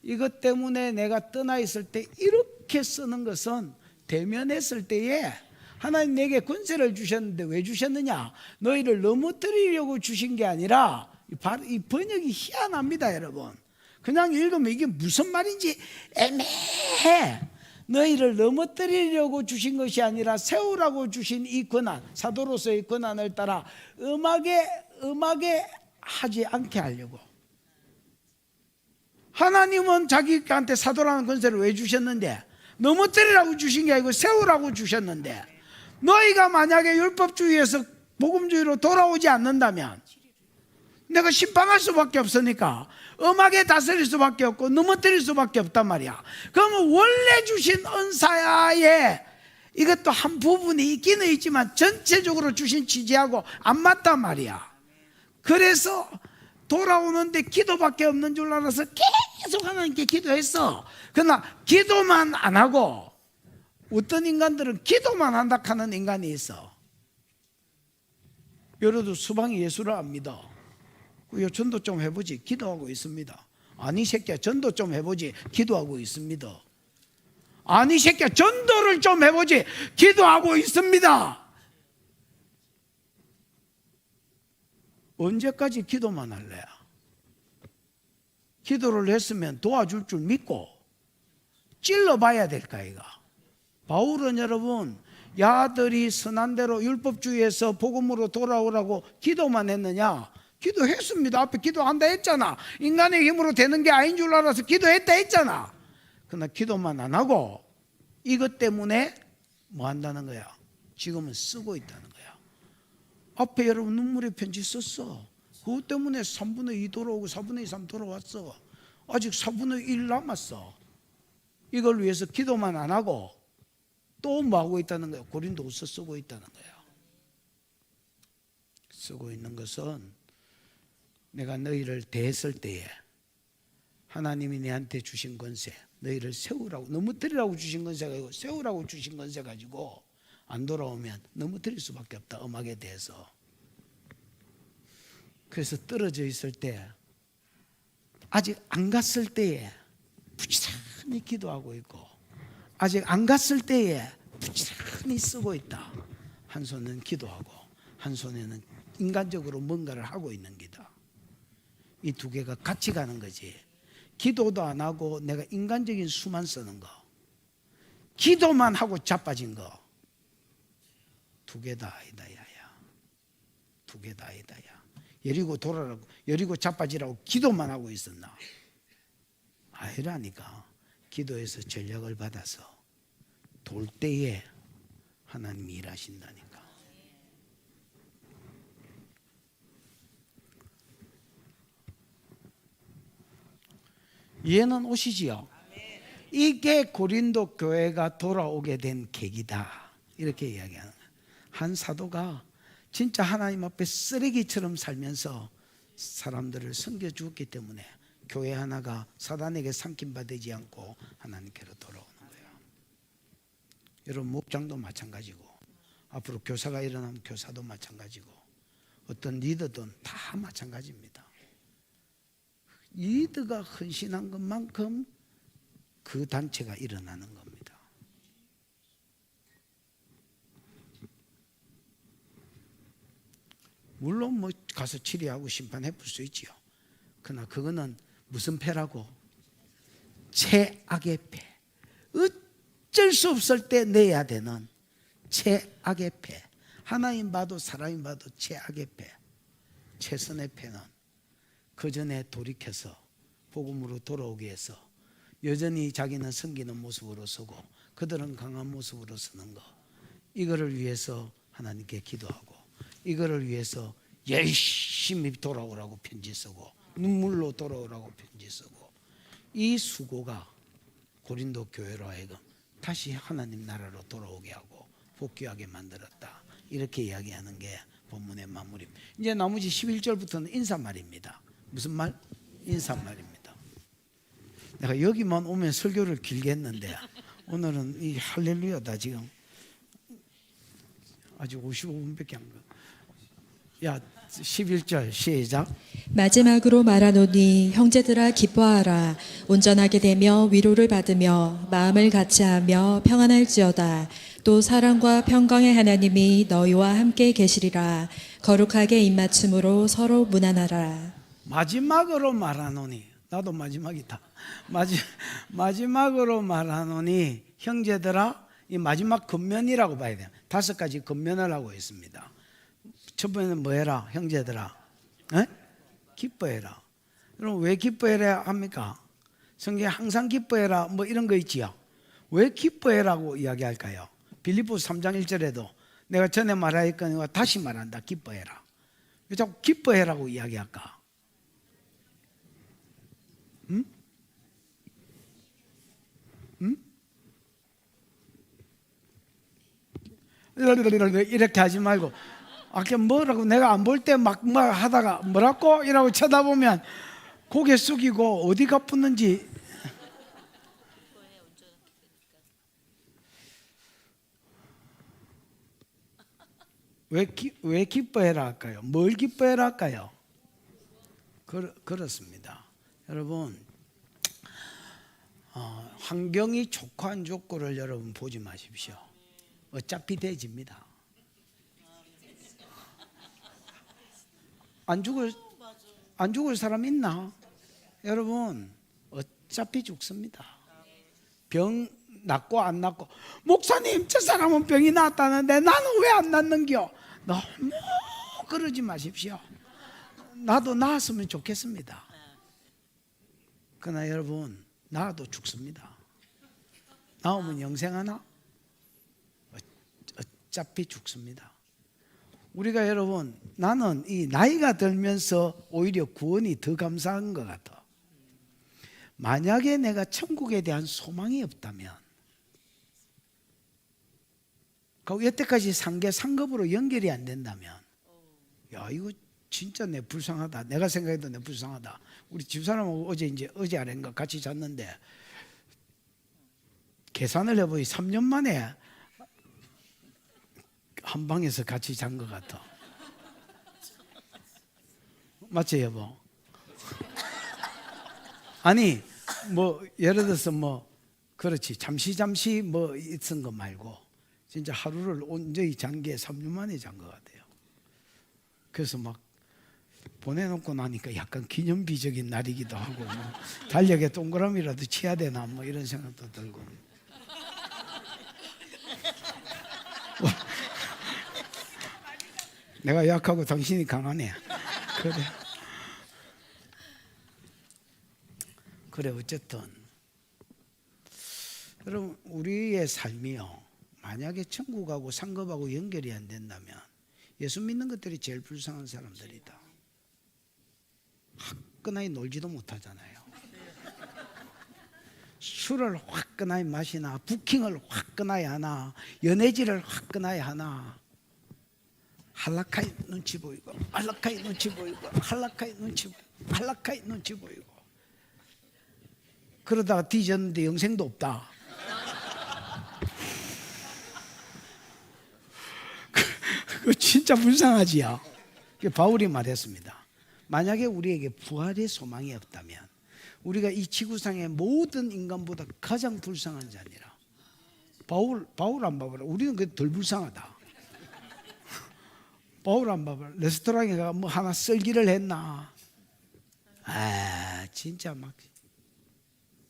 이것 때문에 내가 떠나 있을 때 이렇게 쓰는 것은 대면했을 때에 하나님 내게 권세를 주셨는데 왜 주셨느냐? 너희를 넘어뜨리려고 주신 게 아니라 이 번역이 희한합니다, 여러분. 그냥 읽으면 이게 무슨 말인지 애매해. 너희를 넘어뜨리려고 주신 것이 아니라 세우라고 주신 이 권한, 사도로서의 권한을 따라 음하게 하지 않게 하려고. 하나님은 자기한테 사도라는 권세를 왜 주셨는데? 넘어뜨리라고 주신 게 아니고 세우라고 주셨는데, 너희가 만약에 율법주의에서 복음주의로 돌아오지 않는다면 내가 심판할 수밖에 없으니까 음하게 다스릴 수밖에 없고 넘어뜨릴 수밖에 없단 말이야. 그러면 원래 주신 은사에 이것도 한 부분이 있기는 있지만 전체적으로 주신 취지하고 안 맞단 말이야. 그래서 돌아오는데 기도밖에 없는 줄 알아서 계속 하나님께 기도했어. 그러나 기도만 안 하고 어떤 인간들은 기도만 한다 하는 인간이 있어. 여러도 수방이 예수를 안 믿어. 전도 좀 해보지. 기도하고 있습니다. 아니 새끼야, 전도 좀 해보지. 기도하고 있습니다. 아니 새끼야, 전도를 좀 해보지. 기도하고 있습니다. 언제까지 기도만 할래야? 기도를 했으면 도와줄 줄 믿고 찔러봐야 될까 이가. 바울은 여러분, 야들이 선한 대로 율법주의에서 복음으로 돌아오라고 기도만 했느냐? 기도했습니다. 앞에 기도한다 했잖아. 인간의 힘으로 되는 게 아닌 줄 알아서 기도했다 했잖아. 그러나 기도만 안 하고 이것 때문에 뭐 한다는 거야? 지금은 쓰고 있다는 거야. 앞에 여러분 눈물의 편지 썼어. 그것 때문에 3분의 2 돌아오고 4분의 3 돌아왔어. 아직 4분의 1 남았어. 이걸 위해서 기도만 안 하고 또 뭐 하고 있다는 거야? 고린도후서 쓰고 있다는 거야. 쓰고 있는 것은 내가 너희를 대했을 때에 하나님이 내한테 주신 권세, 너희를 세우라고, 넘어뜨리라고 주신 권세가 아니고 세우라고 주신 권세 가지고 안 돌아오면 넘어뜨릴 수밖에 없다, 음악에 대해서. 그래서 떨어져 있을 때, 아직 안 갔을 때에 부지런히 기도하고 있고, 아직 안 갔을 때에 부지런히 쓰고 있다. 한 손은 기도하고 한 손에는 인간적으로 뭔가를 하고 있는 기다. 이 두 개가 같이 가는 거지. 기도도 안 하고 내가 인간적인 수만 쓰는 거, 기도만 하고 자빠진 거, 두 개 다 아니다 야야. 두 개 다 아니다 야. 여리고 돌아라고, 여리고 자빠지라고 기도만 하고 있었나? 아니라니까. 기도에서 전략을 받아서 돌 때에 하나님이 일하신다니까. 이해는 오시지요? 이게 고린도 교회가 돌아오게 된 계기다, 이렇게 이야기하는 거예요. 한 사도가 진짜 하나님 앞에 쓰레기처럼 살면서 사람들을 섬겨 주었기 때문에 교회 하나가 사단에게 삼킴받지 않고 하나님께로 돌아오는 거예요. 여러분 목장도 마찬가지고 앞으로 교사가 일어나면 교사도 마찬가지고 어떤 리더도 다 마찬가지입니다. 리더가 헌신한 것만큼 그 단체가 일어나는 겁니다. 물론 뭐 가서 치리하고 심판해 볼 수 있지요. 그러나 그거는 무슨 패라고? 최악의 패. 어쩔 수 없을 때 내야 되는 최악의 패. 하나님 봐도 사람이 봐도 최악의 패. 최선의 패는 그 전에 돌이켜서 복음으로 돌아오기 위해서 여전히 자기는 섬기는 모습으로 서고 그들은 강한 모습으로 서는 거, 이거를 위해서 하나님께 기도하고 이거를 위해서 열심히 돌아오라고 편지 쓰고 눈물로 돌아오라고 편지 쓰고, 이 수고가 고린도 교회로 하여금 다시 하나님 나라로 돌아오게 하고 복귀하게 만들었다. 이렇게 이야기하는 게 본문의 마무리입니다. 이제 나머지 11절부터는 인사말입니다. 무슨 말? 인사말입니다. 내가 여기만 오면 설교를 길게 했는데 오늘은 이 할렐루야다. 지금 아직 55분밖에 안 가. 야, 11절 시작. 마지막으로 말하노니 형제들아 기뻐하라. 온전하게 되며 위로를 받으며 마음을 같이하며 평안할지어다. 또 사랑과 평강의 하나님이 너희와 함께 계시리라. 거룩하게 입맞춤으로 서로 무난하라. 마지막으로 말하노니, 나도 마지막이다. 마지막으로 말하노니 형제들아, 이 마지막 근면이라고 봐야 돼요. 5가지 근면을 하고 있습니다. 첫 번째는 뭐 해라? 형제들아, 에? 기뻐해라. 그럼 왜 기뻐해라 합니까? 성경에 항상 기뻐해라 뭐 이런 거 있지요. 왜 기뻐해라고 이야기할까요? 빌립보서 3장 1절에도 내가 전에 말하였거니와 다시 말한다. 기뻐해라. 왜 자꾸 기뻐해라고 이야기할까? 응? 응? 이렇게 하지 말고, 아까 뭐라고 내가 안 볼 때 막 하다가 뭐라고 이라고 쳐다보면 고개 숙이고 어디 가쁘는지. 왜 기뻐해라 할까요? 뭘 기뻐해라 할까요? 그렇습니다. 여러분, 환경이 좋고 안 좋고를 여러분 보지 마십시오. 어차피 되집니다. 안 죽을 사람 있나? 여러분, 어차피 죽습니다. 병 낫고 안 낫고, 목사님 저 사람은 병이 낫다는데 나는 왜 안 낫는겨? 너무 그러지 마십시오. 나도 나았으면 좋겠습니다. 그러나 여러분, 나도 죽습니다. 나오면 영생하나? 어차피 죽습니다. 우리가 여러분, 나는 이 나이가 들면서 오히려 구원이 더 감사한 것 같아. 만약에 내가 천국에 대한 소망이 없다면, 그 여태까지 산 게 상급으로 연결이 안 된다면, 야, 이거 진짜 내 불쌍하다. 내가 생각해도 내 불쌍하다. 우리 집사람하고 어제 아래인가 같이 잤는데 계산을 해보니 3년 만에 한 방에서 같이 잔 것 같아. 맞지 여보? 아니 뭐 예를 들어서 뭐 그렇지 잠시 뭐 있은 거 말고 진짜 하루를 온전히 잔 게 3년 만에 잔 것 같아요. 그래서 막 보내놓고 나니까 약간 기념비적인 날이기도 하고 뭐 달력에 동그라미라도 쳐야 되나 뭐 이런 생각도 들고. 내가 약하고 당신이 강하네. 그래 어쨌든 여러분, 우리의 삶이요, 만약에 천국하고 상급하고 연결이 안 된다면 예수 믿는 것들이 제일 불쌍한 사람들이다. 화끈하게 놀지도 못하잖아요. 술을 화끈하게 마시나, 부킹을 화끈하게 하나, 연애질을 화끈하게 하나, 할라카이 눈치 보이고 할라카이 눈치 보이고 할라카이 눈치 보이고 할라카이 눈치 보이고 그러다가 뒤졌는데 영생도 없다. 그 진짜 불쌍하지요. 바울이 말했습니다. 만약에 우리에게 부활의 소망이 없다면 우리가 이 지구상의 모든 인간보다 가장 불쌍한 자니라. 바울 안 봐봐라. 우리는 덜 불쌍하다. 바울 안 봐봐라. 레스토랑에 가 뭐 하나 썰기를 했나? 아 진짜 막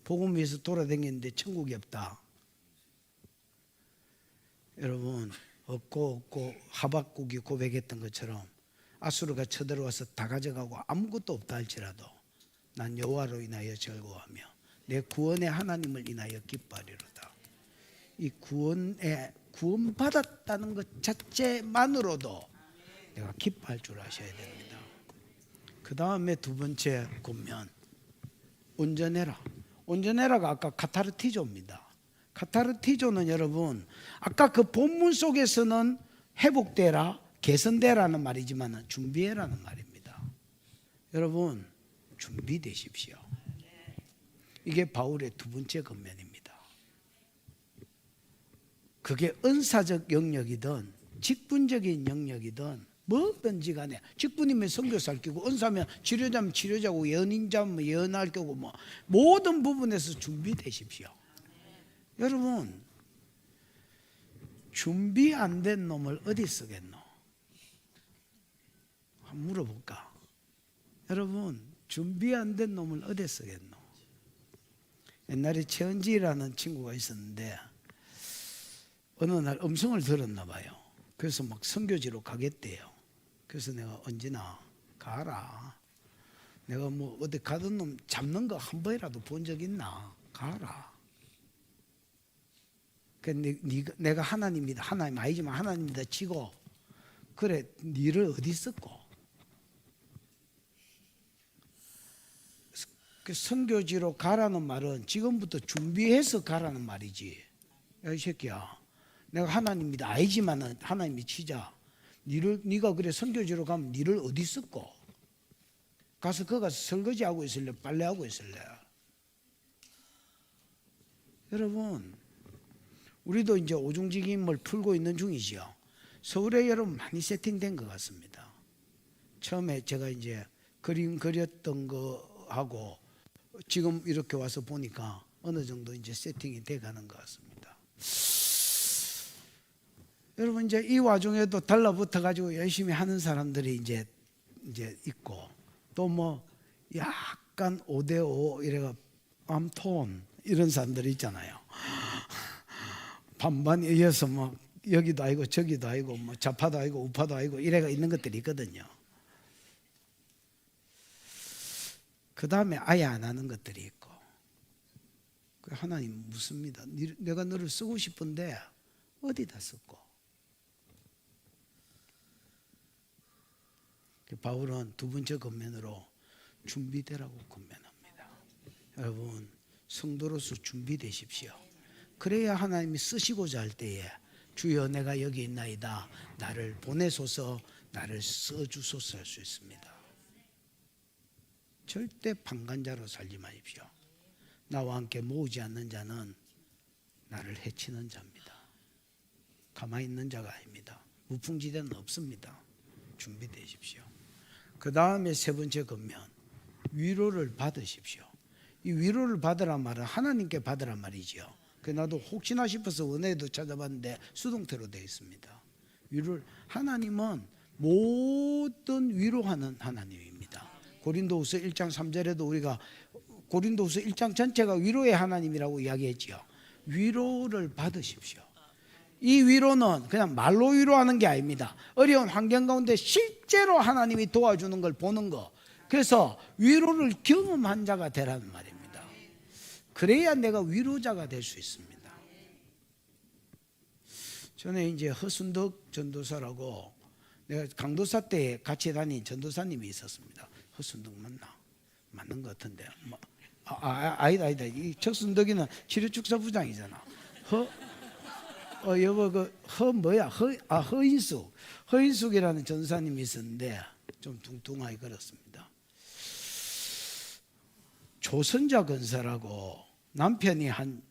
복음 위해서 돌아다녔는데 천국이 없다. 여러분 없고 하박국이 고백했던 것처럼 아수르가 쳐들어와서 다 가져가고 아무것도 없다 할지라도 난 여호와로 인하여 즐거워하며 내 구원의 하나님을 인하여 기뻐하리로다. 이 구원받았다는 것 자체만으로도 내가 기뻐할 줄 아셔야 됩니다. 그 다음에 두 번째 권면 온전해라. 온전해라가 아까 카타르티조입니다. 카타르티조는 여러분 아까 그 본문 속에서는 회복되라 개선되라는 말이지만 준비해라는 말입니다. 여러분 준비되십시오. 이게 바울의 두 번째 권면입니다. 그게 은사적 영역이든 직분적인 영역이든 뭐든지 간에 직분이면 선교사를 끼고 은사면 치료자면 치료자고 예언인자면 예언할 거고 뭐 모든 부분에서 준비되십시오. 여러분 준비 안 된 놈을 어디 쓰겠노? 한번 물어볼까? 여러분 준비 안 된 놈을 어디 쓰겠노? 옛날에 최은지라는 친구가 있었는데 어느 날 음성을 들었나 봐요. 그래서 막 선교지로 가겠대요. 그래서 내가 언제나 가라. 내가 뭐 어디 가던 놈 잡는 거 한 번이라도 본 적 있나? 가라. 내가 하나님이다. 하나님 아니지만 하나님이다 치고 그래 니를 어디 썼고? 그 선교지로 가라는 말은 지금부터 준비해서 가라는 말이지. 야 이 새끼야. 내가 하나님이다 아니지만 하나님이 치자. 네가 그래 선교지로 가면 니를 어디 썼고? 가서 거 가서 설거지하고 있을래? 빨래하고 있을래? 여러분 우리도 이제 오중직임을 풀고 있는 중이지요. 서울에 여러분 많이 세팅된 것 같습니다. 처음에 제가 이제 그림 그렸던 거 하고 지금 이렇게 와서 보니까 어느 정도 이제 세팅이 돼 가는 것 같습니다. 여러분 이제 이 와중에도 달라붙어 가지고 열심히 하는 사람들이 이제 있고 또 뭐 약간 5대5 이래가 암톤 이런 사람들이 있잖아요. 반반 이어서 막 여기도 아니고 저기도 아니고 뭐 좌파도 아니고 우파도 아니고 이래가 있는 것들이 있거든요. 그 다음에 아예 안 하는 것들이 있고 하나님 묻습니다. 내가 너를 쓰고 싶은데 어디다 썼고? 바울은 두 번째 권면으로 준비되라고 권면합니다. 여러분 성도로서 준비되십시오. 그래야 하나님이 쓰시고자 할 때에 주여 내가 여기 있나이다 나를 보내소서 나를 써주소서 할 수 있습니다. 절대 방관자로 살지 마십시오. 나와 함께 모으지 않는 자는 나를 해치는 자입니다. 가만히 있는 자가 아닙니다. 무풍지대는 없습니다. 준비되십시오. 그 다음에 세 번째 권면 위로를 받으십시오. 이 위로를 받으란 말은 하나님께 받으란 말이죠. 나도 혹시나 싶어서 은혜도 찾아봤는데 수동태로 되어 있습니다. 하나님은 모든 위로하는 하나님입니다. 고린도후서 1장 3절에도 우리가 고린도후서 1장 전체가 위로의 하나님이라고 이야기했지요. 위로를 받으십시오. 이 위로는 그냥 말로 위로하는 게 아닙니다. 어려운 환경 가운데 실제로 하나님이 도와주는 걸 보는 거. 그래서 위로를 경험한 자가 되라는 말입니다. 그래야 내가 위로자가 될 수 있습니다. 전에 이제 허순덕 전도사라고 내가 강도사 때 같이 다닌 전도사님이 있었습니다. 허순덕 맞나? 맞는 것 같은데. 아니다. 이 척순덕이는 치료축사부장이잖아. 여보 허인숙이라는 전사님이 있었는데 좀 뚱뚱하게 걸었습니다. 조선자 근사라고 남편이 한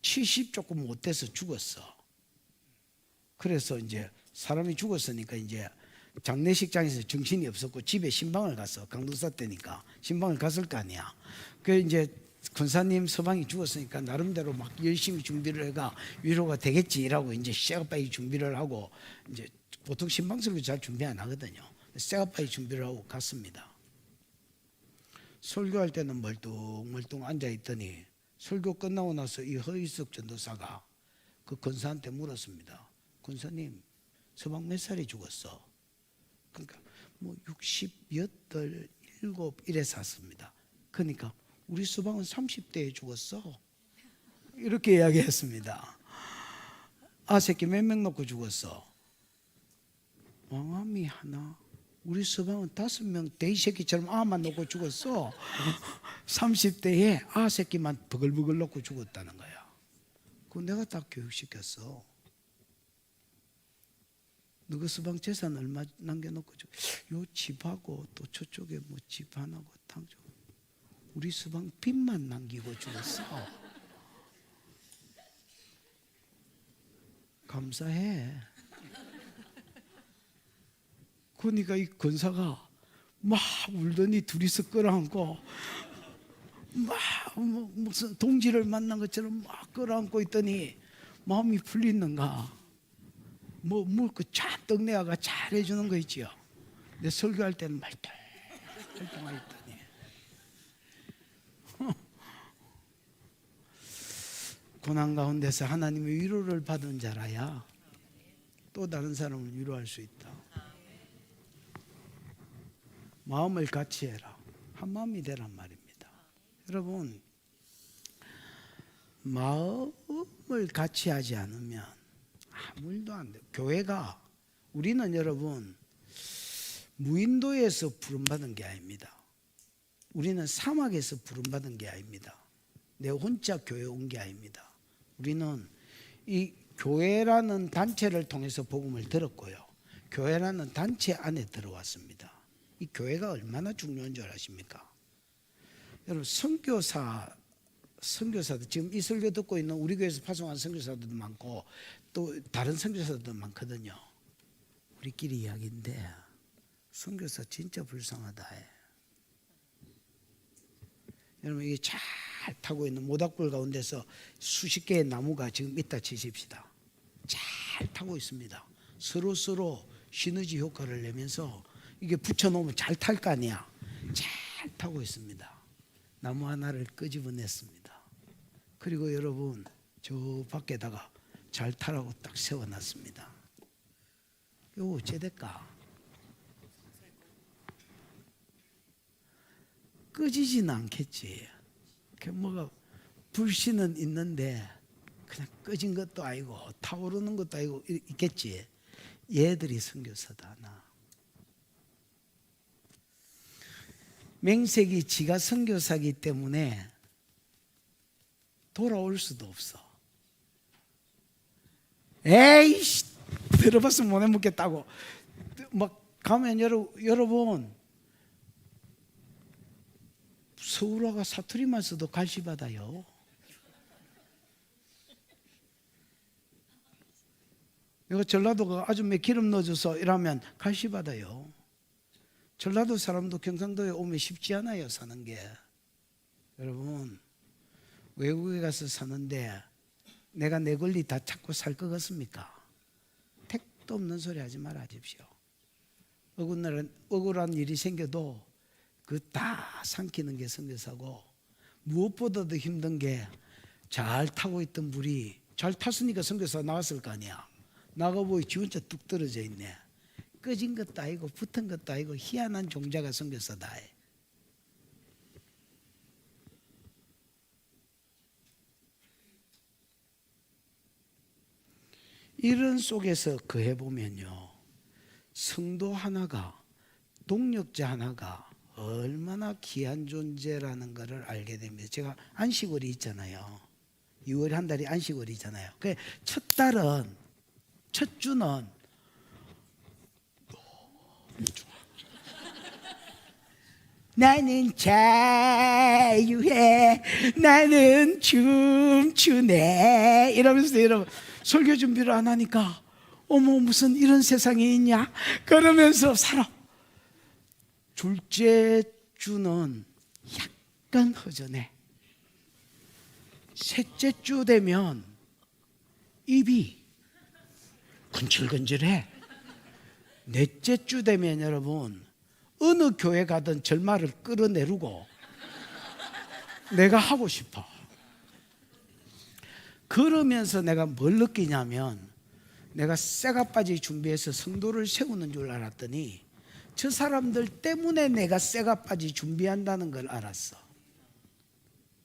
70 조금 못 돼서 죽었어. 그래서 이제 사람이 죽었으니까 이제 장례식장에서 정신이 없었고 집에 신방을 갔어. 강동사 때니까 신방을 갔을 거 아니야. 그 이제 권사님 서방이 죽었으니까 나름대로 막 열심히 준비를 해가 위로가 되겠지라고 이제 쇠가빠이 준비를 하고, 이제 보통 신방설교 잘 준비 안 하거든요. 쇠가빠이 준비를 하고 갔습니다. 설교할 때는 멀뚱멀뚱 앉아 있더니 설교 끝나고 나서 이 허이석 전도사가 그 권사한테 물었습니다. 권사님, 서방 몇 살에 죽었어? 그러니까 뭐 68, 7 이래 샀습니다. 그러니까 우리 서방은 30대에 죽었어. 이렇게 이야기했습니다. 아 새끼 몇 명 놓고 죽었어? 왕아미 하나. 우리 서방은 5명 돼지 새끼처럼 아만 놓고 죽었어. 30대에 아 새끼만 버글버글 놓고 죽었다는 거야. 그거 내가 다 교육시켰어. 너그 서방 재산 얼마 남겨놓고 요 집하고 또 저쪽에 뭐 집 하나고 탕조. 우리 서방 빚만 남기고 죽었어. 감사해. 그러니까 이 권사가 막 울더니 둘이서 끌어안고 막 무슨 동지를 만난 것처럼 막 끌어안고 있더니 마음이 풀리는가. 그 잔뜩 내가 잘해주는 거 있지요. 내 설교할 때는 말똥말똥 있더니 고난 가운데서 하나님의 위로를 받은 자라야 또 다른 사람을 위로할 수 있다. 마음을 같이 해라. 한 마음이 되란 말입니다. 여러분, 마음을 같이 하지 않으면 아무 일도 안 돼요. 교회가, 우리는 여러분 무인도에서 부름받은 게 아닙니다. 우리는 사막에서 부름받은 게 아닙니다. 내 혼자 교회 온 게 아닙니다. 우리는 이 교회라는 단체를 통해서 복음을 들었고요, 교회라는 단체 안에 들어왔습니다. 이 교회가 얼마나 중요한 줄 아십니까? 여러분, 선교사도 지금 이 설교 듣고 있는 우리 교회에서 파송한 선교사들도 많고 또 다른 선교사들도 많거든요. 우리끼리 이야기인데 선교사 진짜 불쌍하다 해. 여러분, 이게 잘 타고 있는 모닥불 가운데서 수십 개의 나무가 지금 있다 치십시다. 잘 타고 있습니다. 서로 시너지 효과를 내면서 이게 붙여놓으면 잘 탈 거 아니야. 잘 타고 있습니다. 나무 하나를 끄집어냈습니다. 그리고 여러분, 저 밖에다가 잘 타라고 딱 세워놨습니다. 이거 어째 될까? 꺼지지는 않겠지. 뭐가 불씨는 있는데 그냥 꺼진 것도 아니고 타오르는 것도 아니고 있겠지. 얘들이 선교사다. 나 맹색이 지가 선교사기 때문에 돌아올 수도 없어. 에이씨, 들어봤으면 못 해먹겠다고 막 가면 여러분, 서울 와가 사투리만 써도 갈시 받아요. 내가 전라도가 아줌에 기름 넣어줘서 이러면 갈시 받아요. 전라도 사람도 경상도에 오면 쉽지 않아요, 사는 게. 여러분, 외국에 가서 사는데 내가 내 권리 다 찾고 살 것 같습니까? 택도 없는 소리 하지 말아십시오. 억울한 일이 생겨도 그 다 삼키는 게 선교사고, 무엇보다도 힘든 게 잘 타고 있던 불이 잘 탔으니까 선교사 나왔을 거 아니야. 나가보니 지 혼자 뚝 떨어져 있네. 꺼진 것도 아니고 붙은 것도 아니고 희한한 종자가 선교사다. 이런 속에서 거해보면요, 성도 하나가, 동력자 하나가 얼마나 귀한 존재라는 것을 알게 됩니다. 제가 안식월이 있잖아요. 2월에 한 달이 안식월이잖아요. 그 첫 달은 첫 주는 나는 자유해, 나는 춤추네 이러면서 여러분 설교 준비를 안 하니까 어머 무슨 이런 세상이 있냐 그러면서 살아. 둘째 주는 약간 허전해. 셋째 주 되면 입이 근질근질해. 넷째 주 되면 여러분 어느 교회 가든 절말을 끌어내리고 내가 하고 싶어. 그러면서 내가 뭘 느끼냐면 내가 쇠가빠지 준비해서 성도를 세우는 줄 알았더니 저 사람들 때문에 내가 쇠가빠지 준비한다는 걸 알았어.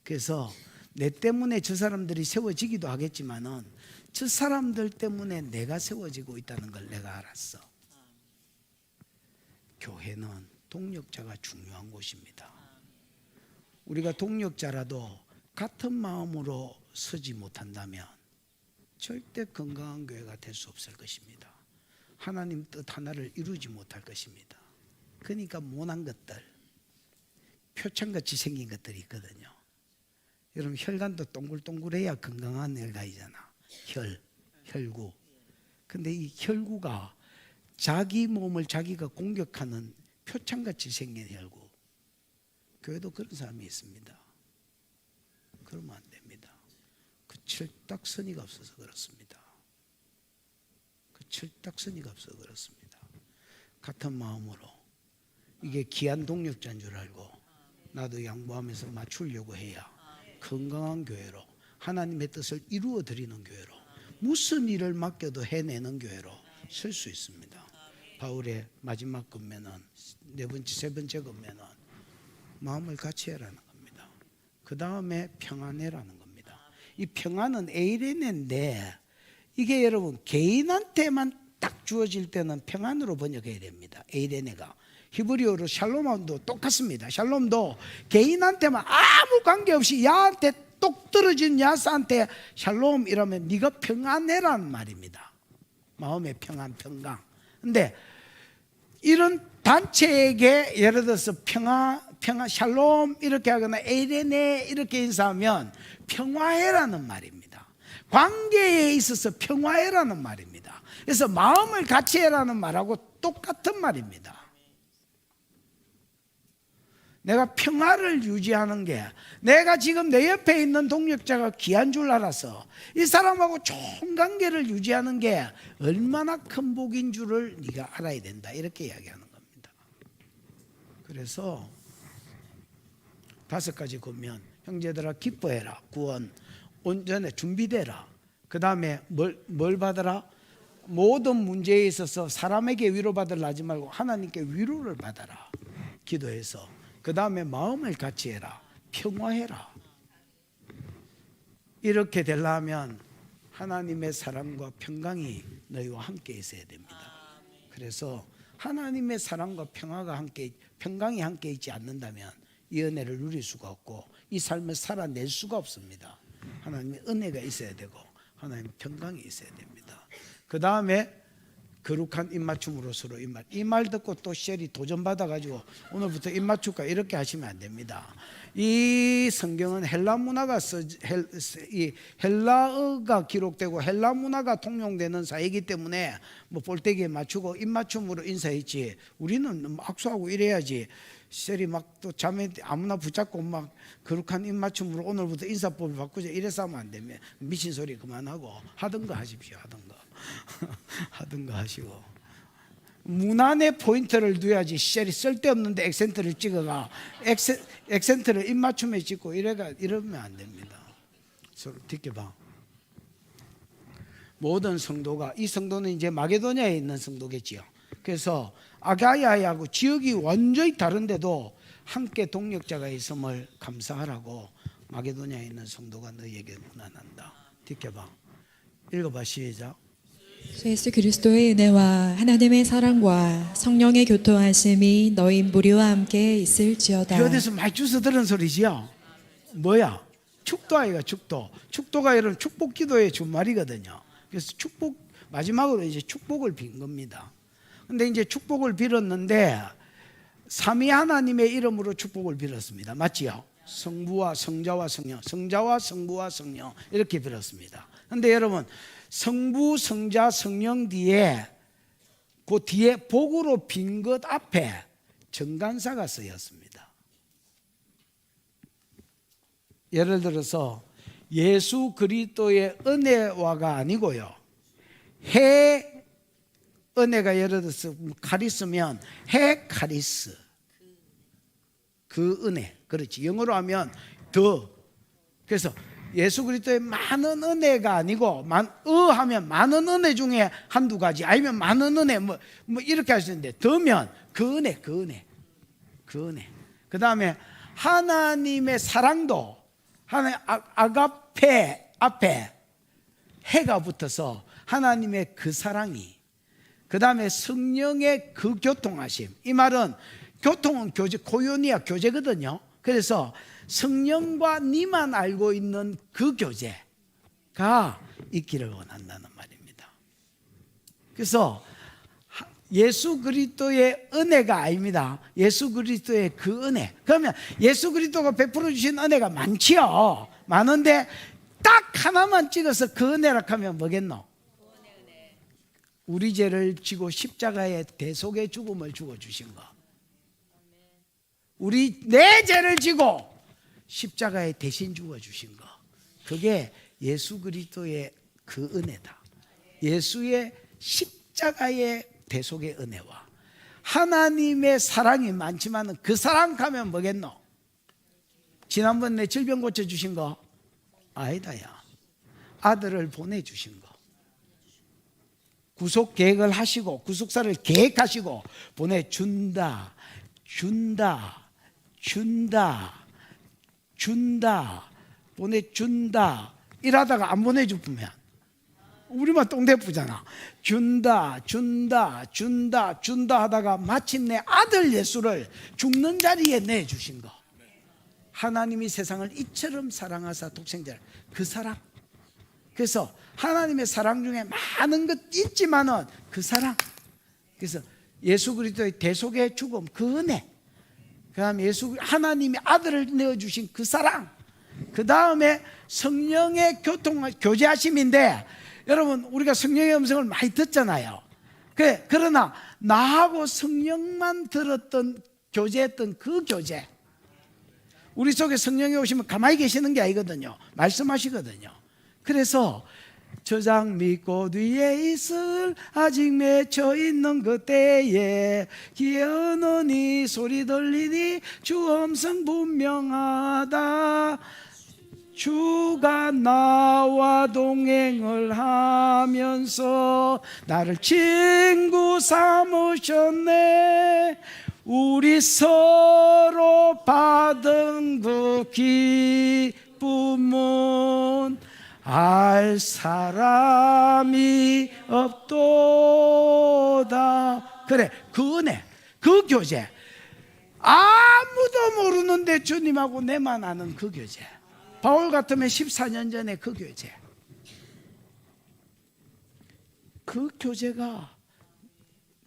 그래서 내 때문에 저 사람들이 세워지기도 하겠지만은 저 사람들 때문에 내가 세워지고 있다는 걸 내가 알았어. 교회는 동력자가 중요한 곳입니다. 우리가 동력자라도 같은 마음으로 서지 못한다면 절대 건강한 교회가 될 수 없을 것입니다. 하나님 뜻 하나를 이루지 못할 것입니다. 그러니까 모난 것들, 표창같이 생긴 것들이 있거든요. 여러분 혈관도 동글동글해야 건강한 혈관이잖아. 혈구. 근데 이 혈구가 자기 몸을 자기가 공격하는 표창같이 생긴 혈구. 교회도 그런 사람이 있습니다. 그러면 안 됩니다. 그 칠딱선이가 없어서 그렇습니다. 그 칠딱선이가 없어서 그렇습니다. 같은 마음으로 이게 귀한 동력자인 줄 알고 나도 양보하면서 맞추려고 해야 건강한 교회로 하나님의 뜻을 이루어 드리는 교회로 무슨 일을 맡겨도 해내는 교회로 설 수 있습니다. 바울의 마지막 권면은 네 번째, 세 번째 권면은 마음을 같이 해라는 겁니다. 그 다음에 평안해라는 겁니다. 이 평안은 에이레네인데 이게 여러분 개인한테만 딱 주어질 때는 평안으로 번역해야 됩니다. 에이레네가 히브리어로 샬롬도 똑같습니다. 샬롬도 개인한테만 아무 관계없이 야한테 똑 떨어진 야스한테 샬롬 이러면 네가 평안해라는 말입니다. 마음의 평안, 평강. 근데 이런 단체에게 예를 들어서 평안, 샬롬 이렇게 하거나 에이레네 이렇게 인사하면 평화해라는 말입니다. 관계에 있어서 평화해라는 말입니다. 그래서 마음을 같이 해라는 말하고 똑같은 말입니다. 내가 평화를 유지하는 게 내가 지금 내 옆에 있는 동력자가 귀한 줄 알아서 이 사람하고 좋은 관계를 유지하는 게 얼마나 큰 복인 줄을 네가 알아야 된다 이렇게 이야기하는 겁니다. 그래서 5가지 권면 형제들아 기뻐해라 구원 온전히 준비되라 그 다음에 뭘 받아라 모든 문제에 있어서 사람에게 위로받으려 하지 말고 하나님께 위로를 받아라 기도해서 그 다음에 마음을 같이 해라. 평화해라. 이렇게 되려면 하나님의 사랑과 평강이 너희와 함께 있어야 됩니다. 그래서 하나님의 사랑과 평화가 함께, 평강이 함께 있지 않는다면 이 은혜를 누릴 수가 없고 이 삶을 살아낼 수가 없습니다. 하나님의 은혜가 있어야 되고 하나님의 평강이 있어야 됩니다. 그 다음에 거룩한 입맞춤으로 서로 입맞. 이 말 듣고 또 쉘이 도전받아가지고 오늘부터 입맞출까 이렇게 하시면 안 됩니다. 이 성경은 헬라 문화가 헬라어가 기록되고 헬라 문화가 통용되는 사이기 때문에 뭐 볼때기에 맞추고 입맞춤으로 인사했지. 우리는 악수하고 이래야지. 쉘이 막 또 잠에 아무나 붙잡고 막 거룩한 입맞춤으로 오늘부터 인사법을 바꾸자 이래서 하면 안 됩니다. 미친 소리 그만하고 하던 거 하십시오. 하던 거 하시고 문안에 포인트를 둬야지 쉘이 쓸데없는데 액센트를 찍어가 액센트를 입맞춤에 찍고 이러면 안 됩니다. 서로 뒷겨봐. 모든 성도가 이 성도는 이제 마게도냐에 있는 성도겠지요. 그래서 아가야하고 지역이 완전히 다른데도 함께 동력자가 있음을 감사하라고 마게도냐에 있는 성도가 너희에게 문안한다. 뒷겨봐. 읽어봐 시작. 예수 그리스도의 은혜와 하나님의 사랑과 성령의 교통하심이 너희 무리와 함께 있을지어다. 어디서 많이 주워 들은 소리지요? 뭐야? 축도 아이가 축도. 축도가 여러분 축복 기도의 준말이거든요. 그래서 축복 마지막으로 이제 축복을 빈 겁니다. 근데 이제 축복을 빌었는데 삼위 하나님의 이름으로 축복을 빌었습니다. 맞지요? 성부와 성자와 성령, 성자와 성부와 성령 이렇게 빌었습니다. 근데 여러분 성부, 성자, 성령 뒤에 그 뒤에 복으로 빈 것 앞에 정간사가 쓰였습니다. 예를 들어서 예수 그리스도의 은혜와가 아니고요. 해 은혜가 예를 들어서 카리스면 해 카리스 그 은혜 그렇지. 영어로 하면 더. 그래서 예수 그리스도의 많은 은혜가 아니고 하면 많은 은혜 중에 한두 가지 아니면 많은 은혜 뭐 이렇게 할 수 있는데 더면 그 은혜 그 다음에 하나님의 사랑도 하나님 아가페 앞에 해가 붙어서 하나님의 그 사랑이 그 다음에 성령의 그 교통하심. 이 말은 교통은 교제, 코요니아 교제거든요. 그래서 성령과 니만 알고 있는 그 교제가 있기를 원한다는 말입니다. 그래서 예수 그리스도의 은혜가 아닙니다. 예수 그리스도의 그 은혜. 그러면 예수 그리스도가 베풀어 주신 은혜가 많지요. 많은데 딱 하나만 찍어서 그 은혜라 하면 뭐겠노? 우리 죄를 지고 십자가의 대속의 죽음을 주고 주신 거. 내 죄를 지고 십자가에 대신 죽어 주신 거. 그게 예수 그리스도의 그 은혜다. 예수의 십자가의 대속의 은혜와 하나님의 사랑이 많지만 그 사랑 가면 뭐겠노? 지난번 내 질병 고쳐 주신 거 아니다야. 아들을 보내 주신 거. 구속 계획을 하시고 구속사를 계획하시고 보내준다 보내준다 이러다가 안 보내주면 우리만 똥대쁘잖아. 준다 하다가 마침내 아들 예수를 죽는 자리에 내주신 거. 하나님이 세상을 이처럼 사랑하사 독생자를 그 사랑. 그래서 하나님의 사랑 중에 많은 것 있지만은 그 사랑. 그래서 예수 그리스도의 대속의 죽음 그 은혜. 그다음에 하나님이 아들을 내어주신 그 사랑. 그 다음에 성령의 교제하심인데 여러분 우리가 성령의 음성을 많이 듣잖아요. 그러나 나하고 성령만 들었던 교제했던 그 교제. 우리 속에 성령이 오시면 가만히 계시는 게 아니거든요. 말씀하시거든요. 그래서 저장 밑꽃 위에 있을 아직 맺혀 있는 그때에 기어노니 소리 들리니 주 음성 분명하다. 주가 나와 동행을 하면서 나를 친구 삼으셨네. 우리 서로 받은 그 기쁨은 알 사람이 없도다. 그래, 그 은혜, 그 교제. 아무도 모르는데 주님하고 내만 아는 그 교제. 바울 같으면 14년 전에 그 교제. 그 교제가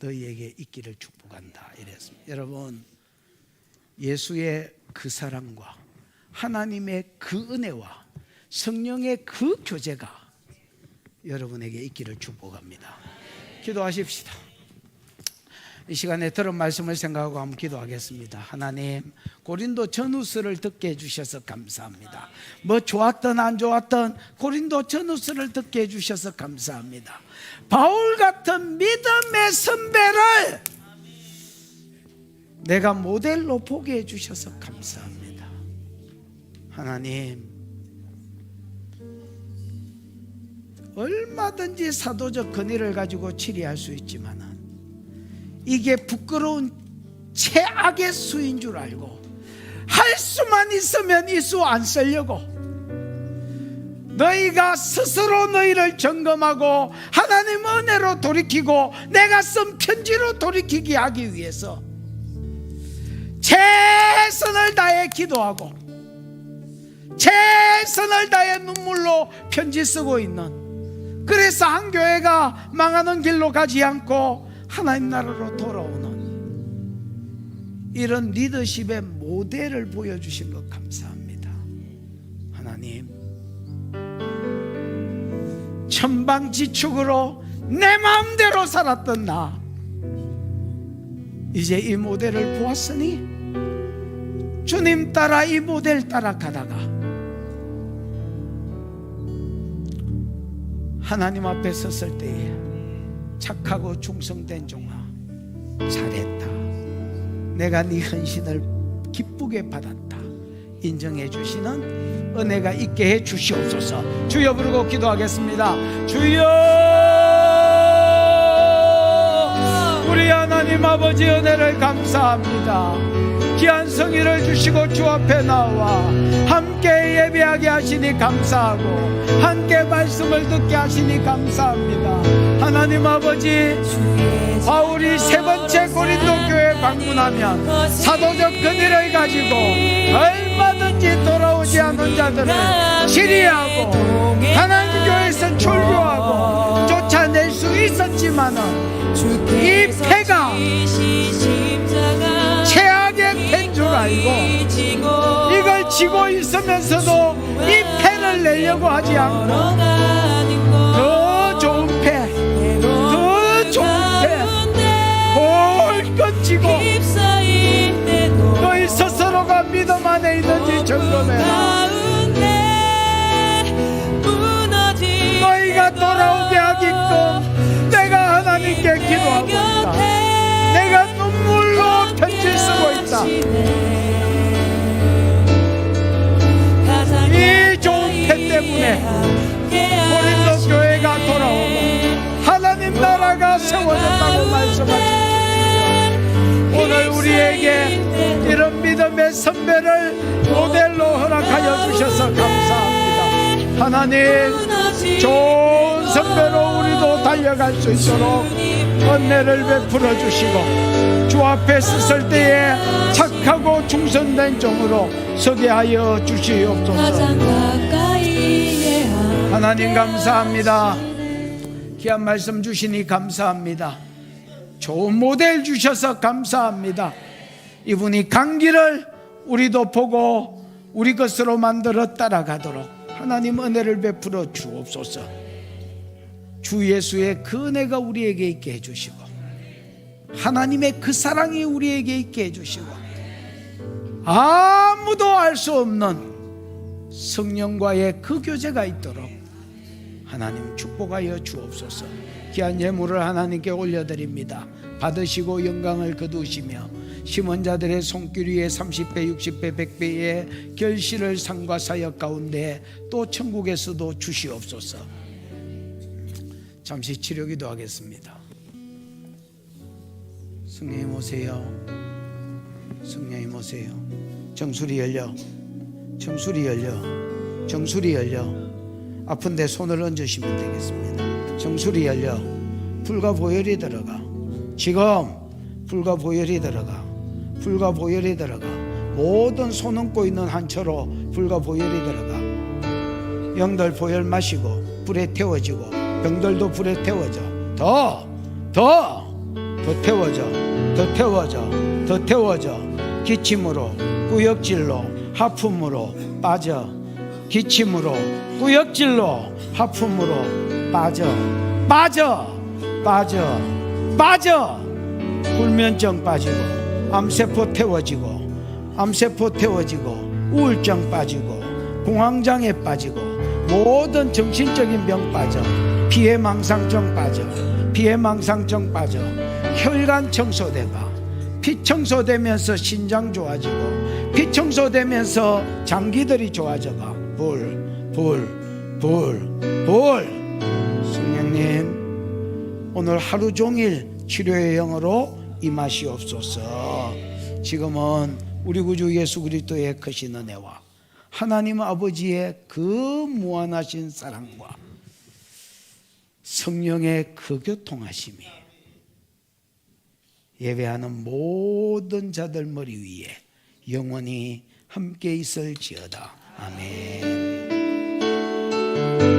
너희에게 있기를 축복한다 이랬습니다. 여러분, 예수의 그 사랑과 하나님의 그 은혜와 성령의 그 교제가 여러분에게 있기를 축복합니다. 기도하십시다. 이 시간에 들은 말씀을 생각하고 한번 기도하겠습니다. 하나님, 고린도 전후서를 듣게 해주셔서 감사합니다. 뭐 좋았던 안 좋았던 고린도 전후서를 듣게 해주셔서 감사합니다. 바울 같은 믿음의 선배를 내가 모델로 보게 해주셔서 감사합니다. 하나님, 얼마든지 사도적 권위를 가지고 치리할 수 있지만은 이게 부끄러운 최악의 수인 줄 알고 할 수만 있으면 이 수 안 쓰려고 너희가 스스로 너희를 점검하고 하나님 은혜로 돌이키고 내가 쓴 편지로 돌이키게 하기 위해서 최선을 다해 기도하고 최선을 다해 눈물로 편지 쓰고 있는, 그래서 한 교회가 망하는 길로 가지 않고 하나님 나라로 돌아오는 이런 리더십의 모델을 보여주신 것 감사합니다. 하나님, 천방지축으로 내 마음대로 살았던 나, 이제 이 모델을 보았으니 주님 따라 이 모델 따라 가다가 하나님 앞에 섰을 때에 착하고 충성된 종아, 잘했다, 내가 네 헌신을 기쁘게 받았다 인정해 주시는 은혜가 있게 해 주시옵소서. 주여 부르고 기도하겠습니다. 주여, 우리 하나님 아버지 은혜를 감사합니다. 귀한 성의를 주시고 주 앞에 나와 함께 예배하게 하시니 감사하고 함께 말씀을 듣게 하시니 감사합니다. 하나님 아버지, 바울이 세 번째 고린도 교회 방문하면 사도적 권위를 가지고 얼마든지 돌아오지 않은 자들을 치리하고 하나님 교회에서 출교하고 쫓아낼 수 있었지만은 이 패가 최악의 패인 줄 알고 이걸 지고 있으면서도 이 패를 내려고 하지 않고 더 좋은 패, 더 좋은 패 벌껏 지고 너희 스스로가 믿음 안에 있는지 점검해라. 너희가 돌아오게 하게끔 내가 하나님께 기도하고 있다. 내가 눈물로 편지 쓰고 있다. 이 좋은 패 때문에 고린도 교회가 돌아오고 하나님 나라가 세워졌다고 말씀하셨습니다. 오늘 우리에게 이런 믿음의 선배를 모델로 허락하여 주셔서 감사합니다. 하나님, 좋은 선배로 우리도 달려갈 수 있도록 은혜를 베풀어 주시고 주 앞에 섰을 때에 착하고 충성된 종으로 서게 하여 주시옵소서. 하나님 감사합니다. 귀한 말씀 주시니 감사합니다. 좋은 모델 주셔서 감사합니다. 이분이 간 길을 우리도 보고 우리 것으로 만들어 따라가도록 하나님 은혜를 베풀어 주옵소서. 주 예수의 그 은혜가 우리에게 있게 해주시고 하나님의 그 사랑이 우리에게 있게 해주시고 아무도 알 수 없는 성령과의 그 교제가 있도록 하나님 축복하여 주옵소서. 귀한 예물을 하나님께 올려드립니다. 받으시고 영광을 거두시며 심은 자들의 손길 위에 30배, 60배, 100배의 결실을 상과 사역 가운데 또 천국에서도 주시옵소서. 잠시 치료기도 하겠습니다. 성령님 오세요. 성령님 오세요. 정수리 열려, 정수리 열려, 정수리 열려. 아픈데 손을 얹으시면 되겠습니다. 정수리 열려. 불과 보혈이 들어가. 지금 불과 보혈이 들어가. 불과 보혈이 들어가. 모든 손 얹고 있는 한처로 불과 보혈이 들어가. 영들 보혈 마시고 불에 태워지고 병들도 불에 태워져. 더 태워져. 더 태워져. 더 태워져. 기침으로, 구역질로, 하품으로 빠져. 기침으로, 구역질로, 하품으로 빠져. 불면증 빠지고, 암세포 태워지고, 우울증 빠지고, 공황장애 빠지고, 모든 정신적인 병 빠져. 피해망상증 빠져. 혈관 청소돼가. 피 청소되면서 신장 좋아지고, 피 청소되면서 장기들이 좋아져가. 성령님, 오늘 하루 종일 치료의 영으로 임하시옵소서. 지금은 우리 구주 예수 그리스도의 크신 은혜와 하나님 아버지의 그 무한하신 사랑과 성령의 그 교통하심이 예배하는 모든 자들 머리 위에 영원히 함께 있을지어다. 아멘. 네.